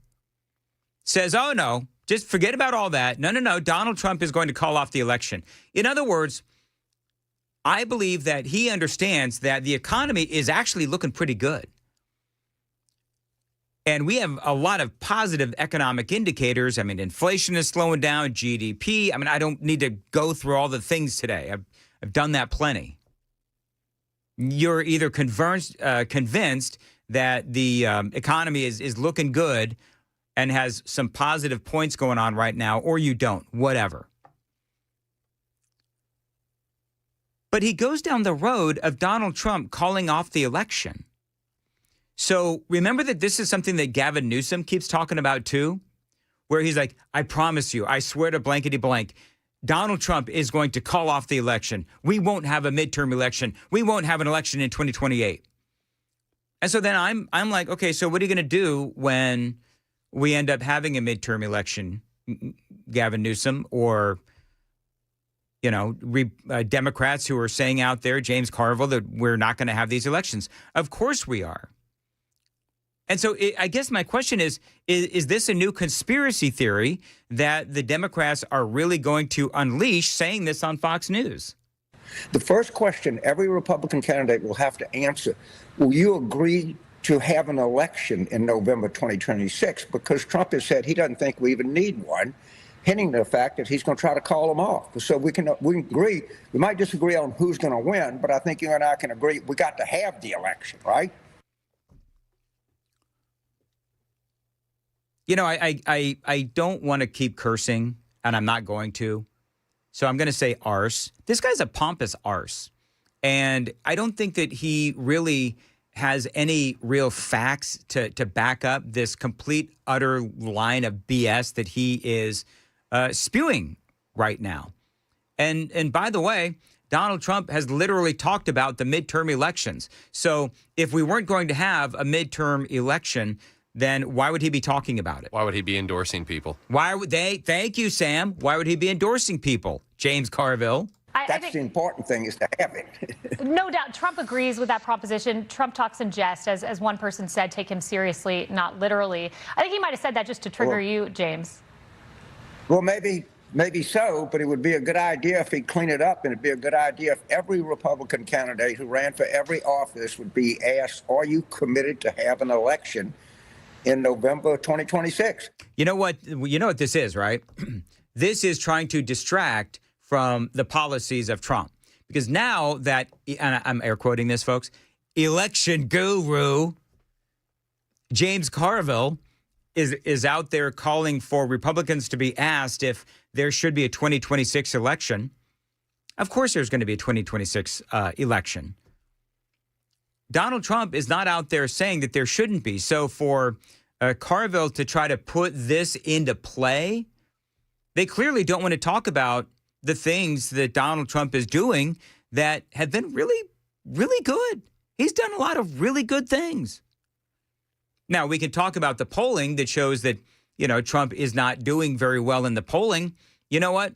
says, oh, no, just forget about all that. No, Donald Trump is going to call off the election. In other words, I believe that he understands that the economy is actually looking pretty good. And we have a lot of positive economic indicators. I mean, inflation is slowing down, GDP. I mean, I don't need to go through all the things today. I've done that plenty. You're either convinced that the economy is looking good and has some positive points going on right now, or you don't, whatever. But he goes down the road of Donald Trump calling off the election. So remember that this is something that Gavin Newsom keeps talking about too, where he's like, I promise you, I swear to blankety blank, Donald Trump is going to call off the election. We won't have a midterm election. We won't have an election in 2028. And so then I'm like, okay, so what are you going to do when we end up having a midterm election, Gavin Newsom, or Democrats who are saying out there, James Carville, that we're not going to have these elections? Of course we are. And so I guess my question is this a new conspiracy theory that the Democrats are really going to unleash, saying this on Fox News? The first question every Republican candidate will have to answer, will you agree to have an election in November 2026? Because Trump has said he doesn't think we even need one, hinting to the fact that he's going to try to call them off. So we can agree. We might disagree on who's going to win, but I think you and I can agree we got to have the election, right? I don't want to keep cursing, and I'm not going to. So I'm going to say arse. This guy's a pompous arse. And I don't think that he really has any real facts to back up this complete, utter line of BS that he is spewing right now. And by the way, Donald Trump has literally talked about the midterm elections. So if we weren't going to have a midterm election, then why would he be talking about it? Why would he be endorsing people? Why would they? Thank you, Sam. Why would he be endorsing people? James Carville. That's the important thing, is to have it. No doubt. Trump agrees with that proposition. Trump talks in jest. As one person said, take him seriously, not literally. I think he might have said that just to trigger you, James. Well, maybe so, but it would be a good idea if he'd clean it up, and it'd be a good idea if every Republican candidate who ran for every office would be asked, are you committed to have an election in November 2026? You know what this is, right? This is trying to distract from the policies of Trump. Because now that, and I'm air quoting this, folks, election guru James Carville is out there calling for Republicans to be asked if there should be a 2026 election. Of course there's going to be a 2026 election. Donald Trump is not out there saying that there shouldn't be. So for Carville to try to put this into play, they clearly don't want to talk about the things that Donald Trump is doing that have been really, really good. He's done a lot of really good things. Now, we can talk about the polling that shows that, Trump is not doing very well in the polling. You know what?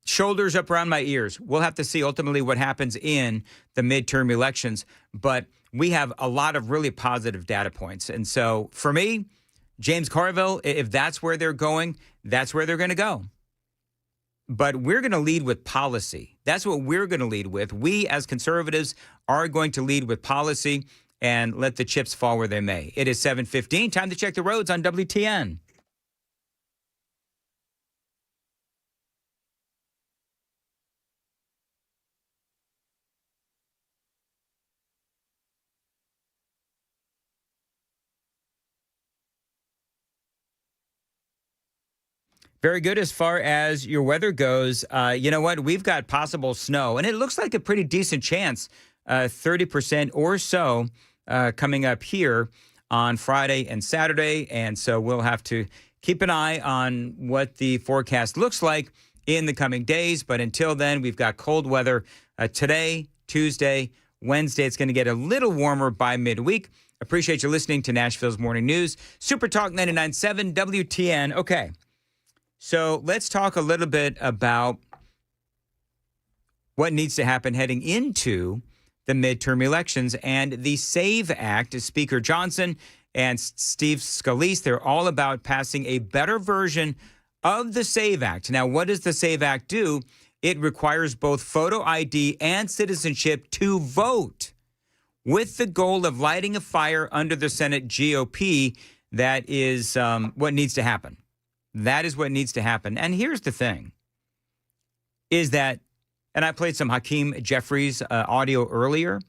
Shoulders up around my ears. We'll have to see ultimately what happens in the midterm elections. But we have a lot of really positive data points. And so for me, James Carville, if that's where they're going, that's where they're going to go. But we're going to lead with policy. That's what we're going to lead with. We as conservatives are going to lead with policy and let the chips fall where they may. It is 7:15. Time to check the roads on WTN. Very good as far as your weather goes. You know what? We've got possible snow, and it looks like a pretty decent chance, 30% or so coming up here on Friday and Saturday. And so we'll have to keep an eye on what the forecast looks like in the coming days. But until then, we've got cold weather today, Tuesday, Wednesday. It's going to get a little warmer by midweek. Appreciate you listening to Nashville's Morning News. Super Talk 99.7 WTN. Okay. So let's talk a little bit about what needs to happen heading into the midterm elections and the SAVE Act. Speaker Johnson and Steve Scalise, they're all about passing a better version of the SAVE Act. Now, what does the SAVE Act do? It requires both photo ID and citizenship to vote, with the goal of lighting a fire under the Senate GOP. That is what needs to happen. That is what needs to happen. And here's the thing, is that, and I played some Hakeem Jeffries audio earlier,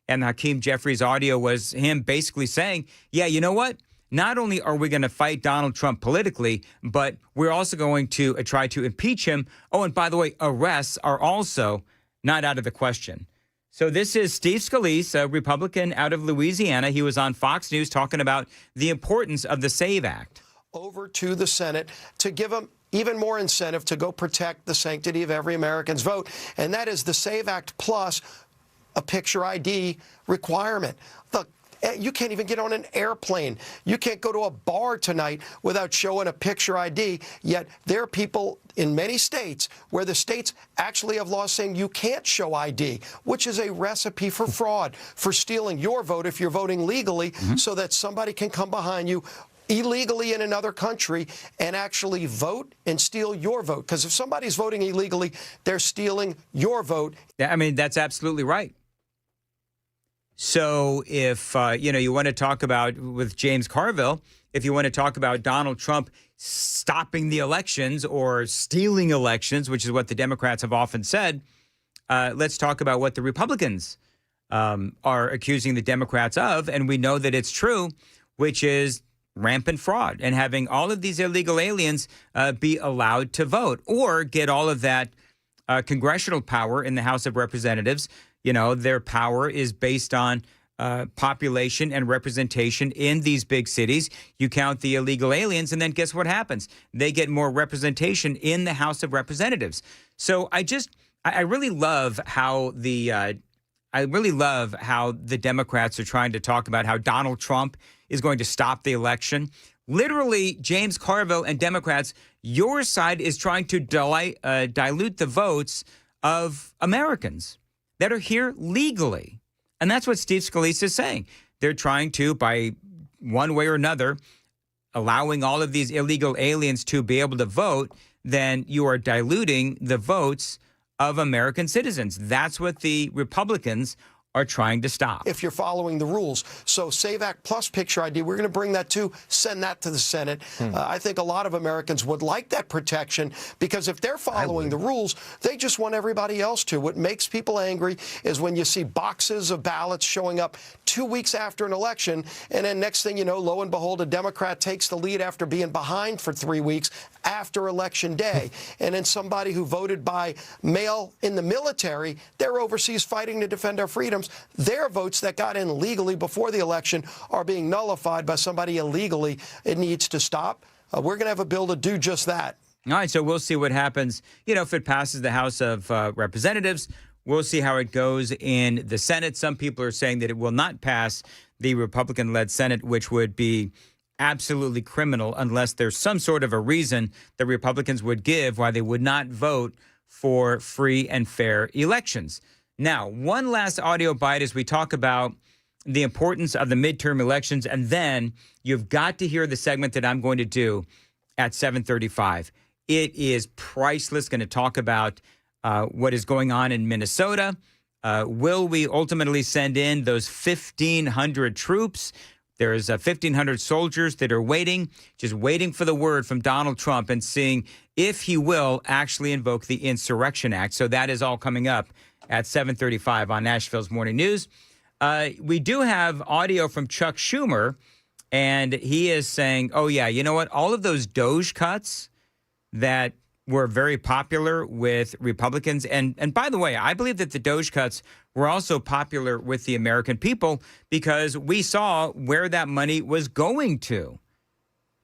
and Hakeem Jeffries audio was him basically saying, yeah, you know what? Not only are we going to fight Donald Trump politically, but we're also going to try to impeach him. Oh, and by the way, arrests are also not out of the question. So this is Steve Scalise, a Republican out of Louisiana. He was on Fox News talking about the importance of the SAVE Act. Over to the Senate to give them even more incentive to go protect the sanctity of every American's vote. And that is the SAVE Act plus a picture ID requirement. Look, you can't even get on an airplane. You can't go to a bar tonight without showing a picture ID. Yet there are people in many states where the states actually have laws saying you can't show ID, which is a recipe for fraud, for stealing your vote if you're voting legally, so that somebody can come behind you illegally in another country and actually vote and steal your vote. Because if somebody's voting illegally, they're stealing your vote. I mean, that's absolutely right. So if, you want to talk about, with James Carville, if you want to talk about Donald Trump stopping the elections or stealing elections, which is what the Democrats have often said, let's talk about what the Republicans are accusing the Democrats of. And we know that it's true, which is rampant fraud and having all of these illegal aliens be allowed to vote or get all of that congressional power in the House of Representatives. You know, their power is based on population and representation in these big cities. You count the illegal aliens, and then guess what happens? They get more representation in the House of Representatives. So I really love how the Democrats are trying to talk about how Donald Trump is going to stop the election. Literally, James Carville and Democrats, your side is trying to dilute the votes of Americans that are here legally. And that's what Steve Scalise is saying. They're trying to, by one way or another, allowing all of these illegal aliens to be able to vote, then you are diluting the votes of American citizens. That's what the Republicans are trying to stop. If you're following the rules. So SAVE Act Plus picture ID, we're going to bring that too, send that to the Senate. I think a lot of Americans would like that protection because if they're following the rules, they just want everybody else to. What makes people angry is when you see boxes of ballots showing up 2 weeks after an election, and then next thing you know, lo and behold, a Democrat takes the lead after being behind for 3 weeks after Election Day. And then somebody who voted by mail in the military, they're overseas fighting to defend our freedoms. Their votes that got in legally before the election are being nullified by somebody illegally. It needs to stop. We're going to have a bill to do just that. All right, so we'll see what happens. You know, if it passes the House of Representatives, we'll see how it goes in the Senate. Some people are saying that it will not pass the Republican-led Senate, which would be absolutely criminal unless there's some sort of a reason the Republicans would give why they would not vote for free and fair elections. Now, one last audio bite as we talk about the importance of the midterm elections, and then you've got to hear the segment that I'm going to do at 7:35. It is priceless. Going to talk about what is going on in Minnesota. Will we ultimately send in those 1,500 troops? There's 1,500 soldiers that are waiting, just waiting for the word from Donald Trump and seeing if he will actually invoke the Insurrection Act. So that is all coming up at 7:35 on Nashville's Morning News. We do have audio from Chuck Schumer, and he is saying, oh, yeah, you know what? All of those DOJ cuts that were very popular with Republicans. And by the way, I believe that the DOJ cuts were also popular with the American people because we saw where that money was going to.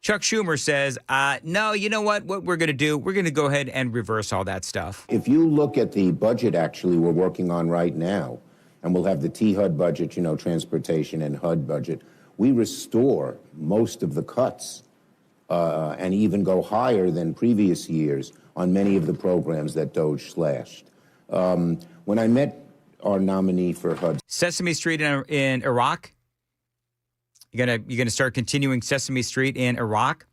Chuck Schumer says, no, you know what we're going to do? We're going to go ahead and reverse all that stuff. If you look at the budget actually we're working on right now, and we'll have the T-HUD budget, transportation and HUD budget, we restore most of the cuts and even go higher than previous years on many of the programs that DOJ slashed. When I met our nominee for HUD... Sesame Street in Iraq? You're gonna start continuing Sesame Street in Iraq?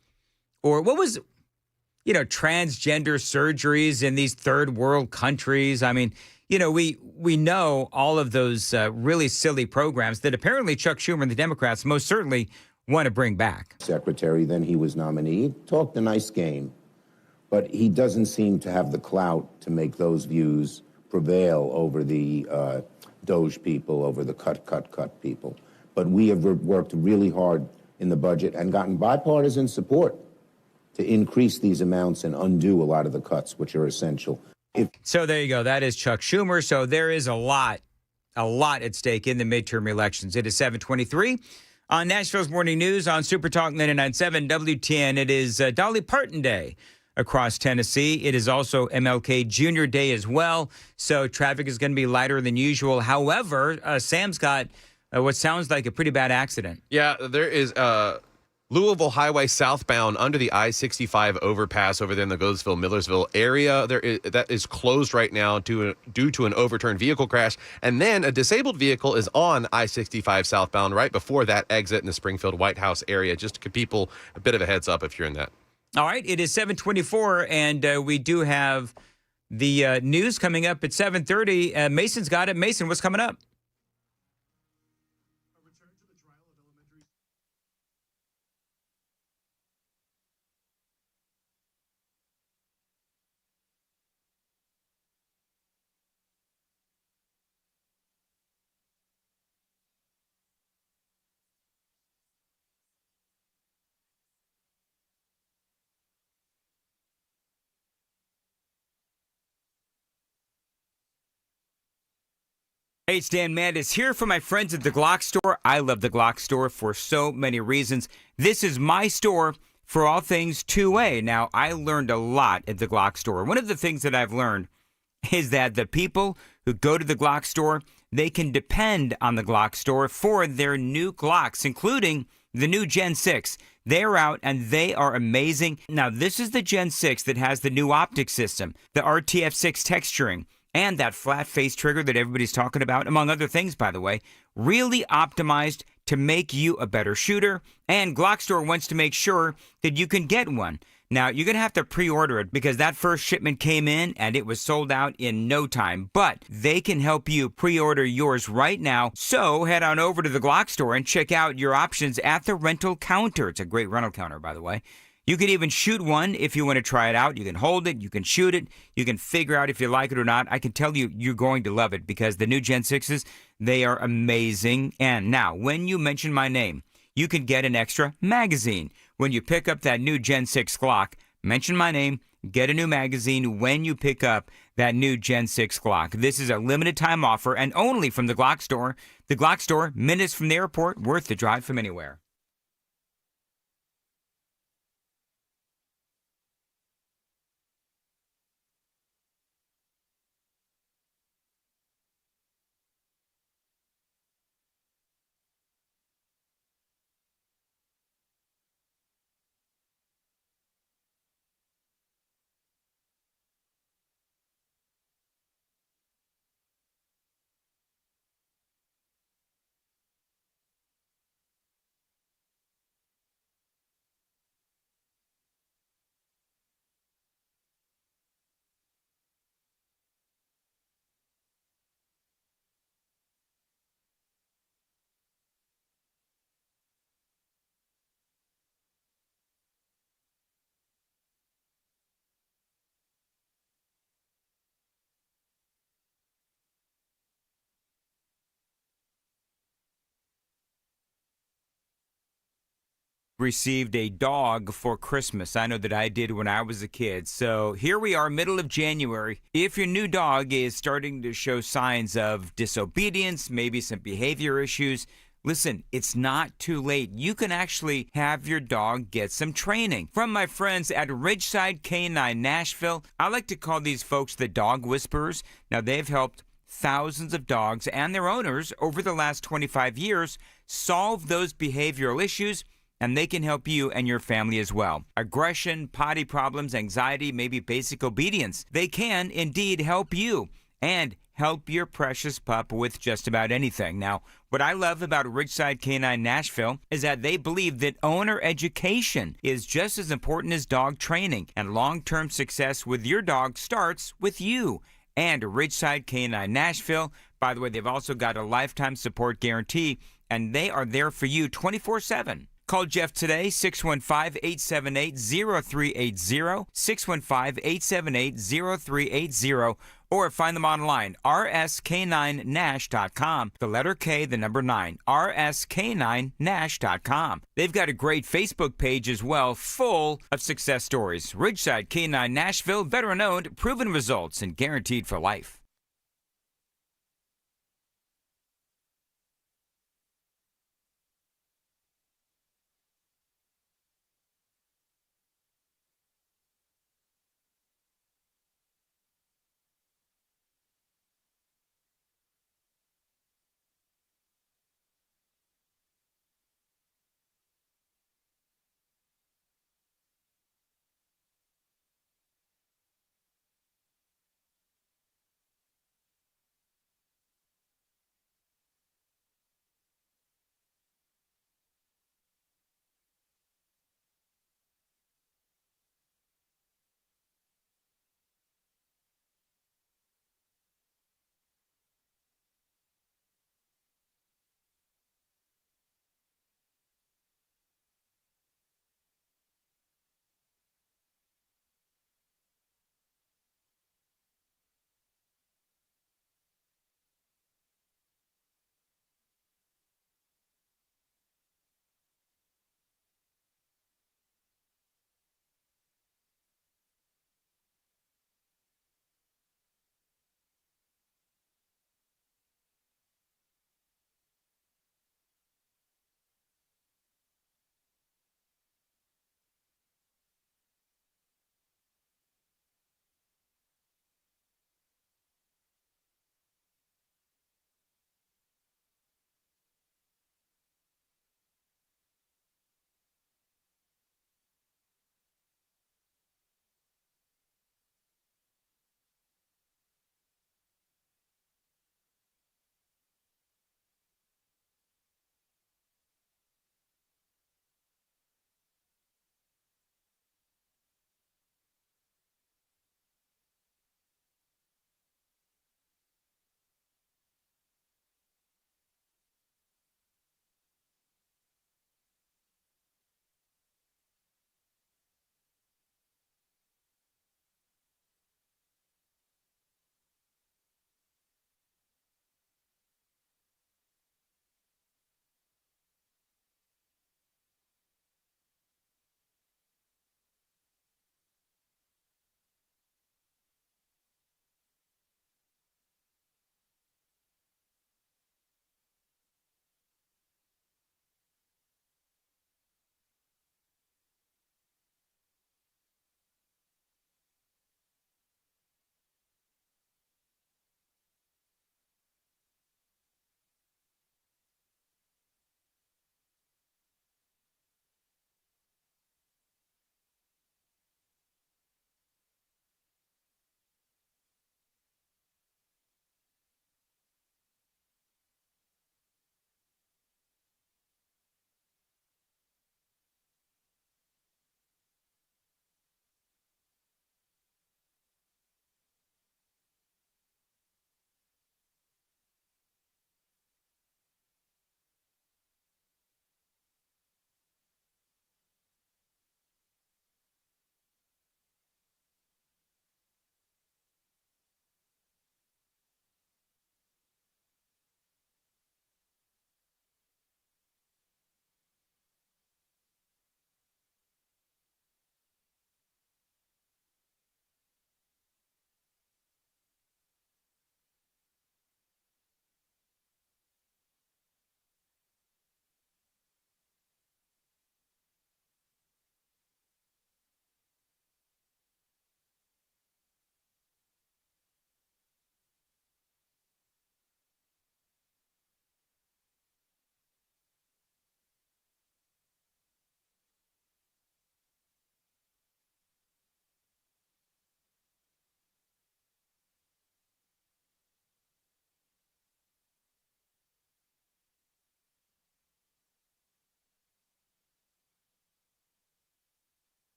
Or what was, transgender surgeries in these third world countries? I mean, we know all of those really silly programs that apparently Chuck Schumer and the Democrats most certainly want to bring back. Secretary, then he was nominee. He talked a nice game, but he doesn't seem to have the clout to make those views prevail over the DOJ people, over the cut people. But we have worked really hard in the budget and gotten bipartisan support to increase these amounts and undo a lot of the cuts, which are essential. So there you go. That is Chuck Schumer. So there is a lot at stake in the midterm elections. It is 7:23 on Nashville's Morning News on Super Talk 99.7 WTN. It is Dolly Parton Day across Tennessee. It is also MLK Jr. Day as well. So traffic is going to be lighter than usual. However, Sam's got what sounds like a pretty bad accident. Yeah, there is Louisville Highway southbound under the I-65 overpass over there in the Goldsville-Millersville area. That is closed right now due to an overturned vehicle crash. And then a disabled vehicle is on I-65 southbound right before that exit in the Springfield White House area. Just to give people a bit of a heads up if you're in that. All right, it is 7:24, and we do have the news coming up at 7:30. Mason's got it. Mason, what's coming up? Hey, it's Dan Mandis here for my friends at the Glock Store. I love the Glock Store for so many reasons. This is my store for all things 2A. Now, I learned a lot at the Glock Store. One of the things that I've learned is that the people who go to the Glock Store, they can depend on the Glock Store for their new Glocks, including the new Gen 6. They're out and they are amazing. Now, this is the Gen 6 that has the new optic system, the RTF6 texturing, and that flat face trigger that everybody's talking about, among other things, by the way, really optimized to make you a better shooter. And Glock Store wants to make sure that you can get one. Now, you're going to have to pre-order it because that first shipment came in and it was sold out in no time. But they can help you pre-order yours right now. So head on over to the Glock store and check out your options at the rental counter. It's a great rental counter, by the way. You can even shoot one if you want to try it out. You can hold it, you can shoot it, you can figure out if you like it or not. I can tell you, you're going to love it because the new Gen 6s, they are amazing. And now, when you mention my name, you can get an extra magazine. When you pick up that new Gen 6 Glock, mention my name, get a new magazine when you pick up that new Gen 6 Glock. This is a limited time offer and only from the Glock store. The Glock store, minutes from the airport, worth the drive from anywhere. Received a dog for Christmas. I know that I did when I was a kid. So here we are, middle of January. If your new dog is starting to show signs of disobedience, maybe some behavior issues, listen, it's not too late. You can actually have your dog get some training. From my friends at Ridgeside Canine Nashville, I like to call these folks the dog whisperers. Now, they've helped thousands of dogs and their owners over the last 25 years solve those behavioral issues, and they can help you and your family as well. Aggression, potty problems, anxiety, maybe basic obedience. They can indeed help you and help your precious pup with just about anything. Now, what I love about Ridgeside Canine Nashville is that they believe that owner education is just as important as dog training, and long-term success with your dog starts with you. And Ridgeside Canine Nashville, by the way, they've also got a lifetime support guarantee, and they are there for you 24/7. Call Jeff today, 615-878-0380, 615-878-0380, or find them online, rsk9nash.com, the letter K, the number 9, rsk9nash.com. They've got a great Facebook page as well, full of success stories. Ridgeside Canine Nashville, veteran-owned, proven results, and guaranteed for life.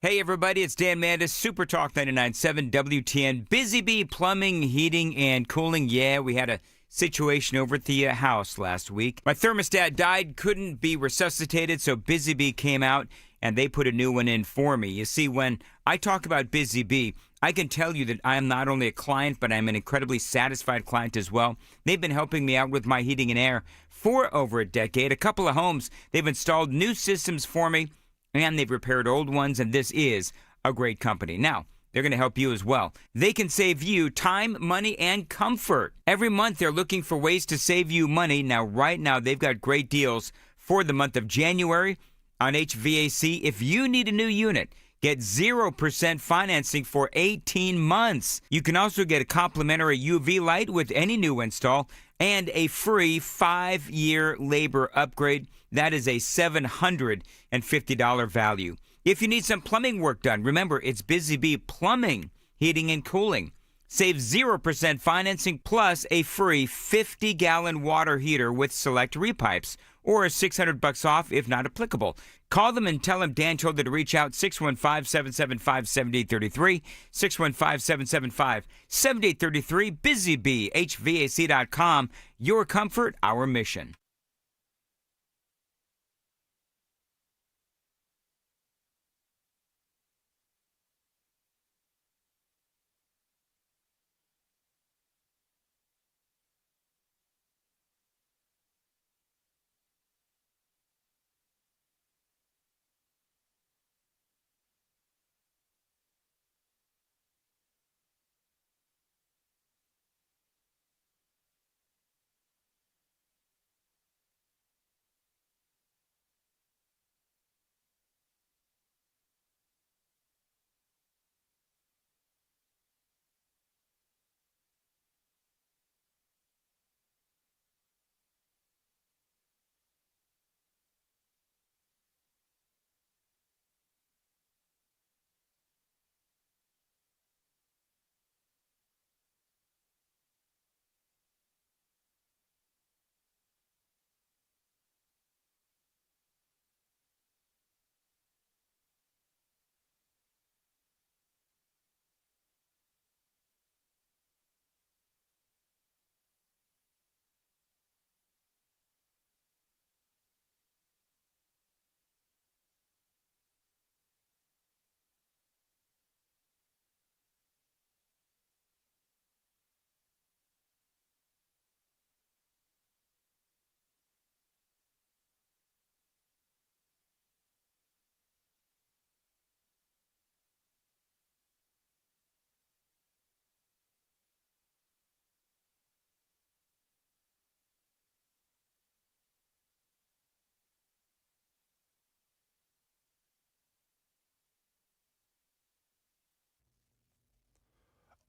Hey, everybody, it's Dan Mandis, Super Talk 99.7 WTN. Busy Bee Plumbing, Heating, and Cooling. Yeah, we had a situation over at the house last week. My thermostat died, couldn't be resuscitated, so Busy Bee came out, and they put a new one in for me. You see, when I talk about Busy Bee, I can tell you that I am not only a client, but I'm an incredibly satisfied client as well. They've been helping me out with my heating and air for over a decade. A couple of homes, they've installed new systems for me, and they've repaired old ones, and this is a great company. Now, they're going to help you as well. They can save you time, money, and comfort. Every month, they're looking for ways to save you money. Now, right now, they've got great deals for the month of January on HVAC. If you need a new unit, get 0% financing for 18 months. You can also get a complimentary UV light with any new install and a free 5-year labor upgrade. That is a $750 value. If you need some plumbing work done, remember, it's Busy Bee Plumbing, Heating, and Cooling. Save 0% financing plus a free 50-gallon water heater with select repipes, or $600 off if not applicable. Call them and tell them Dan told you to reach out, 615-775-7833, 615-775-7833, BusyBeeHVAC.com. Your comfort, our mission.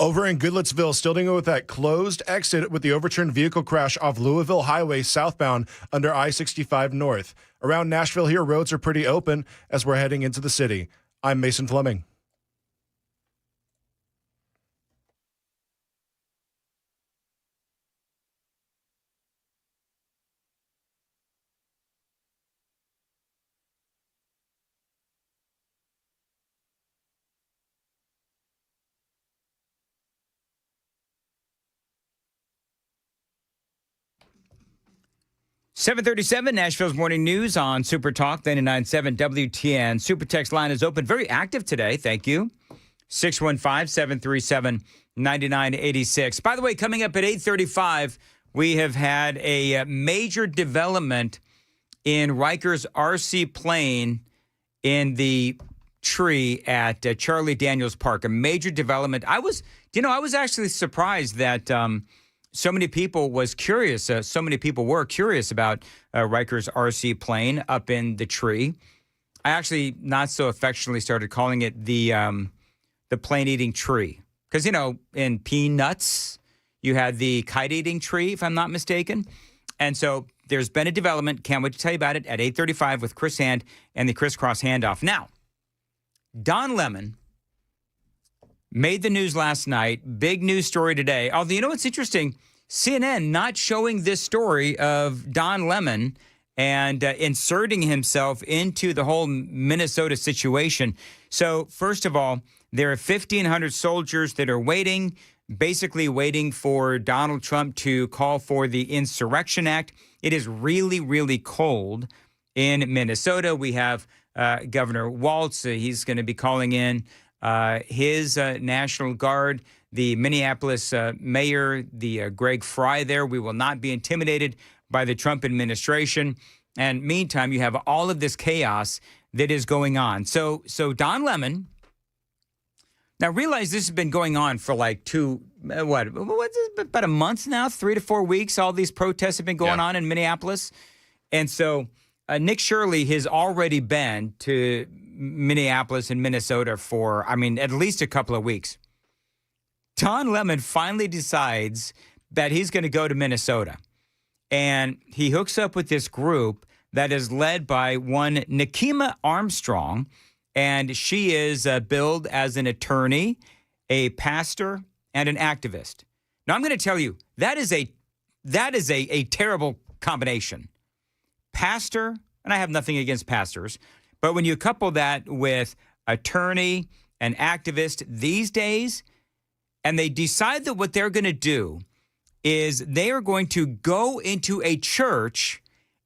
Over in Goodlettsville, still dealing with that closed exit with the overturned vehicle crash off Louisville Highway southbound under I-65 North. Around Nashville here, roads are pretty open as we're heading into the city. I'm Mason Fleming. .737 Nashville's Morning News on Super Talk 99.7 WTN. Super Text line is open. Very active today. Thank you. 615-737-9986. By the way, coming up at 8:35, we have had a major development in Riker's RC plane in the tree at Charlie Daniels Park. A major development. I was actually surprised that so many people were curious about Riker's RC plane up in the tree. I actually not so affectionately started calling it the plane-eating tree. Because, in Peanuts, you had the kite-eating tree, if I'm not mistaken. And so there's been a development. Can't wait to tell you about it at 8:35 with Chris Hand and the Crisscross Handoff. Now, Don Lemon made the news last night. Big news story today. Although, what's interesting? CNN not showing this story of Don Lemon and inserting himself into the whole Minnesota situation. So, first of all, there are 1,500 soldiers that are basically waiting for Donald Trump to call for the Insurrection Act. It is really, really cold in Minnesota. We have Governor Walz. He's going to be calling in his National Guard. The Minneapolis mayor, Greg Fry there. We will not be intimidated by the Trump administration. And meantime, you have all of this chaos that is going on. So Don Lemon. Now, realize this has been going on for like about a month now, 3 to 4 weeks. All these protests have been going on in Minneapolis. And so Nick Shirley has already been to Minneapolis and Minnesota for, at least a couple of weeks. Don Lemon finally decides that he's going to go to Minnesota. And he hooks up with this group that is led by one Nekima Armstrong. And she is billed as an attorney, a pastor, and an activist. Now, I'm going to tell you, that is a terrible combination. Pastor, and I have nothing against pastors, but when you couple that with attorney and activist these days, and they decide that what they're going to do is they are going to go into a church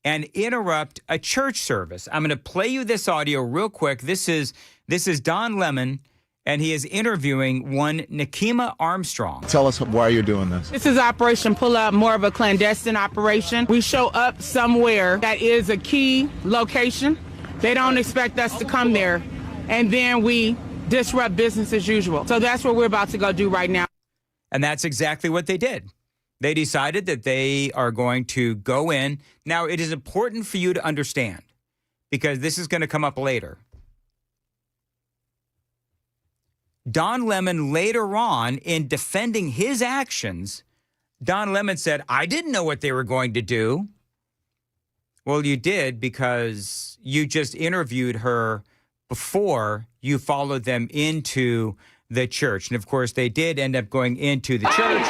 and interrupt a church service. I'm going to play you this audio real quick. This is Don Lemon, and he is interviewing one Nekima Armstrong. Tell us why you're doing this. This is Operation Pull Up, more of a clandestine operation. We show up somewhere that is a key location. They don't expect us to come there, and then we disrupt business as usual. So that's what we're about to go do right now. And that's exactly what they did. They decided that they are going to go in. Now, it is important for you to understand, because this is going to come up later. Don Lemon, later on, in defending his actions, Don Lemon said, I didn't know what they were going to do. Well, you did, because you just interviewed her before you followed them into the church. And, of course, they did end up going into the church.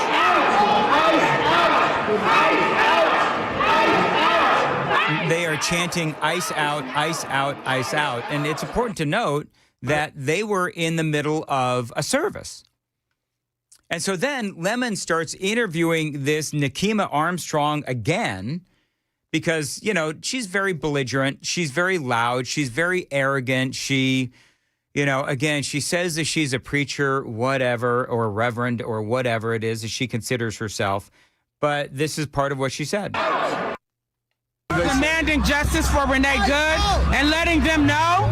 They are chanting, ice out, ice out, ice out. And it's important to note that they were in the middle of a service. And so then Lemon starts interviewing this Nekima Armstrong again because, she's very belligerent. She's very loud. She's very arrogant. She, again, she says that she's a preacher, whatever, or a reverend, or whatever it is that she considers herself. But this is part of what she said. Demanding justice for Renee Good and letting them know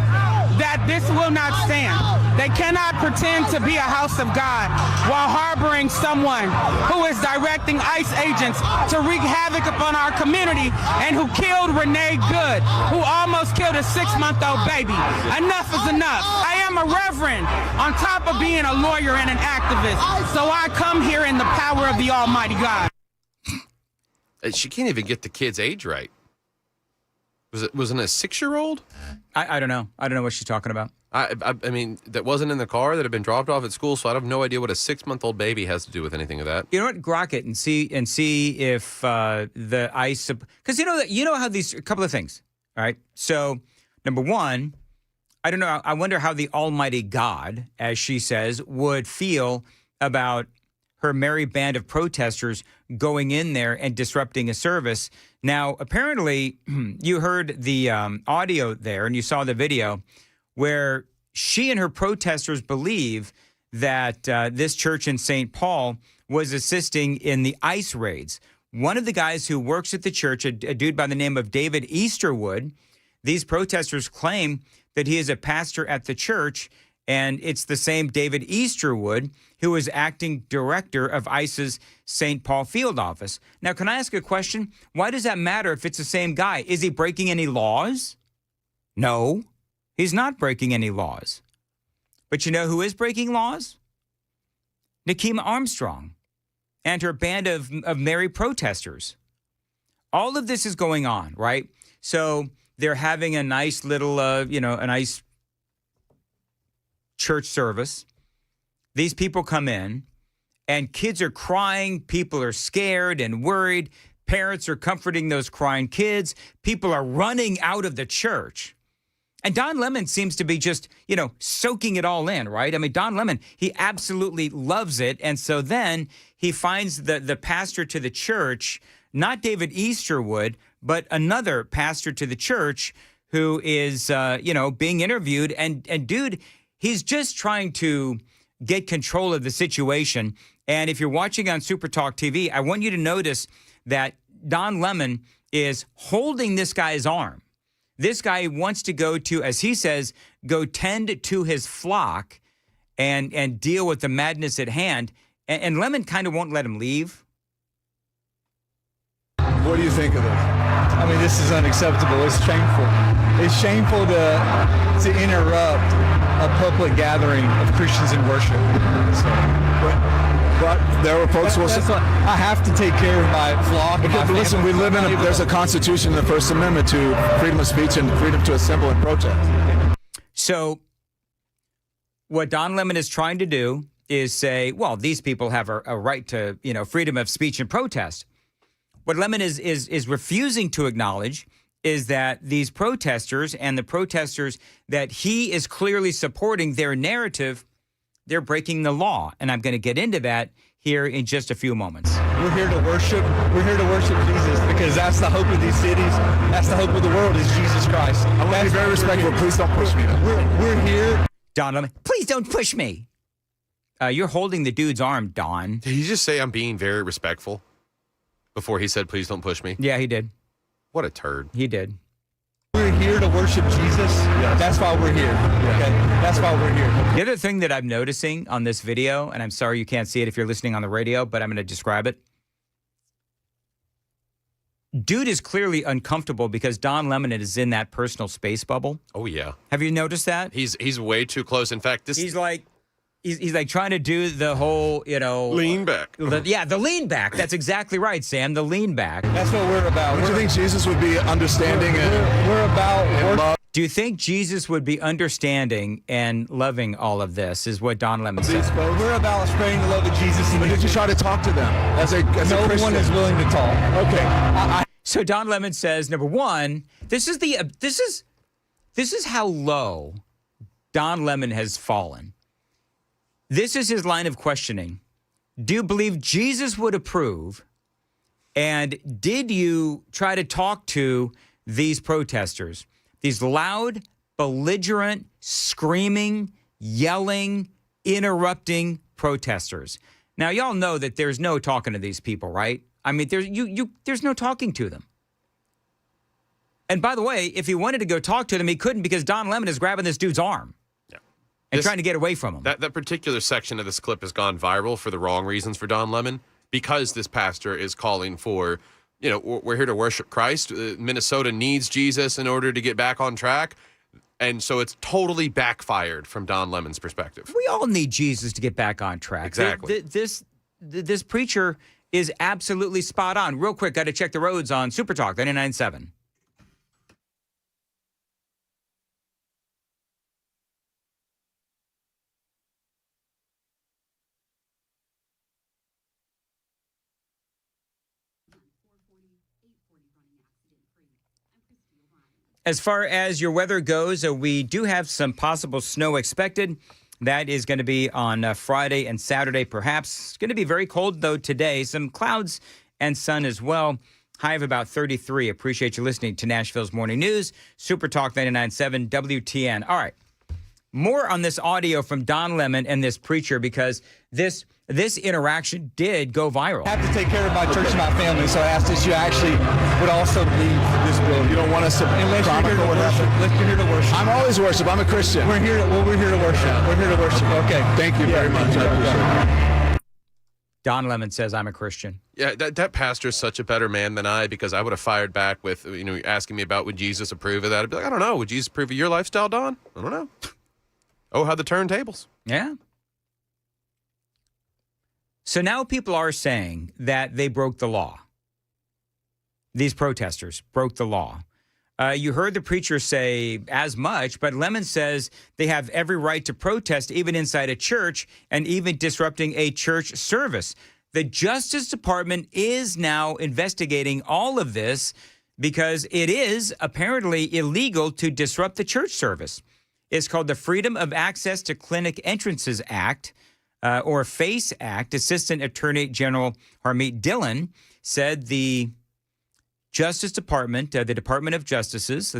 that this will not stand. They cannot pretend to be a house of God while harboring someone who is directing ICE agents to wreak havoc upon our community and who killed Renee Good, who almost killed a 6-month-old baby. Enough is enough. I am a reverend on top of being a lawyer and an activist. So I come here in the power of the Almighty God. She can't even get the kid's age right. Wasn't it a 6-year-old? I don't know. I don't know what she's talking about. I mean, that wasn't in the car, that had been dropped off at school, so I have no idea what a 6-month-old baby has to do with anything of that. You know what? Grok it and see if the ICE, because you know how these, a couple of things, all right? So, number one, I don't know. I wonder how the Almighty God, as she says, would feel about her merry band of protesters going in there and disrupting a service. Now, apparently, you heard the audio there and you saw the video where she and her protesters believe that this church in St. Paul was assisting in the ICE raids. One of the guys who works at the church, a dude by the name of David Easterwood, these protesters claim that he is a pastor at the church, and it's the same David Easterwood who is acting director of ICE's St. Paul field office. Now, can I ask a question? Why does that matter if it's the same guy? Is he breaking any laws? No, he's not breaking any laws. But you know who is breaking laws? Nekima Armstrong and her band of merry protesters. All of this is going on, right? So they're having a nice little, a nice church service. These people come in and kids are crying. People are scared and worried. Parents are comforting those crying kids. People are running out of the church. And Don Lemon seems to be just, soaking it all in, right? I mean, Don Lemon, he absolutely loves it. And so then he finds the pastor to the church, not David Easterwood, but another pastor to the church who is, being interviewed. And dude, he's just trying to get control of the situation. And if you're watching on Super Talk TV, I want you to notice that Don Lemon is holding this guy's arm. This guy wants to go to, as he says, go tend to his flock and deal with the madness at hand. And Lemon kind of won't let him leave. What do you think of this? I mean, this is unacceptable. It's shameful. It's shameful to interrupt a public gathering of Christians in worship. But there were folks who will say, I have to take care of my flock. But listen, we live there's a constitution in the First Amendment to freedom of speech and freedom to assemble and protest. So what Don Lemon is trying to do is say, well, these people have a right to, freedom of speech and protest. What Lemon is refusing to acknowledge is that these protesters and the protesters that he is clearly supporting their narrative, they're breaking the law. And I'm going to get into that here in just a few moments. We're here to worship. We're here to worship Jesus because that's the hope of these cities. That's the hope of the world is Jesus Christ. I want to be very respectful. Please don't push me. We're here. Don Lemon, please don't push me. You're holding the dude's arm, Don. Did he just say I'm being very respectful before he said, please don't push me? Yeah, he did. What a turd. He did. We're here to worship Jesus. Yes. That's why we're here. Okay, that's why we're here. The other thing that I'm noticing on this video, and I'm sorry you can't see it if you're listening on the radio, but I'm going to describe it. Dude is clearly uncomfortable because Don Lemon is in that personal space bubble. Oh, yeah. Have you noticed that? He's way too close. In fact, He's like trying to do the whole, lean back. The lean back. That's exactly right, Sam. The lean back. That's what we're about. Don't you think Jesus would be understanding? We're about love. Do you think Jesus would be understanding and loving all of this? Is what Don Lemon said. We're about spreading the love of Jesus. But did you try to talk to them as a Christian? No one is willing to talk. Okay. So Don Lemon says, number one, this is how low Don Lemon has fallen. This is his line of questioning. Do you believe Jesus would approve? And did you try to talk to these protesters? These loud, belligerent, screaming, yelling, interrupting protesters. Now, y'all know that there's no talking to these people, right? I mean, there's no talking to them. And by the way, if he wanted to go talk to them, he couldn't because Don Lemon is grabbing this dude's arm. And trying to get away from him. That particular section of this clip has gone viral for the wrong reasons for Don Lemon, because this pastor is calling for, we're here to worship Christ. Minnesota needs Jesus in order to get back on track. And so it's totally backfired from Don Lemon's perspective. We all need Jesus to get back on track. Exactly. This preacher is absolutely spot on. Real quick, got to check the roads on Super Talk 99.7. As far as your weather goes, we do have some possible snow expected. That is going to be on Friday and Saturday, perhaps. It's going to be very cold, though, today. Some clouds and sun as well. High of about 33. Appreciate you listening to Nashville's Morning News. Super Talk 99.7 WTN. All right. More on this audio from Don Lemon and this preacher, because this interaction did go viral. I have to take care of my church and my family, so I asked if you actually would also leave this building. You don't want us to chronicle what happened? Unless you're here to worship. I'm always worship. I'm a Christian. We're here to worship. We're here to worship. Okay. Thank you very much. I appreciate it. Don Lemon says, I'm a Christian. Yeah, that pastor's such a better man than I, because I would have fired back with, asking me about would Jesus approve of that. I'd be like, I don't know. Would Jesus approve of your lifestyle, Don? I don't know. Oh, how the turntables. Yeah. So now people are saying that they broke the law. These protesters broke the law. You heard the preacher say as much, but Lemon says they have every right to protest even inside a church and even disrupting a church service. The Justice Department is now investigating all of this because it is apparently illegal to disrupt the church service. It's called the Freedom of Access to Clinic Entrances Act, or FACE Act. Assistant Attorney General Harmeet Dillon said the Justice Department, the Department of Justices,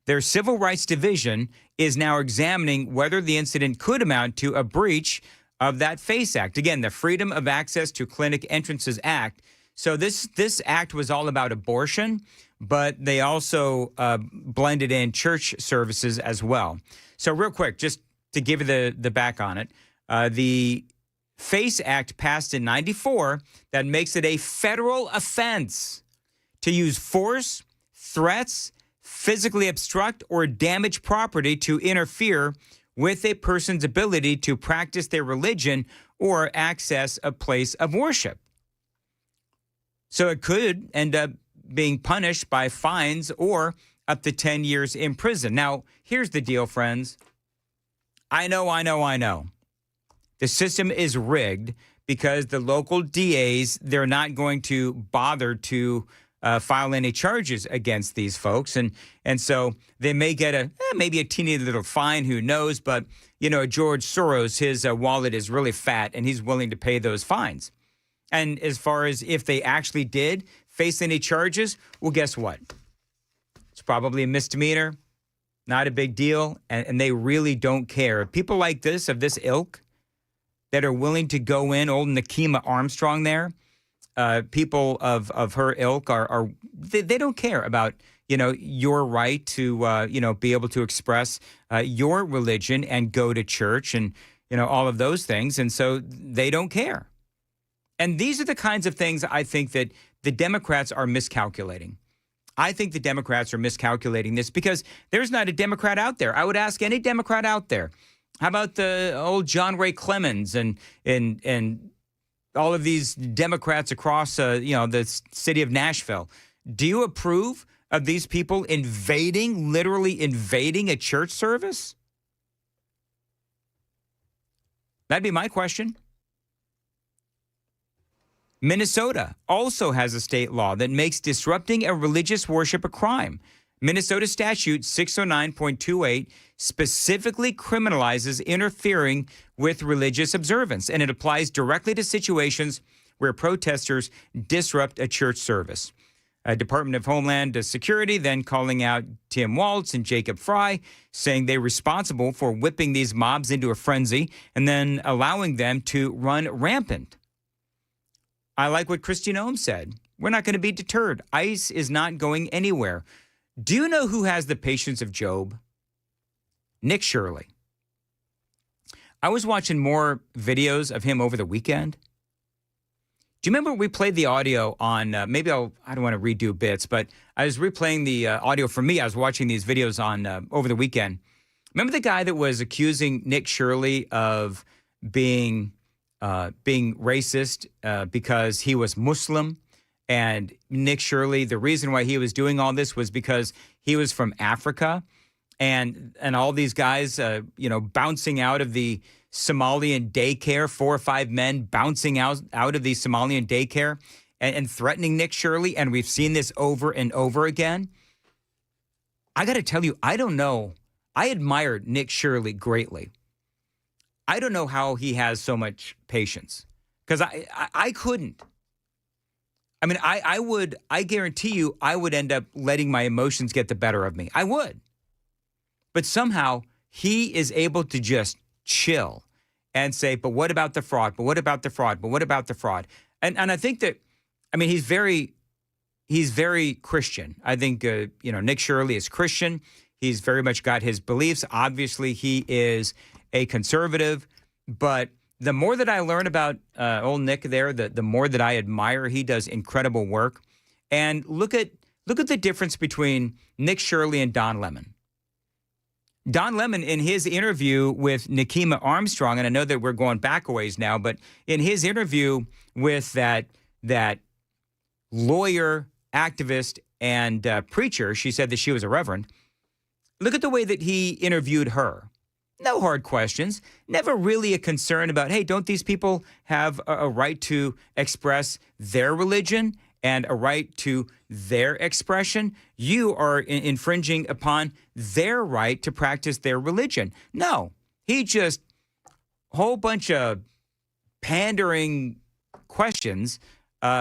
their Civil Rights Division is now examining whether the incident could amount to a breach of that FACE Act. Again, the Freedom of Access to Clinic Entrances Act. So this act was all about abortion, but they also blended in church services as well. So real quick, just to give you the back on it, the FACE Act passed in '94 that makes it a federal offense to use force, threats, physically obstruct, or damage property to interfere with a person's ability to practice their religion or access a place of worship. So it could end up being punished by fines or up to 10 years in prison. Now, here's the deal, friends. I know. The system is rigged because the local DAs, they're not going to bother to file any charges against these folks. And so they may get maybe a teeny little fine, who knows? But, George Soros, his wallet is really fat and he's willing to pay those fines. And as far as if they actually did face any charges, well, guess what? It's probably a misdemeanor, not a big deal, and they really don't care. People like this, of this ilk, that are willing to go in, old Nakima Armstrong there, people of her ilk they don't care about, your right to, be able to express your religion and go to church and, all of those things. And so they don't care. And these are the kinds of things I think that the Democrats are miscalculating. I think the Democrats are miscalculating this because there's not a Democrat out there. I would ask any Democrat out there, how about the old John Ray Clemens and all of these Democrats across, the city of Nashville? Do you approve of these people literally invading a church service? That'd be my question. Minnesota also has a state law that makes disrupting a religious worship a crime. Minnesota statute 609.28 specifically criminalizes interfering with religious observance, and it applies directly to situations where protesters disrupt a church service. Department of Homeland Security then calling out Tim Waltz and Jacob Fry, saying they're responsible for whipping these mobs into a frenzy and then allowing them to run rampant. I like what Kristi Noem said. We're not going to be deterred. ICE is not going anywhere. Do you know who has the patience of Job? Nick Shirley. I was watching more videos of him over the weekend. Do you remember we played the audio on, I don't want to redo bits, but I was replaying the audio for me. I was watching these videos on over the weekend. Remember the guy that was accusing Nick Shirley of being racist because he was Muslim? And Nick Shirley, the reason why he was doing all this was because he was from Africa, and all these guys, bouncing out of the Somalian daycare, 4 or 5 men bouncing out of the Somalian daycare and threatening Nick Shirley. And we've seen this over and over again. I got to tell you, I don't know. I admired Nick Shirley greatly. I don't know how he has so much patience, because I couldn't. I mean, I guarantee you, I would end up letting my emotions get the better of me. I would. But somehow he is able to just chill and say, but what about the fraud? But what about the fraud? But what about the fraud? And I think that, he's very Christian. I think, Nick Shirley is Christian. He's very much got his beliefs. Obviously, he is a conservative. But the more that I learn about old Nick there, the more that I admire. He does incredible work. And look at the difference between Nick Shirley and Don Lemon. Don Lemon, in his interview with Nakima Armstrong, and I know that we're going back a ways now, but in his interview with that lawyer, activist, and preacher, she said that she was a reverend. Look at the way that he interviewed her. No hard questions. Never really a concern about, hey, don't these people have a right to express their religion and a right to their expression? You are infringing upon their right to practice their religion. No, he just whole bunch of pandering questions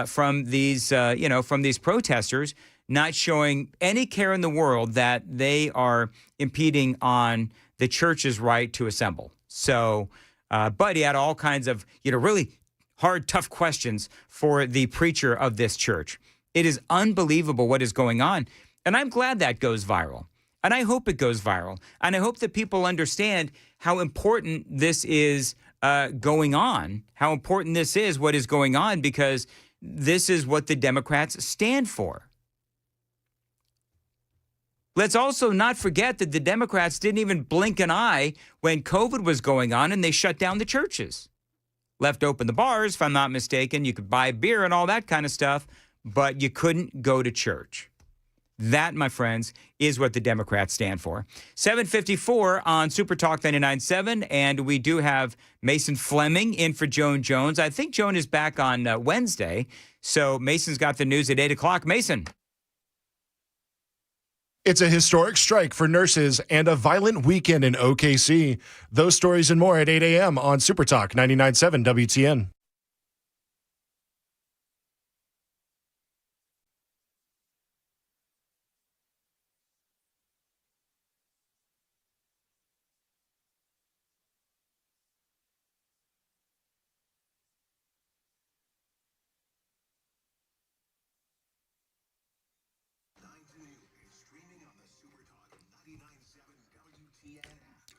from these, from these protesters, not showing any care in the world that they are impeding on the church's right to assemble. So, but he had all kinds of, really hard, tough questions for the preacher of this church. It is unbelievable what is going on. And I'm glad that goes viral. And I hope it goes viral. And I hope that people understand how important this is going on, how important this is, what is going on, because this is what the Democrats stand for. Let's also not forget that the Democrats didn't even blink an eye when COVID was going on and they shut down the churches. Left open the bars, if I'm not mistaken. You could buy beer and all that kind of stuff, but you couldn't go to church. That, my friends, is what the Democrats stand for. 7:54 on Super Talk 99.7, and we do have Mason Fleming in for Joan Jones. I think Joan is back on Wednesday, so Mason's got the news at 8 o'clock. Mason. It's a historic strike for nurses and a violent weekend in OKC. Those stories and more at 8 a.m. on Super Talk 99.7 WTN.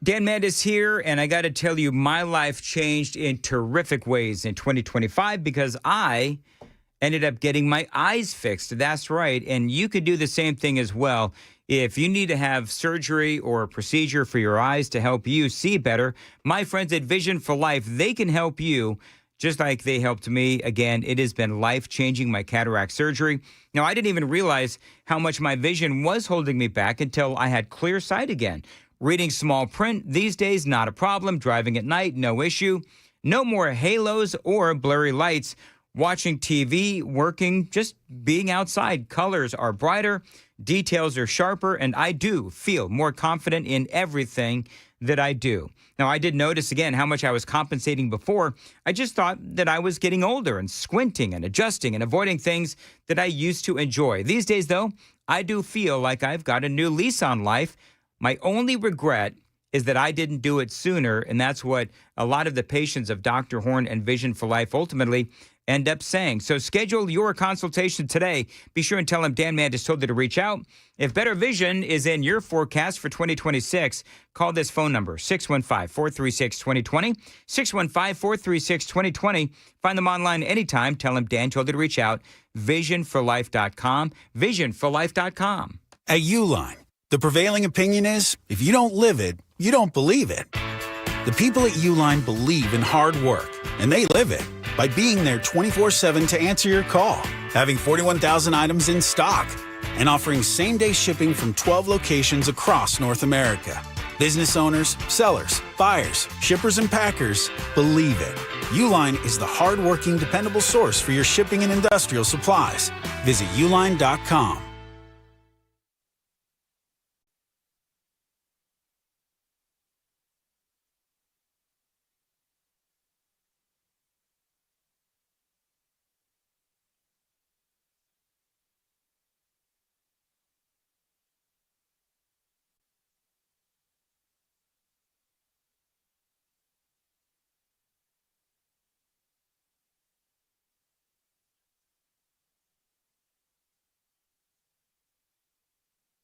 Dan Mandis here, and I got to tell you, my life changed in terrific ways in 2025 because I ended up getting my eyes fixed. That's right, and you could do the same thing as well. If you need to have surgery or a procedure for your eyes to help you see better, my friends at Vision for Life, they can help you just like they helped me. Again, it has been life-changing, my cataract surgery. Now, I didn't even realize how much my vision was holding me back until I had clear sight again. Reading small print these days, not a problem. Driving at night, no issue. No more halos or blurry lights. Watching TV, working, just being outside. Colors are brighter, details are sharper, and I do feel more confident in everything that I do. Now, I did notice again how much I was compensating before. I just thought that I was getting older and squinting and adjusting and avoiding things that I used to enjoy. These days, though, I do feel like I've got a new lease on life. My only regret is that I didn't do it sooner, and that's what a lot of the patients of Dr. Horn and Vision for Life ultimately end up saying. So schedule your consultation today. Be sure and tell him Dan Mandis told you to reach out. If better vision is in your forecast for 2026, call this phone number, 615-436-2020, 615-436-2020. Find them online anytime. Tell him Dan told you to reach out. Visionforlife.com, visionforlife.com. At Uline, the prevailing opinion is, if you don't live it, you don't believe it. The people at Uline believe in hard work, and they live it by being there 24/7 to answer your call, having 41,000 items in stock, and offering same-day shipping from 12 locations across North America. Business owners, sellers, buyers, shippers, and packers believe it. Uline is the hard-working, dependable source for your shipping and industrial supplies. Visit uline.com.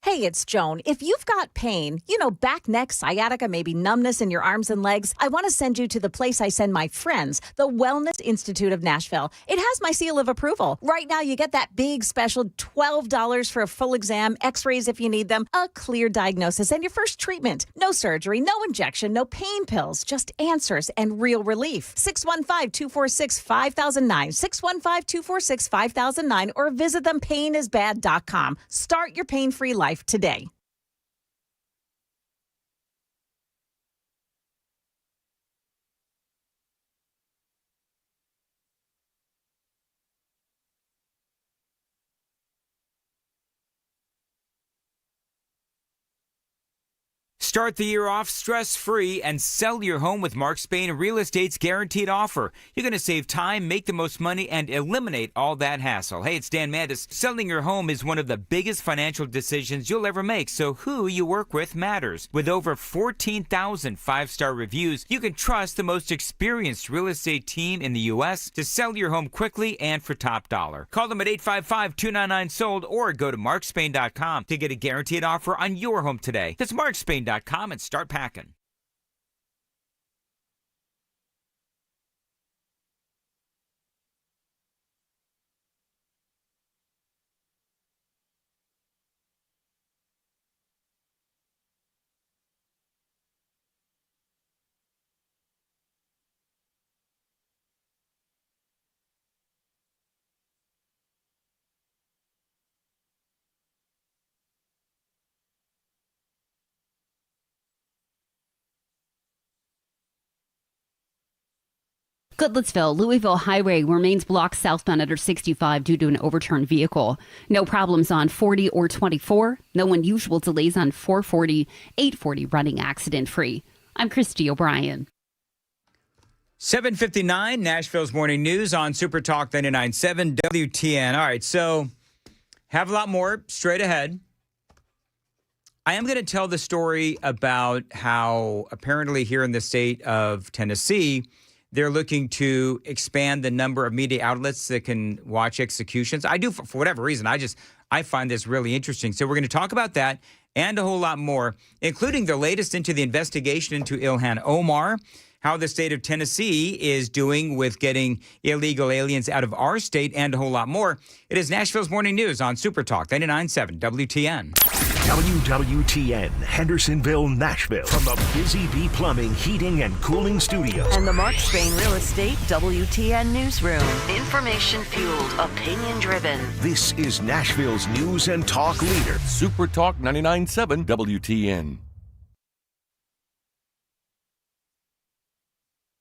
Hey, it's Joan. If you've got pain, back, neck, sciatica, maybe numbness in your arms and legs, I want to send you to the place I send my friends, the Wellness Institute of Nashville. It has my seal of approval. Right now, you get that big special $12 for a full exam, x-rays if you need them, a clear diagnosis, and your first treatment. No surgery, no injection, no pain pills, just answers and real relief. 615-246-5009, 615-246-5009, or visit them painisbad.com. Start your pain-free life today. Start the year off stress-free and sell your home with Mark Spain Real Estate's Guaranteed Offer. You're going to save time, make the most money, and eliminate all that hassle. Hey, it's Dan Mandis. Selling your home is one of the biggest financial decisions you'll ever make, so who you work with matters. With over 14,000 five-star reviews, you can trust the most experienced real estate team in the U.S. to sell your home quickly and for top dollar. Call them at 855-299-SOLD or go to markspain.com to get a guaranteed offer on your home today. That's markspain.com and start packing. Goodlettsville, Louisville Highway remains blocked southbound under 65 due to an overturned vehicle. No problems on 40 or 24. No unusual delays on 440, 840 running accident-free. I'm Christy O'Brien. 7:59, Nashville's Morning News on Super Talk 99.7 WTN. All right, so have a lot more straight ahead. I am going to tell the story about how apparently here in the state of Tennessee, they're looking to expand the number of media outlets that can watch executions. I do, for whatever reason. I find this really interesting. So we're going to talk about that and a whole lot more, including the latest into the investigation into Ilhan Omar, how the state of Tennessee is doing with getting illegal aliens out of our state, and a whole lot more. It is Nashville's Morning News on Super Talk 99.7 WTN. WWTN, Hendersonville, Nashville. From the Busy Bee Plumbing, Heating, and Cooling Studios. And the Mark Spain Real Estate WTN Newsroom. Information fueled, opinion driven. This is Nashville's news and talk leader. Super Talk 99.7 WTN.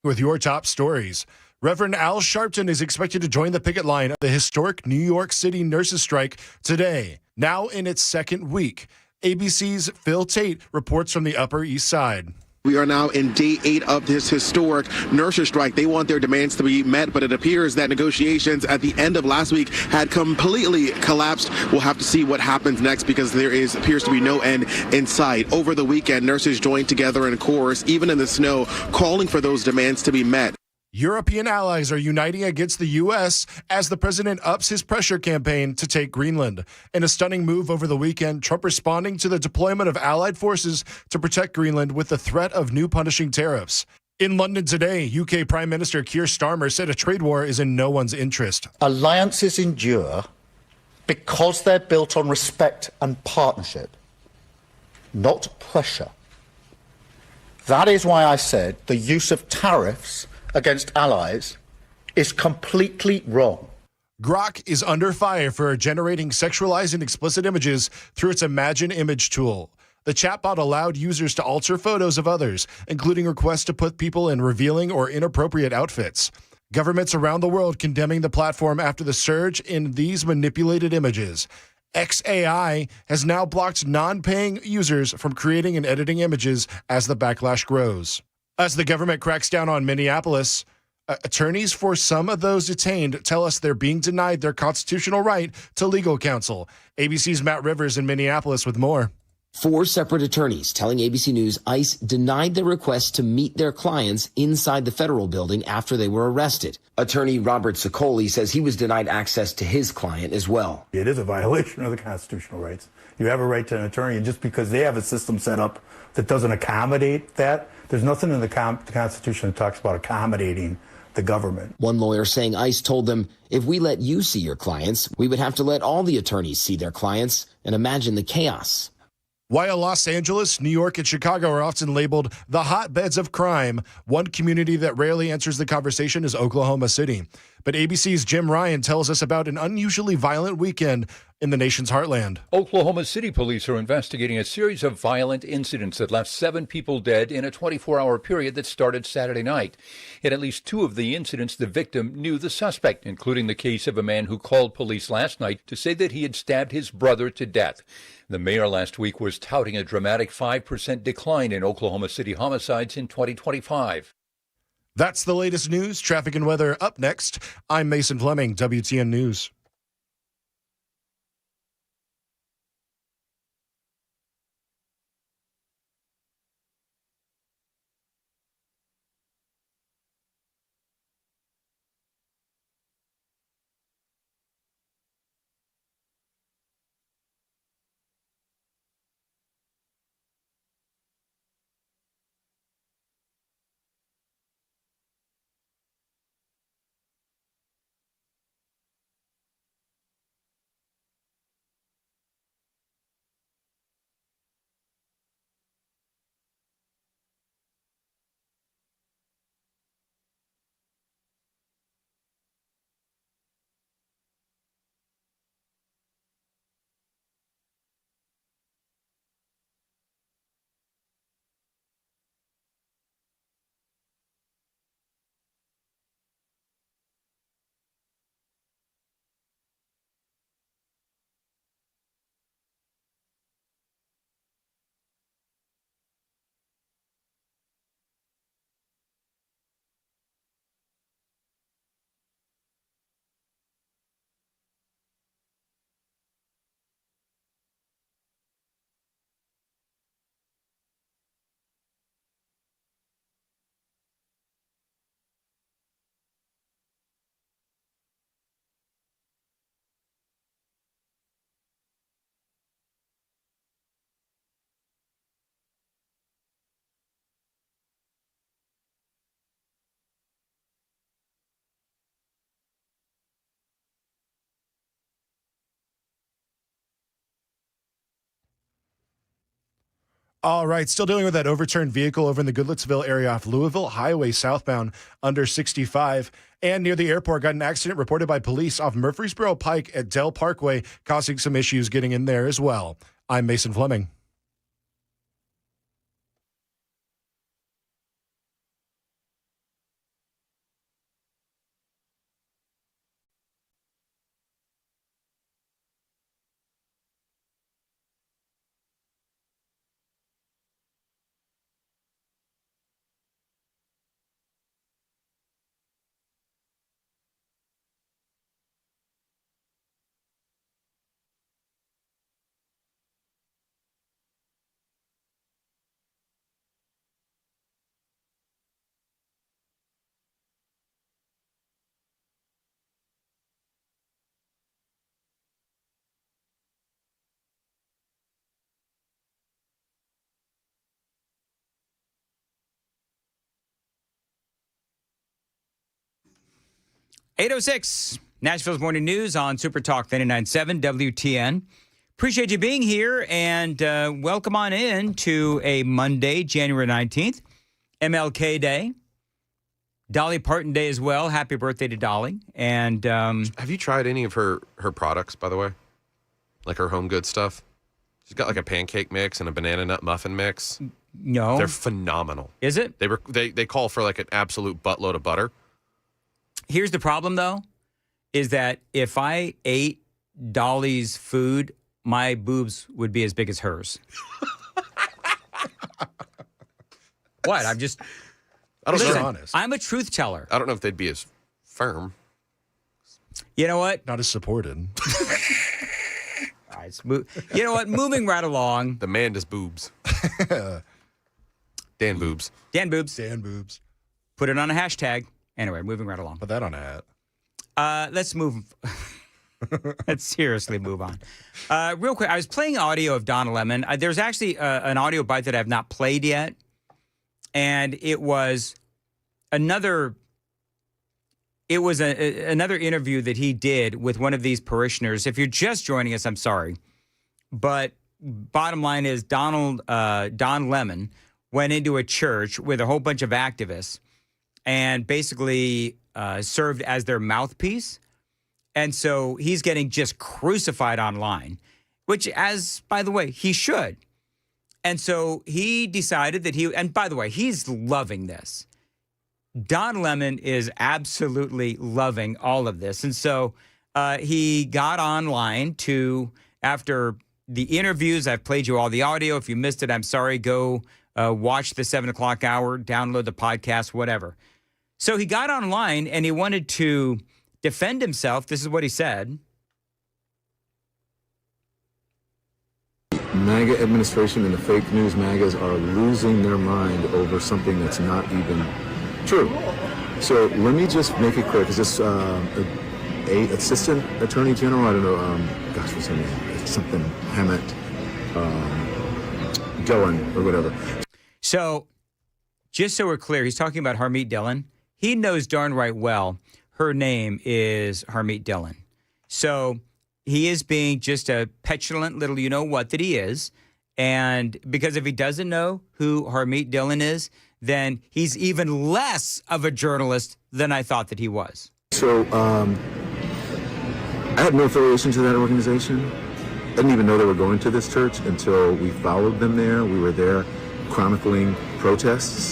With your top stories. Reverend Al Sharpton is expected to join the picket line of the historic New York City nurses' strike today, now in its second week. ABC's Phil Tate reports from the Upper East Side. We are now in day 8 of this historic nurses' strike. They want their demands to be met, but it appears that negotiations at the end of last week had completely collapsed. We'll have to see what happens next because there appears to be no end in sight. Over the weekend, nurses joined together in chorus, even in the snow, calling for those demands to be met. European allies are uniting against the U.S. as the president ups his pressure campaign to take Greenland. In a stunning move over the weekend, Trump responding to the deployment of allied forces to protect Greenland with the threat of new punishing tariffs. In London today, UK Prime Minister Keir Starmer said a trade war is in no one's interest. Alliances endure because they're built on respect and partnership, not pressure. That is why I said the use of tariffs against allies is completely wrong. Grok is under fire for generating sexualized and explicit images through its Imagine Image tool. The chatbot allowed users to alter photos of others, including requests to put people in revealing or inappropriate outfits. Governments around the world condemning the platform after the surge in these manipulated images. XAI has now blocked non-paying users from creating and editing images as the backlash grows. As the government cracks down on Minneapolis, attorneys for some of those detained tell us they're being denied their constitutional right to legal counsel. ABC's Matt Rivers in Minneapolis with more. 4 separate attorneys telling ABC News ICE denied their request to meet their clients inside the federal building after they were arrested. Attorney Robert Sicoli says he was denied access to his client as well. It is a violation of the constitutional rights. You have a right to an attorney, and just because they have a system set up that doesn't accommodate that, there's nothing in the Constitution that talks about accommodating the government. One lawyer saying ICE told them, if we let you see your clients, we would have to let all the attorneys see their clients, and imagine the chaos. While Los Angeles, New York, and Chicago are often labeled the hotbeds of crime, one community that rarely enters the conversation is Oklahoma City. But ABC's Jim Ryan tells us about an unusually violent weekend in the nation's heartland. Oklahoma City police are investigating a series of violent incidents that left 7 people dead in a 24-hour period that started Saturday night. In at least 2 of the incidents, the victim knew the suspect, including the case of a man who called police last night to say that he had stabbed his brother to death. The mayor last week was touting a dramatic 5% decline in Oklahoma City homicides in 2025. That's the latest news, traffic and weather up next. I'm Mason Fleming, WTN News. All right, still dealing with that overturned vehicle over in the Goodlettsville area off Louisville Highway southbound under 65. And near the airport, got an accident reported by police off Murfreesboro Pike at Dell Parkway, causing some issues getting in there as well. I'm Mason Fleming. .806 Nashville's Morning News on Super Talk 99.7 WTN. Appreciate you being here, and welcome on in to a Monday, January 19th, MLK Day, Dolly Parton Day as well. Happy birthday to Dolly. And have you tried any of her products, by the way? Like her home good stuff? She's got like a pancake mix and a banana nut muffin mix. No. They're phenomenal. Is it? They call for like an absolute buttload of butter. Here's the problem, though, is that if I ate Dolly's food, my boobs would be as big as hers. What? I don't know. Honest. I'm a truth teller. I don't know if they'd be as firm. You know what? Not as supported. All right, you know what? Moving right along. The man does boobs. Dan boobs. Dan boobs. Dan boobs. Put it on a hashtag. Anyway, moving right along. Put that on a hat. Let's move. Let's seriously move on. Real quick, I was playing audio of Don Lemon. There's actually an audio bite that I have not played yet. And it was another interview that he did with one of these parishioners. If you're just joining us, I'm sorry. But bottom line is Don Lemon went into a church with a whole bunch of activists and basically served as their mouthpiece. And so he's getting just crucified online, which, as by the way, he should. And so he decided that and by the way, he's loving this. Don Lemon is absolutely loving all of this. And so he got online after the interviews. I've played you all the audio. If you missed it, I'm sorry. Go watch the 7 o'clock hour, download the podcast, whatever. So he got online and he wanted to defend himself. This is what he said. MAGA administration and the fake news MAGAs are losing their mind over something that's not even true. So let me just make it clear, because this assistant attorney general, I don't know, what's her name? It's something Hammett, Dillon or whatever. So just so we're clear, he's talking about Harmeet Dillon. He knows darn right well her name is Harmeet Dillon. So he is being just a petulant little you-know-what that he is. And because if he doesn't know who Harmeet Dillon is, then he's even less of a journalist than I thought that he was. So I had no affiliation to that organization. I didn't even know they were going to this church until we followed them there. We were there chronicling protests.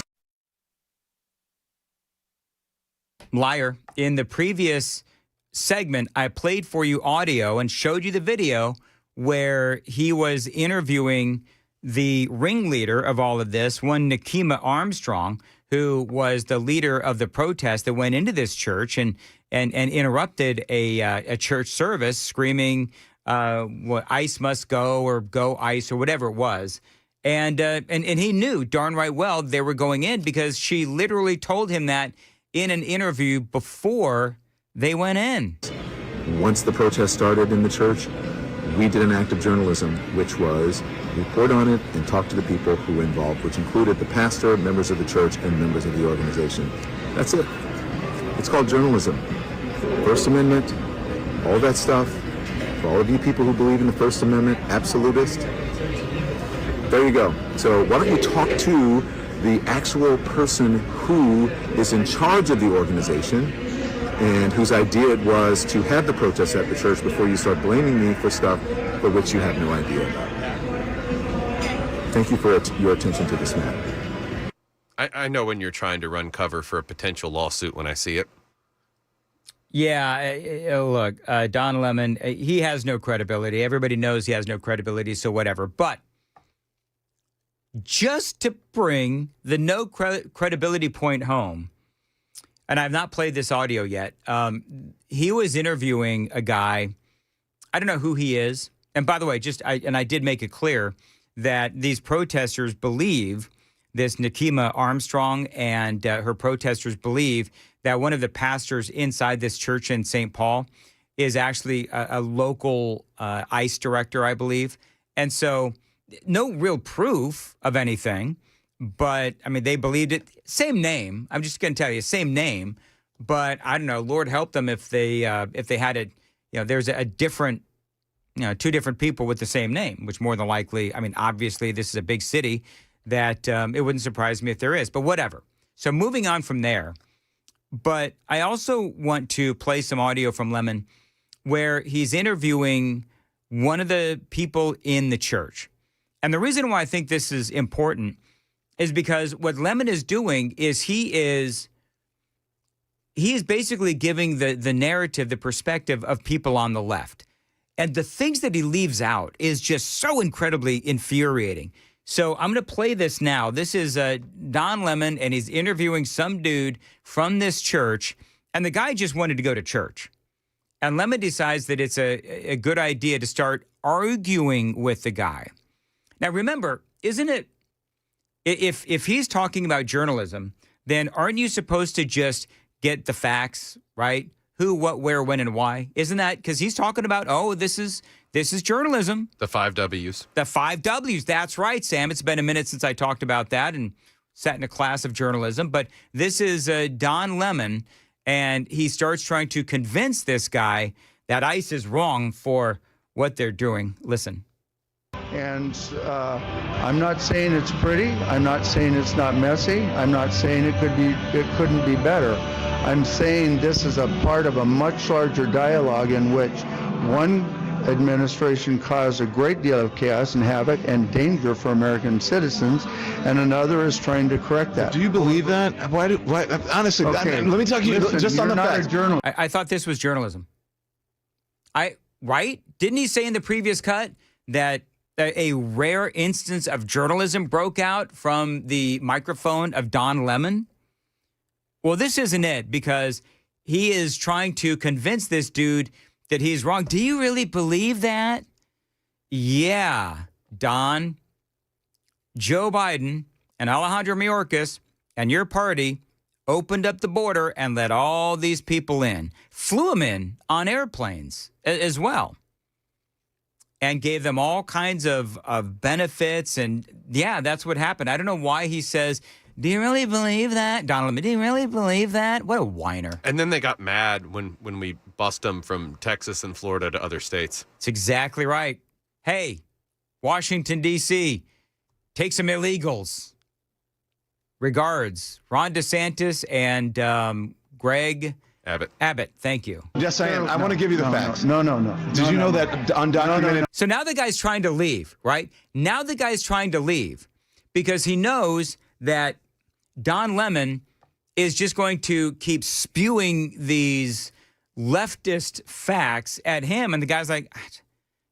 Liar. In the previous segment, I played for you audio and showed you the video where he was interviewing the ringleader of all of this, one Nekima Armstrong, who was the leader of the protest that went into this church and interrupted a church service, screaming, "What ICE must go," or "Go ICE," or whatever it was. And he knew darn right well they were going in, because she literally told him that in an interview before they went in. Once the protest started in the church, we did an act of journalism, which was report on it and talk to the people who were involved, which included the pastor, members of the church, and members of the organization. That's it. It's called journalism. First Amendment, all that stuff. For all of you people who believe in the First Amendment, absolutist, there you go. So why don't you talk to the actual person who is in charge of the organization and whose idea it was to have the protests at the church, before you start blaming me for stuff for which you have no idea about. Thank you for your attention to this matter. I know when you're trying to run cover for a potential lawsuit when I see it. Yeah, look, Don Lemon, he has no credibility. Everybody knows he has no credibility, so whatever. But just to bring the no credibility point home, and I've not played this audio yet, he was interviewing a guy, I don't know who he is. And by the way, I did make it clear that these protesters believe, this Nekima Armstrong and her protesters believe, that one of the pastors inside this church in St. Paul is actually a local ICE director, I believe. And so no real proof of anything, but I mean, they believed it. Same name. I'm just going to tell you, same name. But I don't know, Lord help them if they had it, there's a different, two different people with the same name, which more than likely, I mean, obviously this is a big city, that it wouldn't surprise me if there is, but whatever. So moving on from there. But I also want to play some audio from Lemon where he's interviewing one of the people in the church. And the reason why I think this is important is because what Lemon is doing is he is basically giving the narrative, the perspective of people on the left. And the things that he leaves out is just so incredibly infuriating. So I'm going to play this now. This is Don Lemon, and he's interviewing some dude from this church, and the guy just wanted to go to church. And Lemon decides that it's a good idea to start arguing with the guy. Now, remember, isn't it, if he's talking about journalism, then aren't you supposed to just get the facts, right? Who, what, where, when, and why? Isn't that, because he's talking about, this is journalism. The 5 W's. The 5 W's. That's right, Sam. It's been a minute since I talked about that and sat in a class of journalism. But this is Don Lemon, and he starts trying to convince this guy that ICE is wrong for what they're doing. Listen. And I'm not saying it's pretty. I'm not saying it's not messy. I'm not saying it couldn't be better. I'm saying this is a part of a much larger dialogue in which one administration caused a great deal of chaos and havoc and danger for American citizens, and another is trying to correct that. Do you believe that? Why honestly, Okay, let me talk to you listen, just on you're the not a facts. journalist. I thought this was journalism. Right? Didn't he say in the previous cut that a rare instance of journalism broke out from the microphone of Don Lemon? Well, this isn't it, because he is trying to convince this dude that he's wrong. Do you really believe that? Yeah, Don. Joe Biden and Alejandro Mayorkas and your party opened up the border and let all these people in. Flew them in on airplanes as well. And gave them all kinds of benefits. And yeah, that's what happened. I don't know why he says, do you really believe that? Donald, do you really believe that? What a whiner. And then they got mad when we bust them from Texas and Florida to other states. That's exactly right. Hey, Washington, D.C., take some illegals. Regards, Ron DeSantis and Greg Abbott, thank you. Just saying, I want to give you the facts. No. Did you know that undocumented? So now the guy's trying to leave, right? Now the guy's trying to leave because he knows that Don Lemon is just going to keep spewing these leftist facts at him. And the guy's like,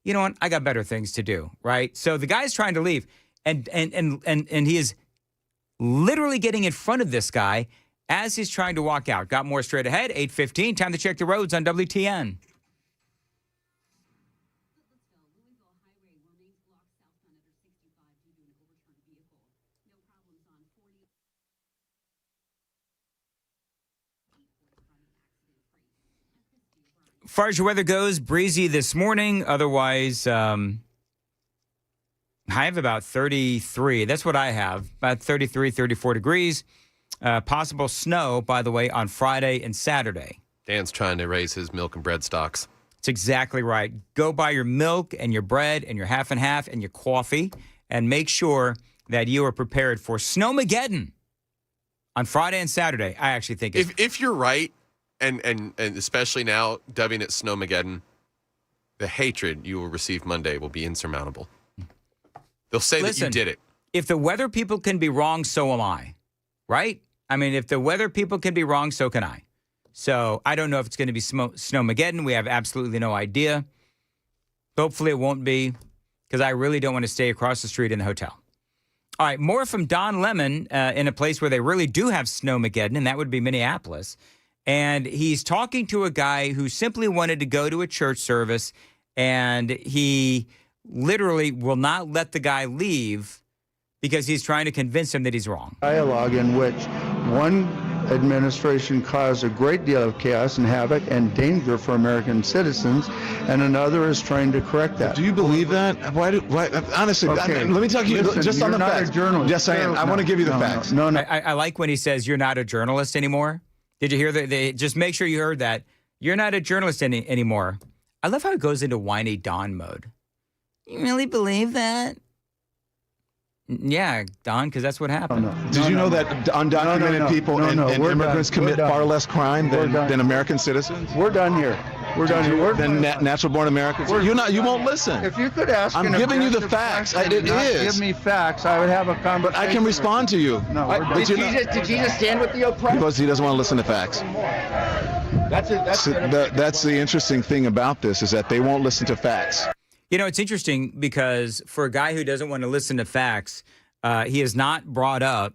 you know what? I got better things to do, right? So the guy's trying to leave. And he is literally getting in front of this guy as he's trying to walk out. Got more straight ahead, 8:15. Time to check the roads on WTN. As far as your weather goes, breezy this morning. Otherwise, I have about 33. That's what I have, about 33, 34 degrees. Possible snow, by the way, on Friday and Saturday. Dan's trying to raise his milk and bread stocks. That's exactly right. Go buy your milk and your bread and your half and half and your coffee and make sure that you are prepared for Snowmageddon on Friday and Saturday. I actually think if you're right, and especially now dubbing it Snowmageddon, the hatred you will receive Monday will be insurmountable. They'll say that you did it. If the weather people can be wrong, so am I. Right? I mean, if the weather people can be wrong, so can I. So I don't know if it's going to be Snowmageddon. We have absolutely no idea. Hopefully it won't be, because I really don't want to stay across the street in the hotel. All right, more from Don Lemon in a place where they really do have Snowmageddon, and that would be Minneapolis. And he's talking to a guy who simply wanted to go to a church service, and he literally will not let the guy leave because he's trying to convince him that he's wrong. Dialogue in which one administration caused a great deal of chaos and havoc and danger for American citizens, and another is trying to correct that. Do you believe that? Why honestly, Okay, let me talk to you listen, just on you're the not facts. a journalist. Just saying, I want to give you the facts. No. I like when he says you're not a journalist anymore. Did you hear that? Just make sure you heard that. You're not a journalist anymore. I love how it goes into whiny Don mode. You really believe that? Yeah, Don, because that's what happened. Did you know that undocumented people and immigrants commit far less crime than American citizens? We're done here. We're done here. Than natural-born Americans. You won't listen. If you could ask, I'm giving you the facts. It is. Give me facts. I would have a conversation. But I can respond to you. No, Did Jesus stand with the oppressed? Because he doesn't want to listen to facts. That's the interesting thing about this, is that they won't listen to facts. You know, it's interesting because for a guy who doesn't want to listen to facts, he has not brought up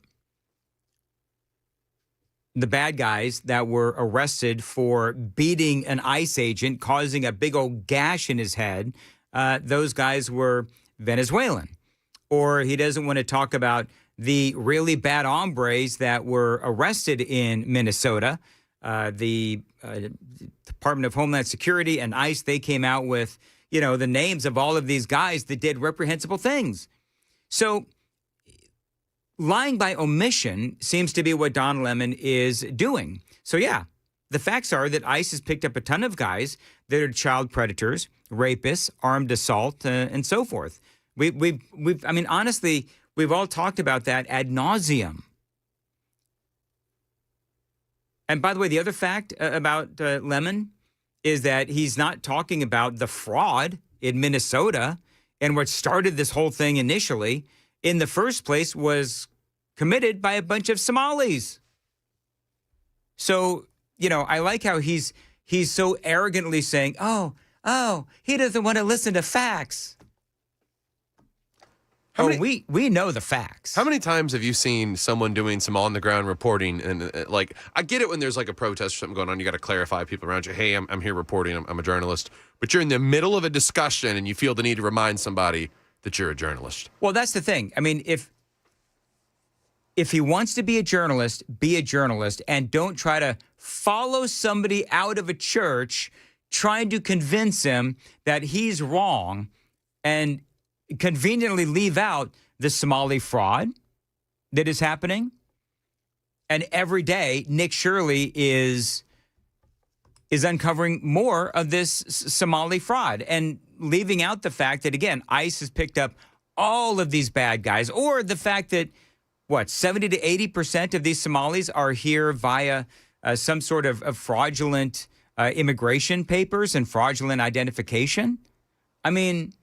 the bad guys that were arrested for beating an ICE agent, causing a big old gash in his head. Those guys were Venezuelan. Or he doesn't want to talk about the really bad hombres that were arrested in Minnesota. The Department of Homeland Security and ICE, they came out with, you know, the names of all of these guys that did reprehensible things. So lying by omission seems to be what Don Lemon is doing. So yeah, the facts are that ICE has picked up a ton of guys that are child predators, rapists, armed assault, and so forth. We've I mean, honestly, we've all talked about that ad nauseum. And by the way, the other fact about Lemon is that he's not talking about the fraud in Minnesota, and what started this whole thing initially in the first place was committed by a bunch of Somalis. So, I like how he's so arrogantly saying, oh, he doesn't want to listen to facts. We know the facts. How many times have you seen someone doing some on-the-ground reporting? And I get it when there's like a protest or something going on. You got to clarify people around you. Hey, I'm here reporting. I'm a journalist. But you're in the middle of a discussion and you feel the need to remind somebody that you're a journalist. Well, that's the thing. I mean, if he wants to be a journalist, and don't try to follow somebody out of a church trying to convince him that he's wrong and conveniently leave out the Somali fraud that is happening. And every day, Nick Shirley is uncovering more of this Somali fraud and leaving out the fact that, again, ICE has picked up all of these bad guys, or the fact that, 70 to 80% of these Somalis are here via some sort of fraudulent immigration papers and fraudulent identification. I mean,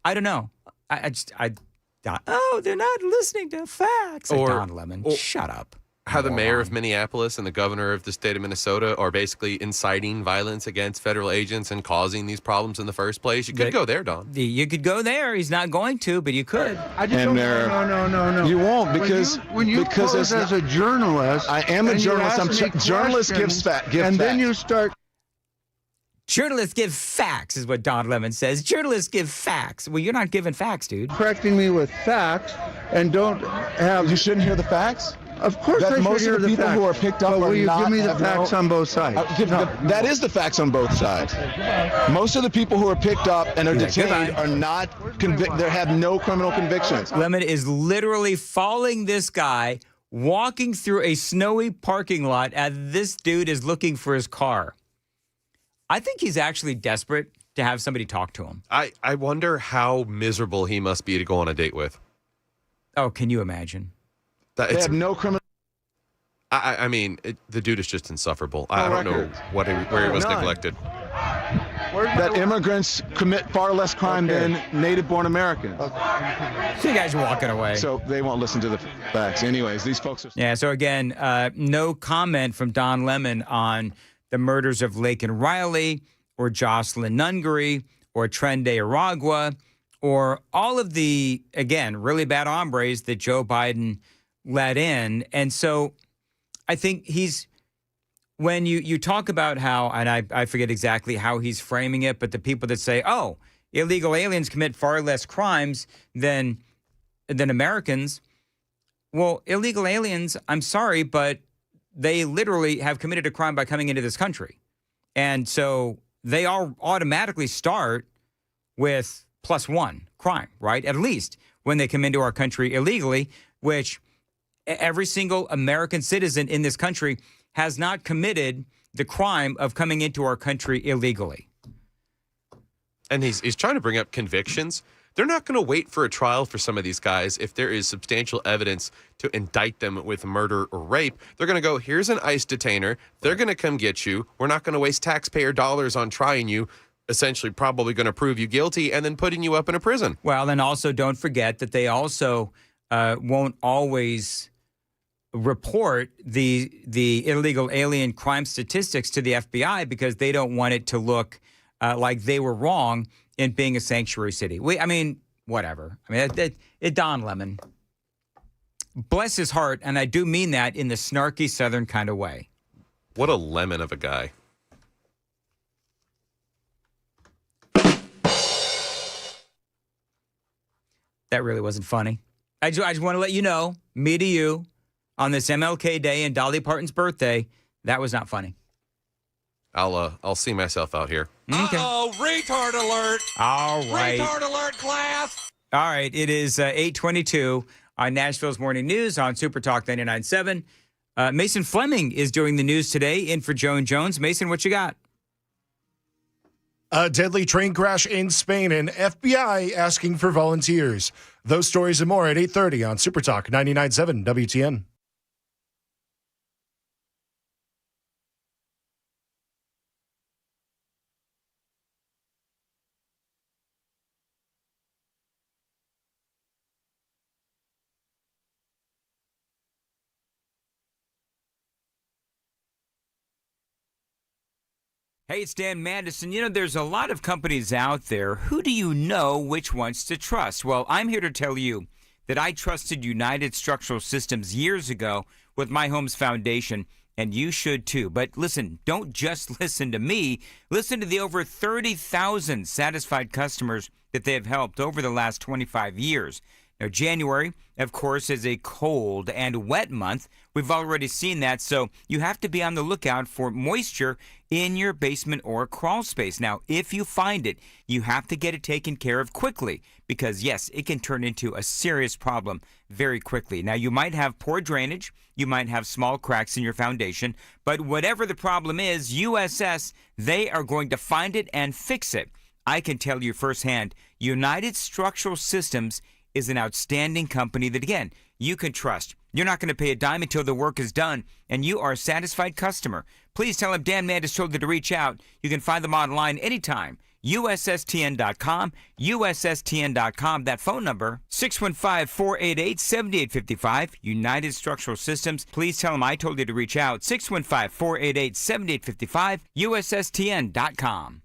I don't know. They're not listening to facts. Don Lemon, shut up. How the mayor of Minneapolis and the governor of the state of Minnesota are basically inciting violence against federal agents and causing these problems in the first place. You could go there, Don. You could go there. He's not going to, but you could. No. You won't because when you pose as a journalist. I am a journalist. Journalist gives facts. And then you start. Journalists give facts, is what Don Lemon says. Journalists give facts. Well, you're not giving facts, dude. Correcting me with facts and don't have. You shouldn't hear the facts? Of course, I most should of the hear people facts. who are picked up but will you not give me the have facts on both sides? That is the facts on both sides. Most of the people who are picked up and are detained are not convicted. They have no criminal convictions. Lemon is literally following this guy, walking through a snowy parking lot as this dude is looking for his car. I think he's actually desperate to have somebody talk to him. I wonder how miserable he must be to go on a date with. Oh, can you imagine? They have no criminal. I mean, the dude is just insufferable. I don't know where he was neglected. That immigrants commit far less crime than native-born Americans. So you guys are walking away. So they won't listen to the facts. Anyways, these folks are... Yeah, so again, no comment from Don Lemon on the murders of Laken Riley or Jocelyn Nungery or Trende Aragua or all of the, again, really bad hombres that Joe Biden let in. And so I think when you talk about how, and I forget exactly how he's framing it, but the people that say, oh, illegal aliens commit far less crimes than Americans. Well, illegal aliens, I'm sorry, but they literally have committed a crime by coming into this country. And so they all automatically start with +1 crime, right? At least when they come into our country illegally, which every single American citizen in this country has not committed the crime of coming into our country illegally. And he's trying to bring up convictions. They're not going to wait for a trial for some of these guys if there is substantial evidence to indict them with murder or rape. They're going to go, here's an ICE detainer. They're going to come get you. We're not going to waste taxpayer dollars on trying you, essentially probably going to prove you guilty and then putting you up in a prison. Well, and also don't forget that they also won't always report the illegal alien crime statistics to the FBI because they don't want it to look like they were wrong in being a sanctuary city. Whatever. Don Lemon, bless his heart, and I do mean that in the snarky Southern kind of way. What a lemon of a guy. That really wasn't funny. I just want to let you know, me to you, on this MLK Day and Dolly Parton's birthday, that was not funny. I'll see myself out here. Okay. Uh-oh, retard alert. All right. Retard alert, class. All right, it is 8:22 on Nashville's Morning News on Super Talk 99.7. Mason Fleming is doing the news today in for Joan Jones. Mason, what you got? A deadly train crash in Spain and FBI asking for volunteers. Those stories and more at 8:30 on Super Talk 99.7 WTN. Hey, it's Dan Mandison. You know, there's a lot of companies out there. Who do you know which ones to trust? Well, I'm here to tell you that I trusted United Structural Systems years ago with My Homes Foundation, and you should too. But listen, don't just listen to me. Listen to the over 30,000 satisfied customers that they have helped over the last 25 years. Now, January, of course, is a cold and wet month. We've already seen that, so you have to be on the lookout for moisture in your basement or crawl space. Now, if you find it, you have to get it taken care of quickly because, yes, it can turn into a serious problem very quickly. Now, you might have poor drainage, you might have small cracks in your foundation, but whatever the problem is, USS, they are going to find it and fix it. I can tell you firsthand, United Structural Systems is an outstanding company that, again, you can trust. You're not going to pay a dime until the work is done, and you are a satisfied customer. Please tell them Dan Mandis told you to reach out. You can find them online anytime. USSTN.com, USSTN.com. That phone number, 615-488-7855, United Structural Systems. Please tell them I told you to reach out, 615-488-7855, USSTN.com.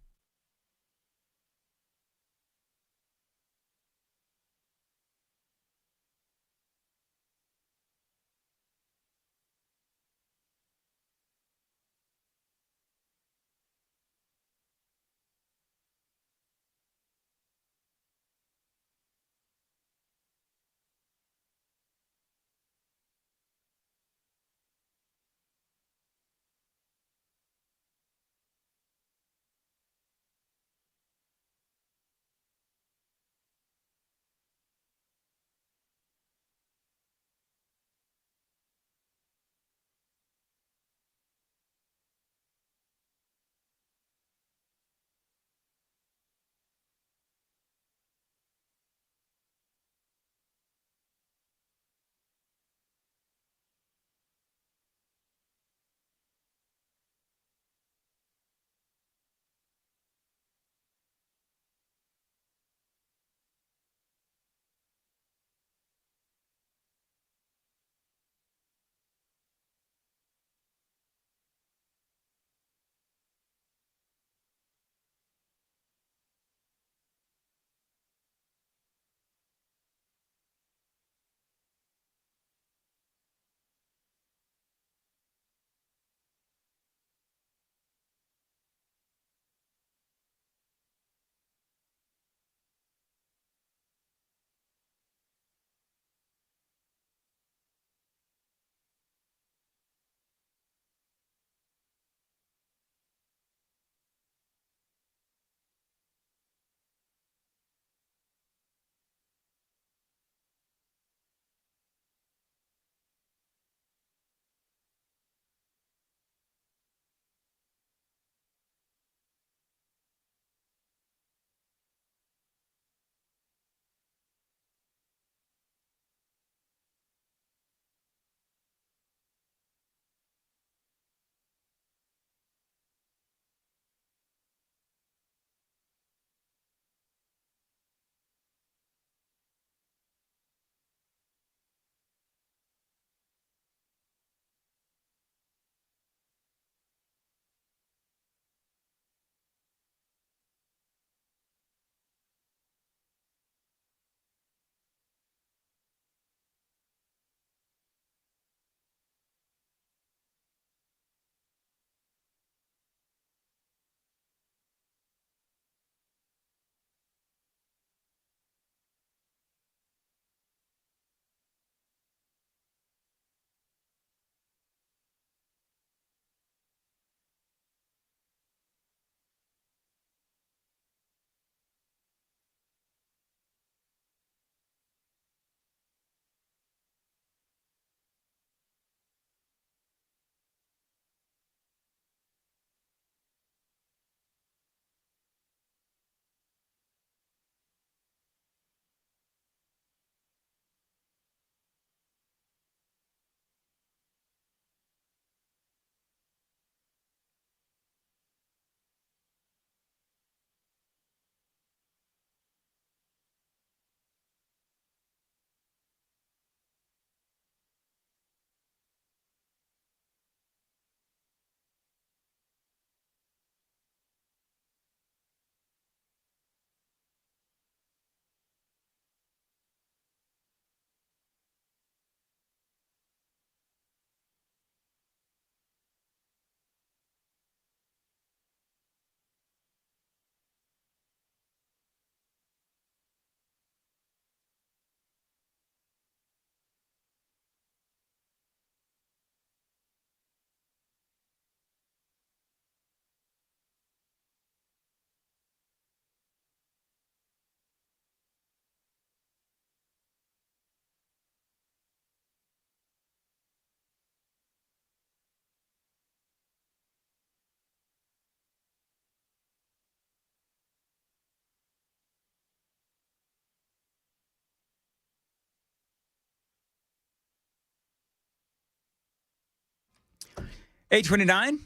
8:29,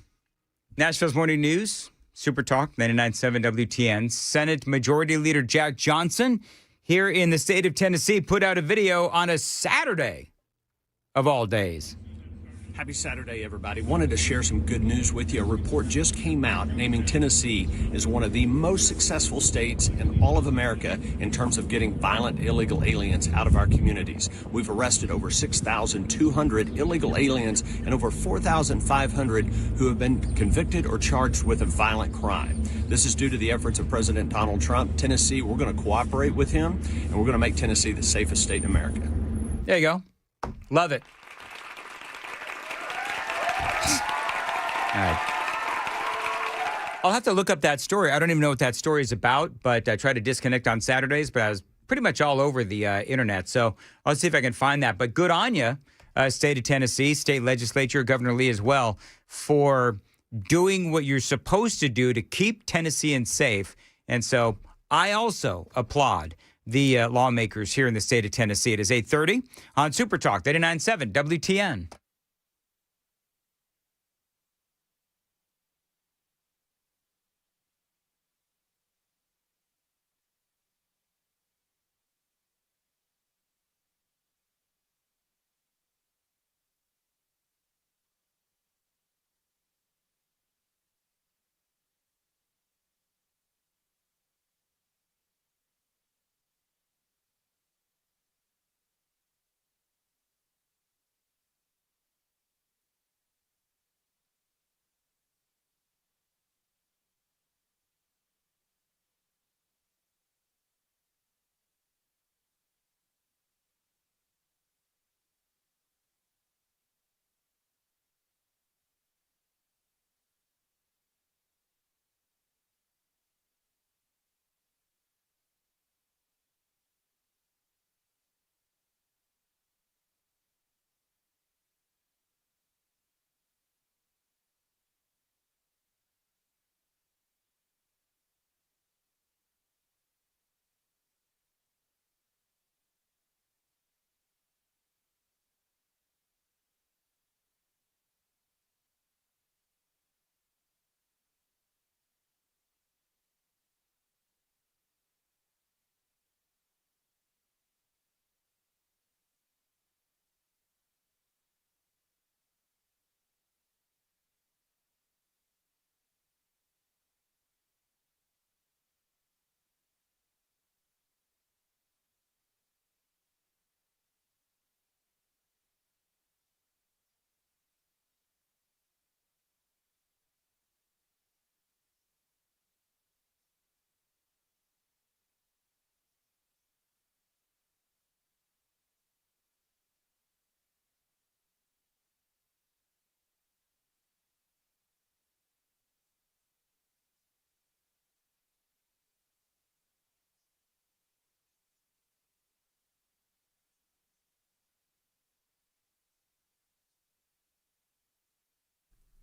Nashville's Morning News, Super Talk, 99.7 WTN. Senate Majority Leader Jack Johnson here in the state of Tennessee put out a video on a Saturday of all days. Happy Saturday, everybody. Wanted to share some good news with you. A report just came out naming Tennessee as one of the most successful states in all of America in terms of getting violent illegal aliens out of our communities. We've arrested over 6,200 illegal aliens and over 4,500 who have been convicted or charged with a violent crime. This is due to the efforts of President Donald Trump. Tennessee, we're going to cooperate with him, and we're going to make Tennessee the safest state in America. There you go. Love it. All right. I'll have to look up that story. I don't even know what that story is about, but I try to disconnect on Saturdays, but I was pretty much all over the internet. So I'll see if I can find that. But good on you, state of Tennessee, state legislature, Governor Lee as well, for doing what you're supposed to do to keep Tennesseans safe. And so I also applaud the lawmakers here in the state of Tennessee. It is 8:30 on Super Talk, 99.7 WTN.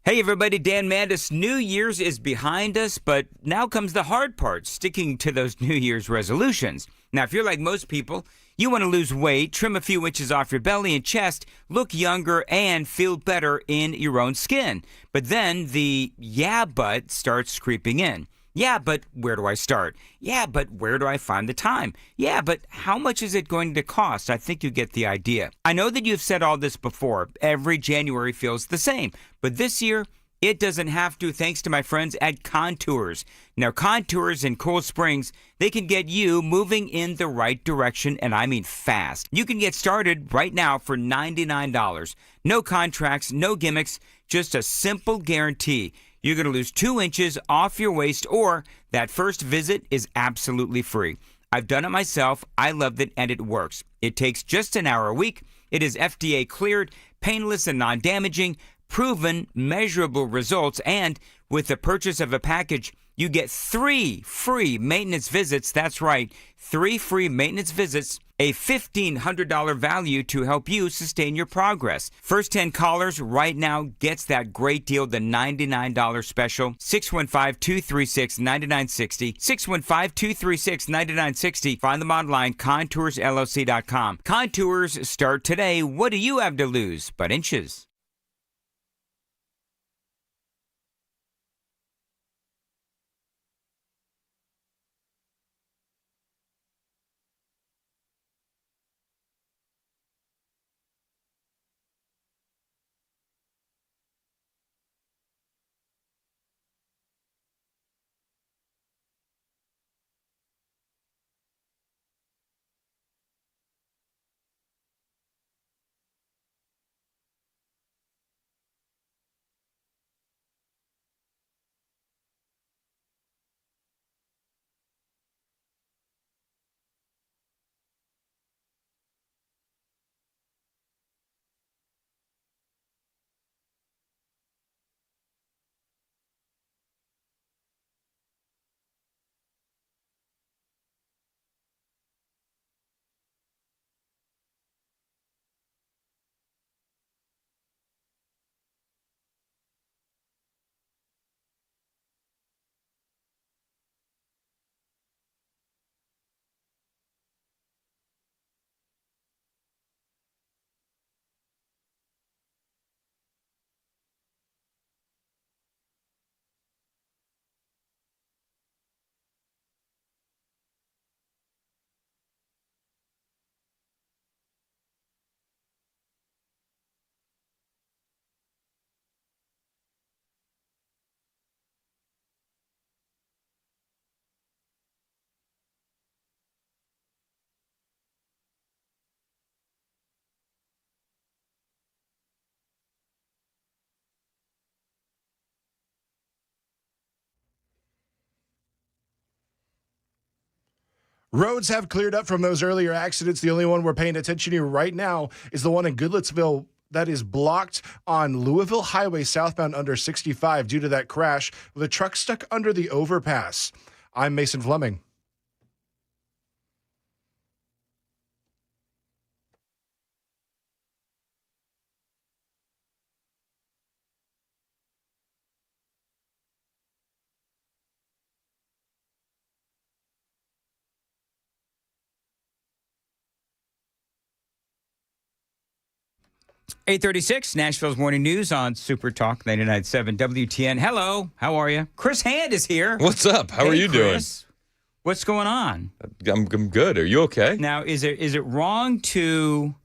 Hey everybody, Dan Mandis. New Year's is behind us, but now comes the hard part, sticking to those New Year's resolutions. Now, if you're like most people, you want to lose weight, trim a few inches off your belly and chest, look younger, and feel better in your own skin. But then the yeah but starts creeping in. Yeah, but where do I start? Yeah, but where do I find the time? Yeah, but how much is it going to cost? I think you get the idea. I know that you've said all this before. Every January feels the same. But this year, it doesn't have to, thanks to my friends at Contours. Now, Contours in Cool Springs, they can get you moving in the right direction, and I mean fast. You can get started right now for $99. No contracts, no gimmicks, just a simple guarantee. You're going to lose 2 inches off your waist, or that first visit is absolutely free. I've done it myself. I loved it, and it works. It takes just an hour a week. It is FDA cleared, painless and non-damaging, proven, measurable results, and with the purchase of a package, you get 3 free maintenance visits. That's right, 3 free maintenance visits, a $1,500 value to help you sustain your progress. First 10 callers right now gets that great deal, the $99 special. 615-236-9960. 615-236-9960. Find them online, ContoursLLC.com. Contours start today. What do you have to lose but inches? Roads have cleared up from those earlier accidents. The only one we're paying attention to right now is the one in Goodlettsville that is blocked on Louisville Highway southbound under 65 due to that crash with a truck stuck under the overpass. I'm Mason Fleming. .836, Nashville's Morning News on Super Talk 99.7 WTN. Hello, how are you? Chris Hand is here. What's up? How are you Chris. What's going on? doing? I'm good. Are you okay? Now, is it wrong to...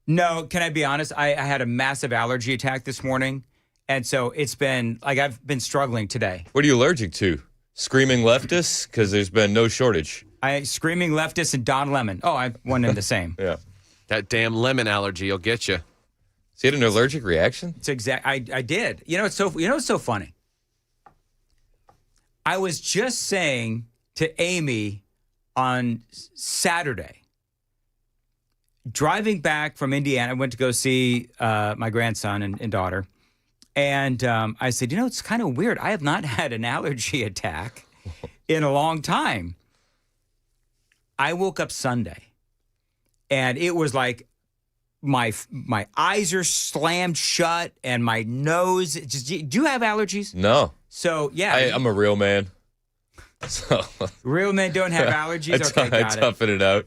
No, can I be honest? I had a massive allergy attack this morning, and so it's been, like, I've been struggling today. What are you allergic to? Screaming leftists? Because there's been no shortage. Screaming leftists and Don Lemon. Oh, I one and the same. Yeah. That damn lemon allergy will get you. So you had an allergic reaction? It's I did. It's so funny. I was just saying to Amy on Saturday, driving back from Indiana, I went to go see my grandson and daughter. And I said, it's kind of weird. I have not had an allergy attack in a long time. I woke up Sunday, and it was like, my eyes are slammed shut and my nose. Do you have allergies? No. So, yeah. I'm a real man. So real men don't have allergies? I toughen it out.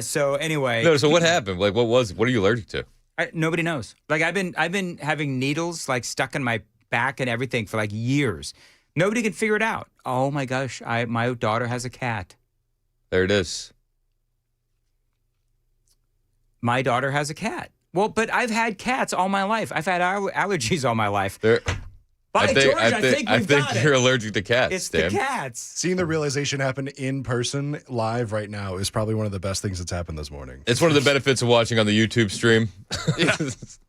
So anyway. No, so what happened? Like, what are you allergic to? Nobody knows. Like, I've been having needles like stuck in my back and everything for like years. Nobody can figure it out. Oh my gosh. My daughter has a cat. There it is. My daughter has a cat. Well, but I've had cats all my life. I've had allergies all my life. I think you're allergic to cats. It's Dan. the cats. Seeing the realization happen in person live right now is probably one of the best things that's happened this morning. It's one of the benefits of watching on the YouTube stream. Yeah. Is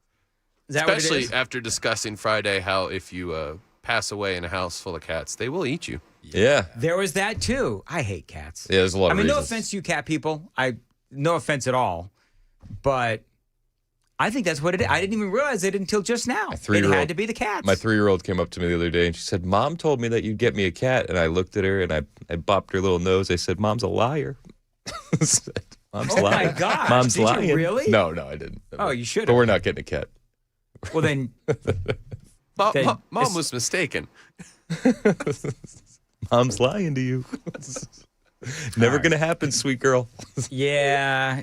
that what it Especially is? after discussing Friday how if you pass away in a house full of cats, they will eat you. Yeah. There was that too. I hate cats. Yeah, there's a lot of no reasons. offense to you cat people. No offense at all. But I think that's what it is. I didn't even realize it until just now. It had to be the cats. My 3-year-old came up to me the other day and she said, Mom told me that you'd get me a cat. And I looked at her and I bopped her little nose. I said, Mom's a liar. Mom's oh lying. my gosh. Mom's Did lying. you really? No, I didn't. Oh, you should have. But we're not getting a cat. Well, then. Mom was mistaken. Mom's lying to you. Never going to happen, sweet girl. Yeah.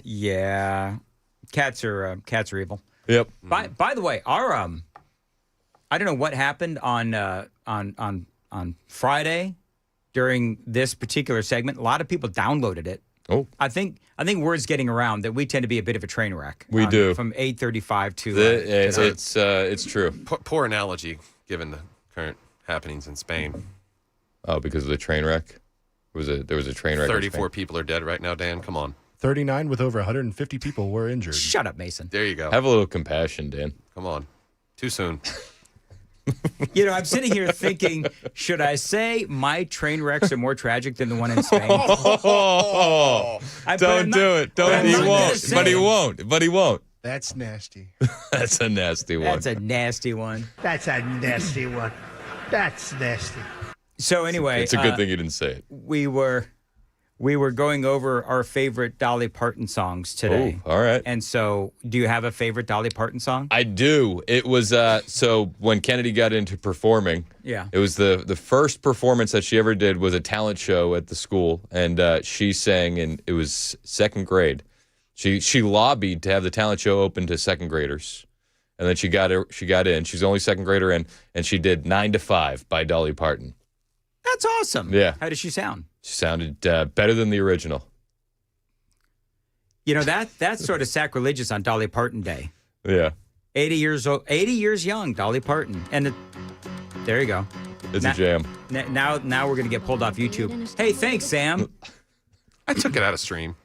Cats are evil. Yep. By the way, our I don't know what happened on Friday during this particular segment. A lot of people downloaded it. Oh. I think word's getting around that we tend to be a bit of a train wreck. We do. From 8:35 to. It's true. Poor analogy given the current happenings in Spain. Oh, because of the train wreck? There was a train wreck. 34 people are dead right now, Dan. Come on. 39 with over 150 people were injured. Shut up, Mason. There you go. Have a little compassion, Dan. Come on. Too soon. I'm sitting here thinking, should I say my train wrecks are more tragic than the one in Spain? Don't do it. He won't. That's nasty. That's a nasty one. That's a nasty one. That's a nasty one. That's nasty. So anyway. It's a good thing you didn't say it. We were going over our favorite Dolly Parton songs today. Oh, all right. And so, do you have a favorite Dolly Parton song? I do. It was, so when Kennedy got into performing, yeah, it was the first performance that she ever did was a talent show at the school. And she sang, and it was second grade. She lobbied to have the talent show open to second graders. And then she got in. She's the only second grader in. And she did 9 to 5 by Dolly Parton. That's awesome. Yeah. How does she sound? She sounded better than the original. That's sort of sacrilegious on Dolly Parton Day. Yeah. 80 years old, 80 years young, Dolly Parton. And there you go. It's a jam. Now we're going to get pulled off YouTube. Hey, thanks, Sam. I took it out of stream.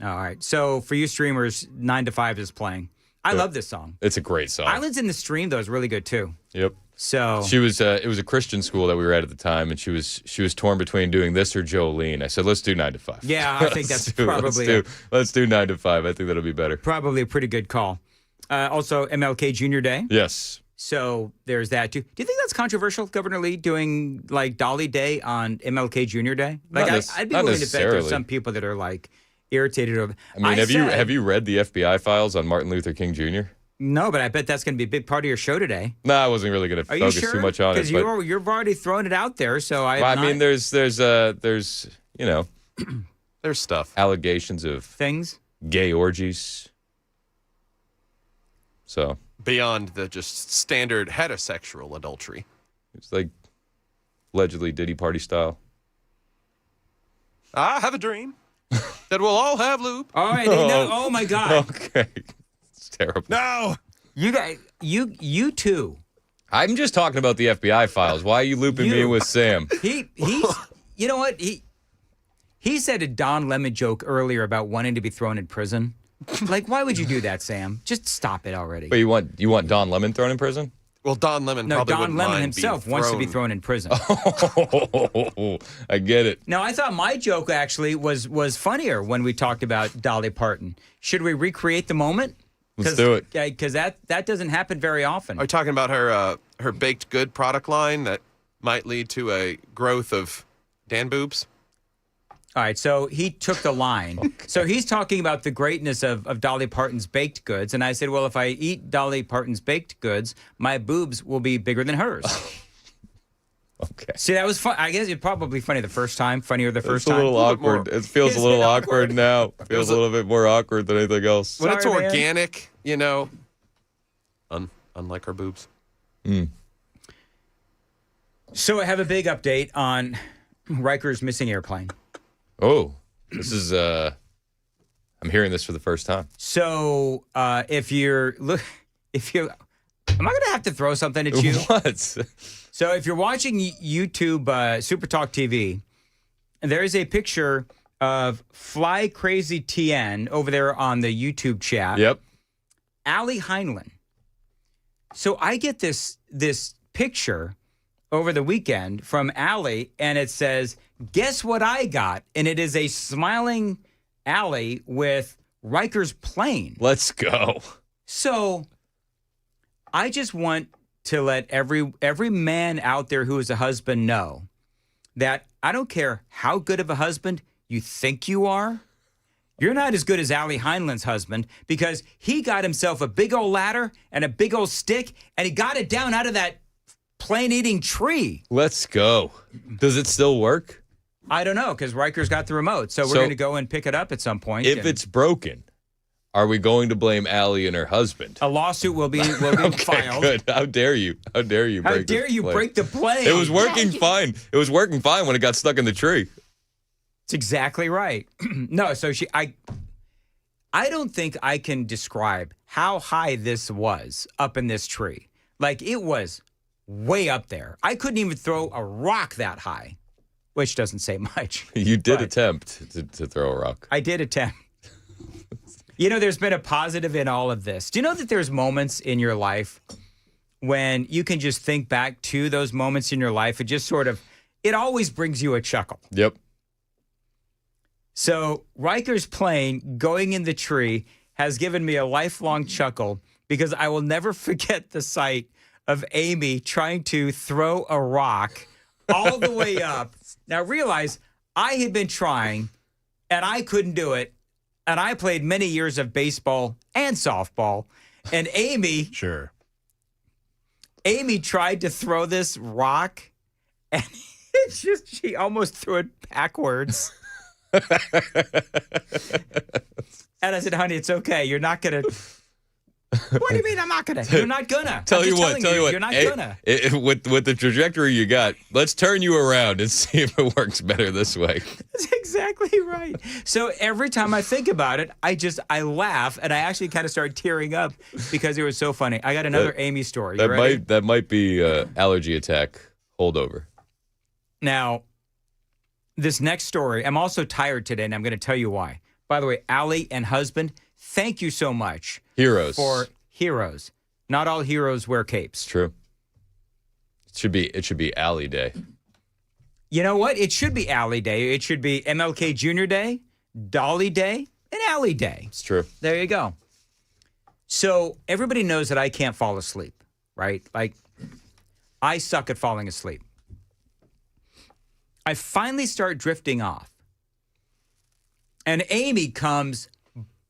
All right. So for you streamers, 9 to 5 is playing. I love this song. It's a great song. Islands in the Stream, though, is really good, too. Yep. So she was. It was a Christian school that we were at the time, and she was torn between doing this or Jolene. I said, let's do 9 to 5. Yeah, I think that's probably let's do 9 to 5. I think that'll be better. Probably a pretty good call. Also, MLK Jr. Day. Yes. So there's that too. Do you think that's controversial, Governor Lee, doing like Dolly Day on MLK Jr. Day? Like I'd be willing to bet there's some people that are like irritated over. I mean, have you read the FBI files on Martin Luther King Jr.? No, but I bet that's going to be a big part of your show today. No, I wasn't really going to focus too much on it. Because you've already thrown it out there. So I mean, there's you know, there's stuff, allegations of things, gay orgies. So beyond the just standard heterosexual adultery, it's like allegedly Diddy party style. I have a dream that we'll all have lube. All right, oh my God. Okay. Terrible. No, you guys, you too. I'm just talking about the FBI files. Why are you looping me with Sam? He's you know what he said a Don Lemon joke earlier about wanting to be thrown in prison. Like, why would you do that, Sam? Just stop it already. But you want Don Lemon thrown in prison? Well, Don Lemon probably Don wouldn't Lemon mind himself being wants to be thrown in prison. Oh, I get it. Now, I thought my joke actually was funnier when we talked about Dolly Parton. Should we recreate the moment? Let's do it. Because that doesn't happen very often. Are you talking about her baked good product line that might lead to a growth of Dan boobs? All right, so he took the line. Okay. So he's talking about the greatness of Dolly Parton's baked goods. And I said, well, if I eat Dolly Parton's baked goods, my boobs will be bigger than hers. Okay. See, that was fun. I guess it's probably funny the first time, funnier the first time. It's a little awkward. It feels a little awkward now. It feels a little bit more awkward than anything else. When it's organic, you know, unlike our boobs. So I have a big update on Riker's missing airplane. Oh, this is, I'm hearing this for the first time. So am I going to have to throw something at you? What? So if you're watching YouTube Super Talk TV, there is a picture of Fly Crazy TN over there on the YouTube chat. Yep. Allie Heinlein. So I get this picture over the weekend from Allie, and it says, guess what I got? And it is a smiling Allie with Riker's plane. Let's go. So I just want to let every man out there who is a husband know that I don't care how good of a husband you think you are, you're not as good as Allie Heinlein's husband, because he got himself a big old ladder and a big old stick, and he got it down out of that plane-eating tree. Let's go. Does it still work? I don't know, because Riker's got the remote, so we're going to go and pick it up at some point. If it's broken, are we going to blame Allie and her husband? A lawsuit will be okay, filed. Good. How dare you? How dare you? How dare you break the plane? It was working fine. It was working fine when it got stuck in the tree. That's exactly right. No, so I don't think I can describe how high this was up in this tree. Like, it was way up there. I couldn't even throw a rock that high, which doesn't say much. You did attempt to throw a rock. I did attempt. You know, there's been a positive in all of this. Do you know that there's moments in your life when you can just think back to those moments in your life? It just sort of, it always brings you a chuckle. Yep. So Riker's plane going in the tree has given me a lifelong chuckle, because I will never forget the sight of Amy trying to throw a rock all the way up. Now realize I had been trying and I couldn't do it. And I played many years of baseball and softball. And Amy tried to throw this rock, and it's just, she almost threw it backwards. And I said, honey, it's okay. You're not going to. What do you mean I'm not going to? You're not going to. Tell you what. You're not going to. With the trajectory you got, let's turn you around and see if it works better this way. That's exactly right. So every time I think about it, I laugh, and I actually kind of start tearing up because it was so funny. I got another Amy story. That might be allergy attack holdover. Now, this next story, I'm also tired today, and I'm going to tell you why. By the way, Allie and husband, thank you so much. Heroes. For heroes. Not all heroes wear capes. True. It should be Alley Day. You know what? It should be Alley Day. It should be MLK Jr. Day, Dolly Day, and Alley Day. It's true. There you go. So everybody knows that I can't fall asleep, right? Like, I suck at falling asleep. I finally start drifting off. And Amy comes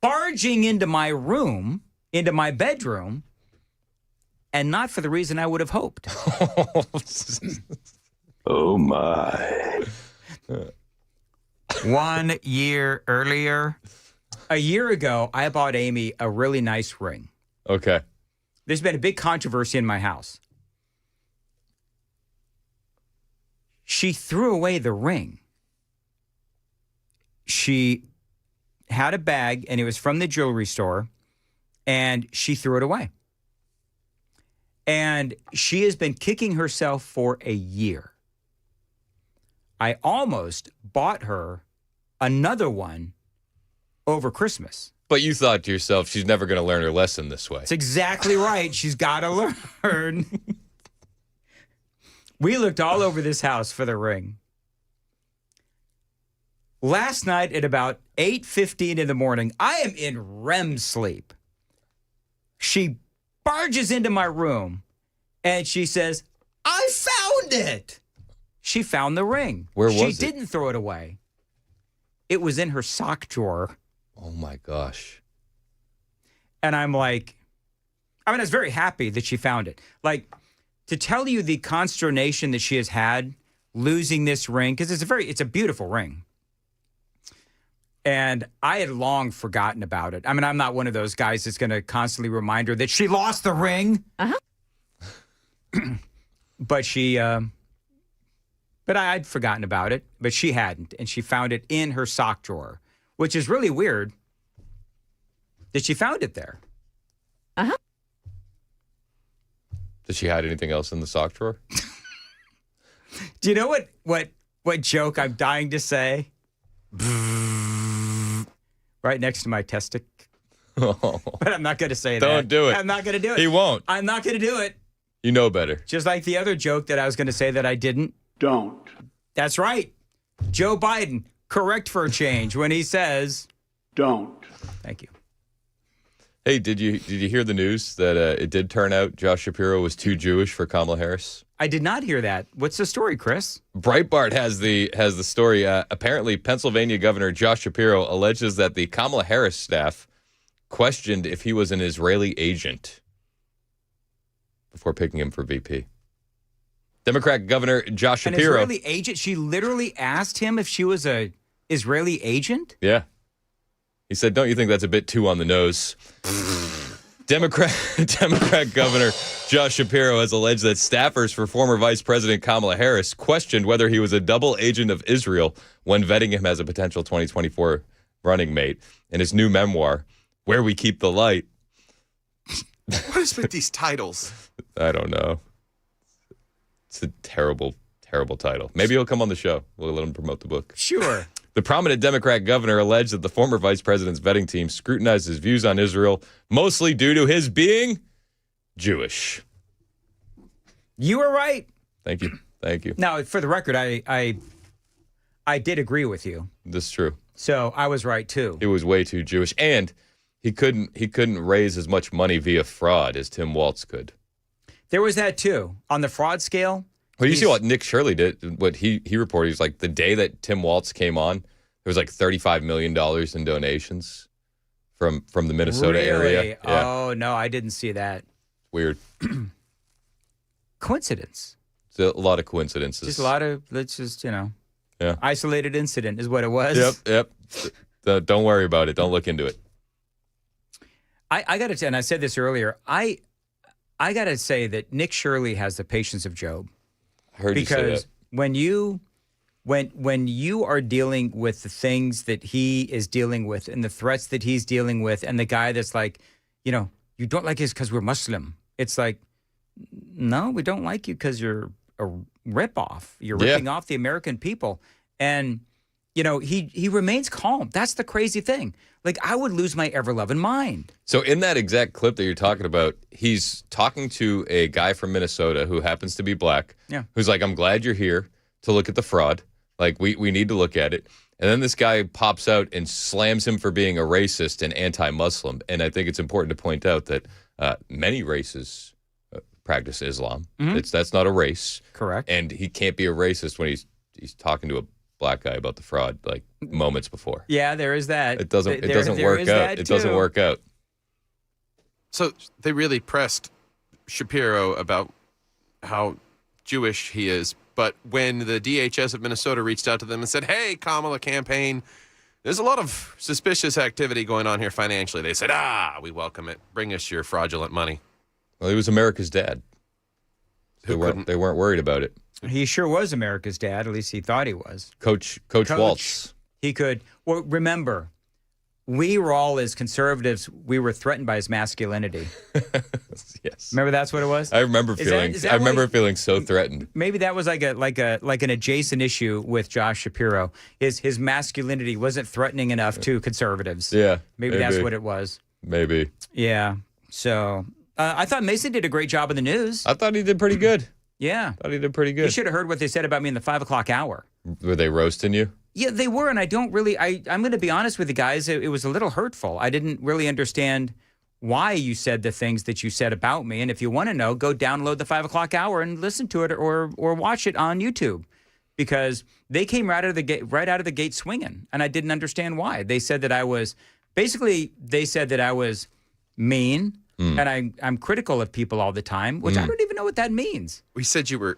barging into my room, into my bedroom, and not for the reason I would have hoped. Oh, my. 1 year earlier, a year ago, I bought Amy a really nice ring. Okay. There's been a big controversy in my house. She threw away the ring. She had a bag, and it was from the jewelry store, and she threw it away. And she has been kicking herself for a year. I almost bought her another one over Christmas. But you thought to yourself, she's never going to learn her lesson this way. That's exactly right. She's got to learn. We looked all over this house for the ring. Last night at about 8:15 in the morning, I am in REM sleep. She barges into my room and she says, I found it. She found the ring. Where was it? She didn't throw it away. It was in her sock drawer. Oh, my gosh. And I'm like, I was very happy that she found it. Like, to tell you the consternation that she has had losing this ring, because it's a beautiful ring. And I had long forgotten about it. I mean, I'm not one of those guys that's going to constantly remind her that she lost the ring. But but I'd forgotten about it, but she hadn't. And she found it in her sock drawer, which is really weird that she found it there. Did she hide anything else in the sock drawer? Do you know what joke I'm dying to say? Right next to my testic. Oh. But I'm not going to say that. Don't do it. I'm not going to do it. He won't. I'm not going to do it. You know better. Just like the other joke that I was going to say that I didn't. Don't. That's right. Joe Biden, correct for a change when he says, don't. Thank you. Hey, did you hear the news that it did turn out Josh Shapiro was too Jewish for Kamala Harris? I did not hear that. What's the story, Chris? Breitbart has the story. Apparently, Pennsylvania Governor Josh Shapiro alleges that the Kamala Harris staff questioned if he was an Israeli agent before picking him for VP. Democrat Governor Josh Shapiro. An Israeli agent? She literally asked him if she was a Israeli agent? Yeah. He said, don't you think that's a bit too on the nose? Democrat Governor Josh Shapiro has alleged that staffers for former Vice President Kamala Harris questioned whether he was a double agent of Israel when vetting him as a potential 2024 running mate. In his new memoir, Where We Keep the Light. What is with these titles? I don't know. It's a terrible, terrible title. Maybe he'll come on the show. We'll let him promote the book. Sure. The prominent Democrat governor alleged that the former vice president's vetting team scrutinized his views on Israel, mostly due to his being Jewish. You were right. Thank you. Thank you. Now, for the record, I did agree with you. This is true. So I was right too. He was way too Jewish, and he couldn't raise as much money via fraud as Tim Walz could. There was that too. On the fraud scale. Well, you see what Nick Shirley did, what he reported. He's like, the day that Tim Walz came on, there was like $35 million in donations from the Minnesota area. Yeah. Oh, no, I didn't see that. Weird. Coincidence. It's a lot of coincidences. Just a lot of, let's just, yeah. Isolated incident is what it was. Yep. Don't worry about it. Don't look into it. I got to, and I said this earlier, I got to say that Nick Shirley has the patience of Job. I heard you say that. Because when you are dealing with the things that he is dealing with and the threats that he's dealing with, and the guy that's like, you don't like us because we're Muslim. It's like, no, we don't like you because you're a ripoff. You're ripping off the American people. And he remains calm. That's the crazy thing. Like, I would lose my ever-loving mind. So in that exact clip that you're talking about, he's talking to a guy from Minnesota who happens to be black, who's like, I'm glad you're here to look at the fraud. Like, we need to look at it. And then this guy pops out and slams him for being a racist and anti-Muslim. And I think it's important to point out that many races practice Islam. That's not a race. Correct. And he can't be a racist when he's talking to a black guy about the fraud like moments before. Yeah, there is that. It doesn't work out. It doesn't work out. So they really pressed Shapiro about how Jewish he is. But when the DHS of Minnesota reached out to them and said, hey, Kamala campaign, there's a lot of suspicious activity going on here financially. They said, we welcome it. Bring us your fraudulent money. Well, he was America's dad. They weren't worried about it. He sure was America's dad. At least he thought he was. Coach Waltz. He could. Well, remember, we were all, as conservatives, we were threatened by his masculinity. Yes. Remember that's what it was? I remember feeling so threatened. Maybe that was like an adjacent issue with Josh Shapiro. His masculinity wasn't threatening enough to conservatives. Yeah. Maybe that's what it was. Maybe. Yeah. So I thought Mason did a great job in the news. I thought he did pretty good. Yeah. I thought he did pretty good. You should have heard what they said about me in the 5 o'clock hour. Were they roasting you? Yeah, they were, and I don't really. I'm going to be honest with you guys. It was a little hurtful. I didn't really understand why you said the things that you said about me. And if you want to know, go download the 5 o'clock hour and listen to it, or watch it on YouTube, because they came right out of the gate swinging, and I didn't understand why. They said that I was mean, and I'm critical of people all the time, which I don't even know what that means. We said you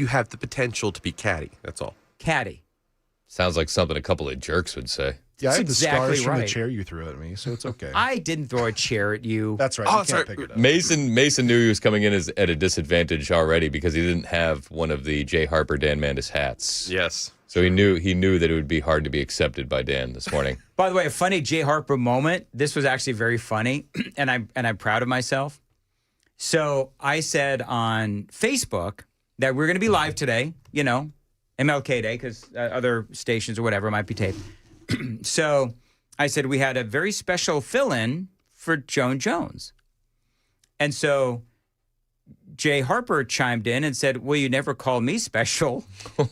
have the potential to be catty. That's all. Catty. Sounds like something a couple of jerks would say. Yeah, I had exactly the scars from the right. chair you threw at me, so it's okay. I didn't throw a chair at you. That's right. You can't pick it up. Mason knew he was coming in at a disadvantage already because he didn't have one of the Jay Harper Dan Mandis hats. Yes. So he knew that it would be hard to be accepted by Dan this morning. By the way, a funny Jay Harper moment. This was actually very funny, and I'm proud of myself. So I said on Facebook that we're going to be live today, MLK Day, because other stations or whatever might be taped. So I said we had a very special fill-in for Joan Jones. And so Jay Harper chimed in and said, well, you never called me special.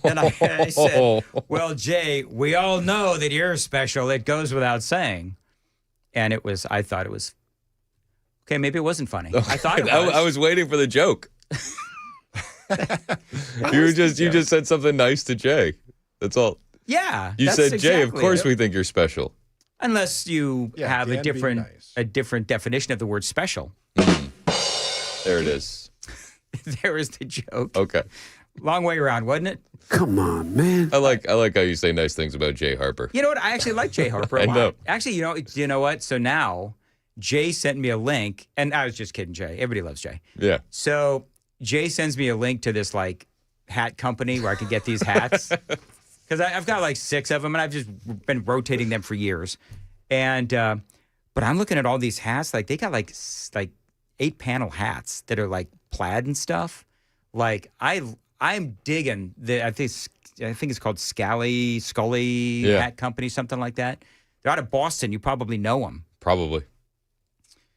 And I said, well, Jay, we all know that you're special. It goes without saying. And I thought it was, okay, maybe it wasn't funny. I thought it was. I was waiting for the joke. You just said something nice to Jay. That's all. Yeah. You said, Jay, of course we think you're special. Unless you have a different definition of the word special. There it is. There is the joke. Okay. Long way around, wasn't it? Come on, man. I like how you say nice things about Jay Harper. You know what? I actually like Jay Harper a I lot. know. Actually, you know what? So now Jay sent me a link, and I was just kidding, Jay. Everybody loves Jay. Yeah. So Jay sends me a link to this hat company where I could get these hats. Because I've got 6 of them, and I've just been rotating them for years. And but I'm looking at all these hats. They got 8-panel hats that are plaid and stuff. I'm digging I think it's called Scully Hat Company, something like that. They're out of Boston. You probably know them. Probably.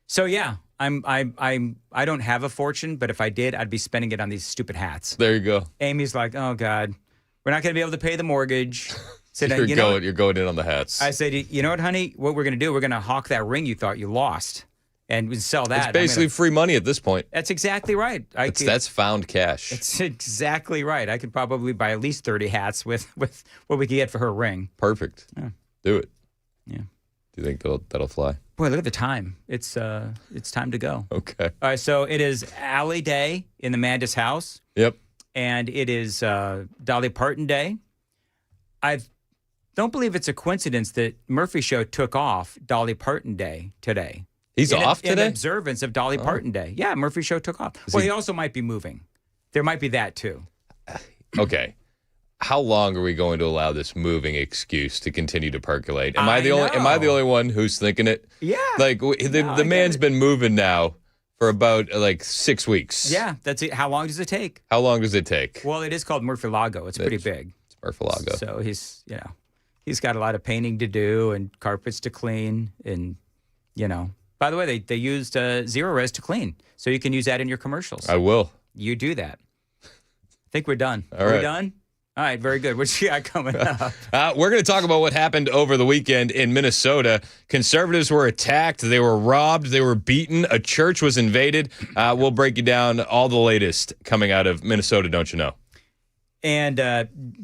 So yeah, I don't have a fortune, but if I did, I'd be spending it on these stupid hats. There you go. Amy's like, oh God. We're not going to be able to pay the mortgage. So you're going in on the hats. I said, you know what, honey? What we're going to do, we're going to hawk that ring you thought you lost and sell that. It's basically free money at this point. That's exactly right. That's found cash. It's exactly right. I could probably buy at least 30 hats with what we could get for her ring. Perfect. Yeah. Do it. Yeah. Do you think that'll fly? Boy, look at the time. It's time to go. Okay. All right, so it is Alley Day in the Mandis house. Yep. And it is Dolly Parton Day. I don't believe it's a coincidence that Murphy Show took off Dolly Parton Day today. He's off today? In observance of Dolly Parton Day. Yeah, Murphy Show took off. He also might be moving. There might be that too. Okay. How long are we going to allow this moving excuse to continue to percolate? Am I the only one who's thinking it? Yeah. The man's been moving now for about 6 weeks. Yeah, that's it. How long does it take? How long does it take? Well, it is called Murphy-Lago. It's pretty big. It's Mar-a-Lago. So he's got a lot of painting to do and carpets to clean. And, by the way, they used Zero Res to clean. So you can use that in your commercials. I will. You do that. I think we're done. All Are we right. done? All right, very good. What you got coming up? We're going to talk about what happened over the weekend in Minnesota. Conservatives were attacked. They were robbed. They were beaten. A church was invaded. We'll break you down all the latest coming out of Minnesota, don't you know? And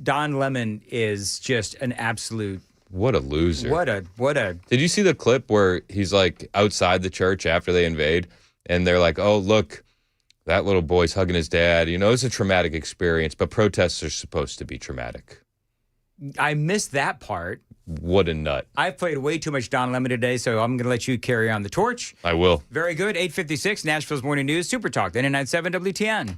Don Lemon is just an absolute... What a loser. What a... Did you see the clip where he's like outside the church after they invade and they're like, oh, look, that little boy's hugging his dad. It's a traumatic experience, but protests are supposed to be traumatic. I missed that part. What a nut. I've played way too much Don Lemon today, so I'm going to let you carry on the torch. I will. Very good. 8:56, Nashville's Morning News, Super Talk, 99.7 WTN.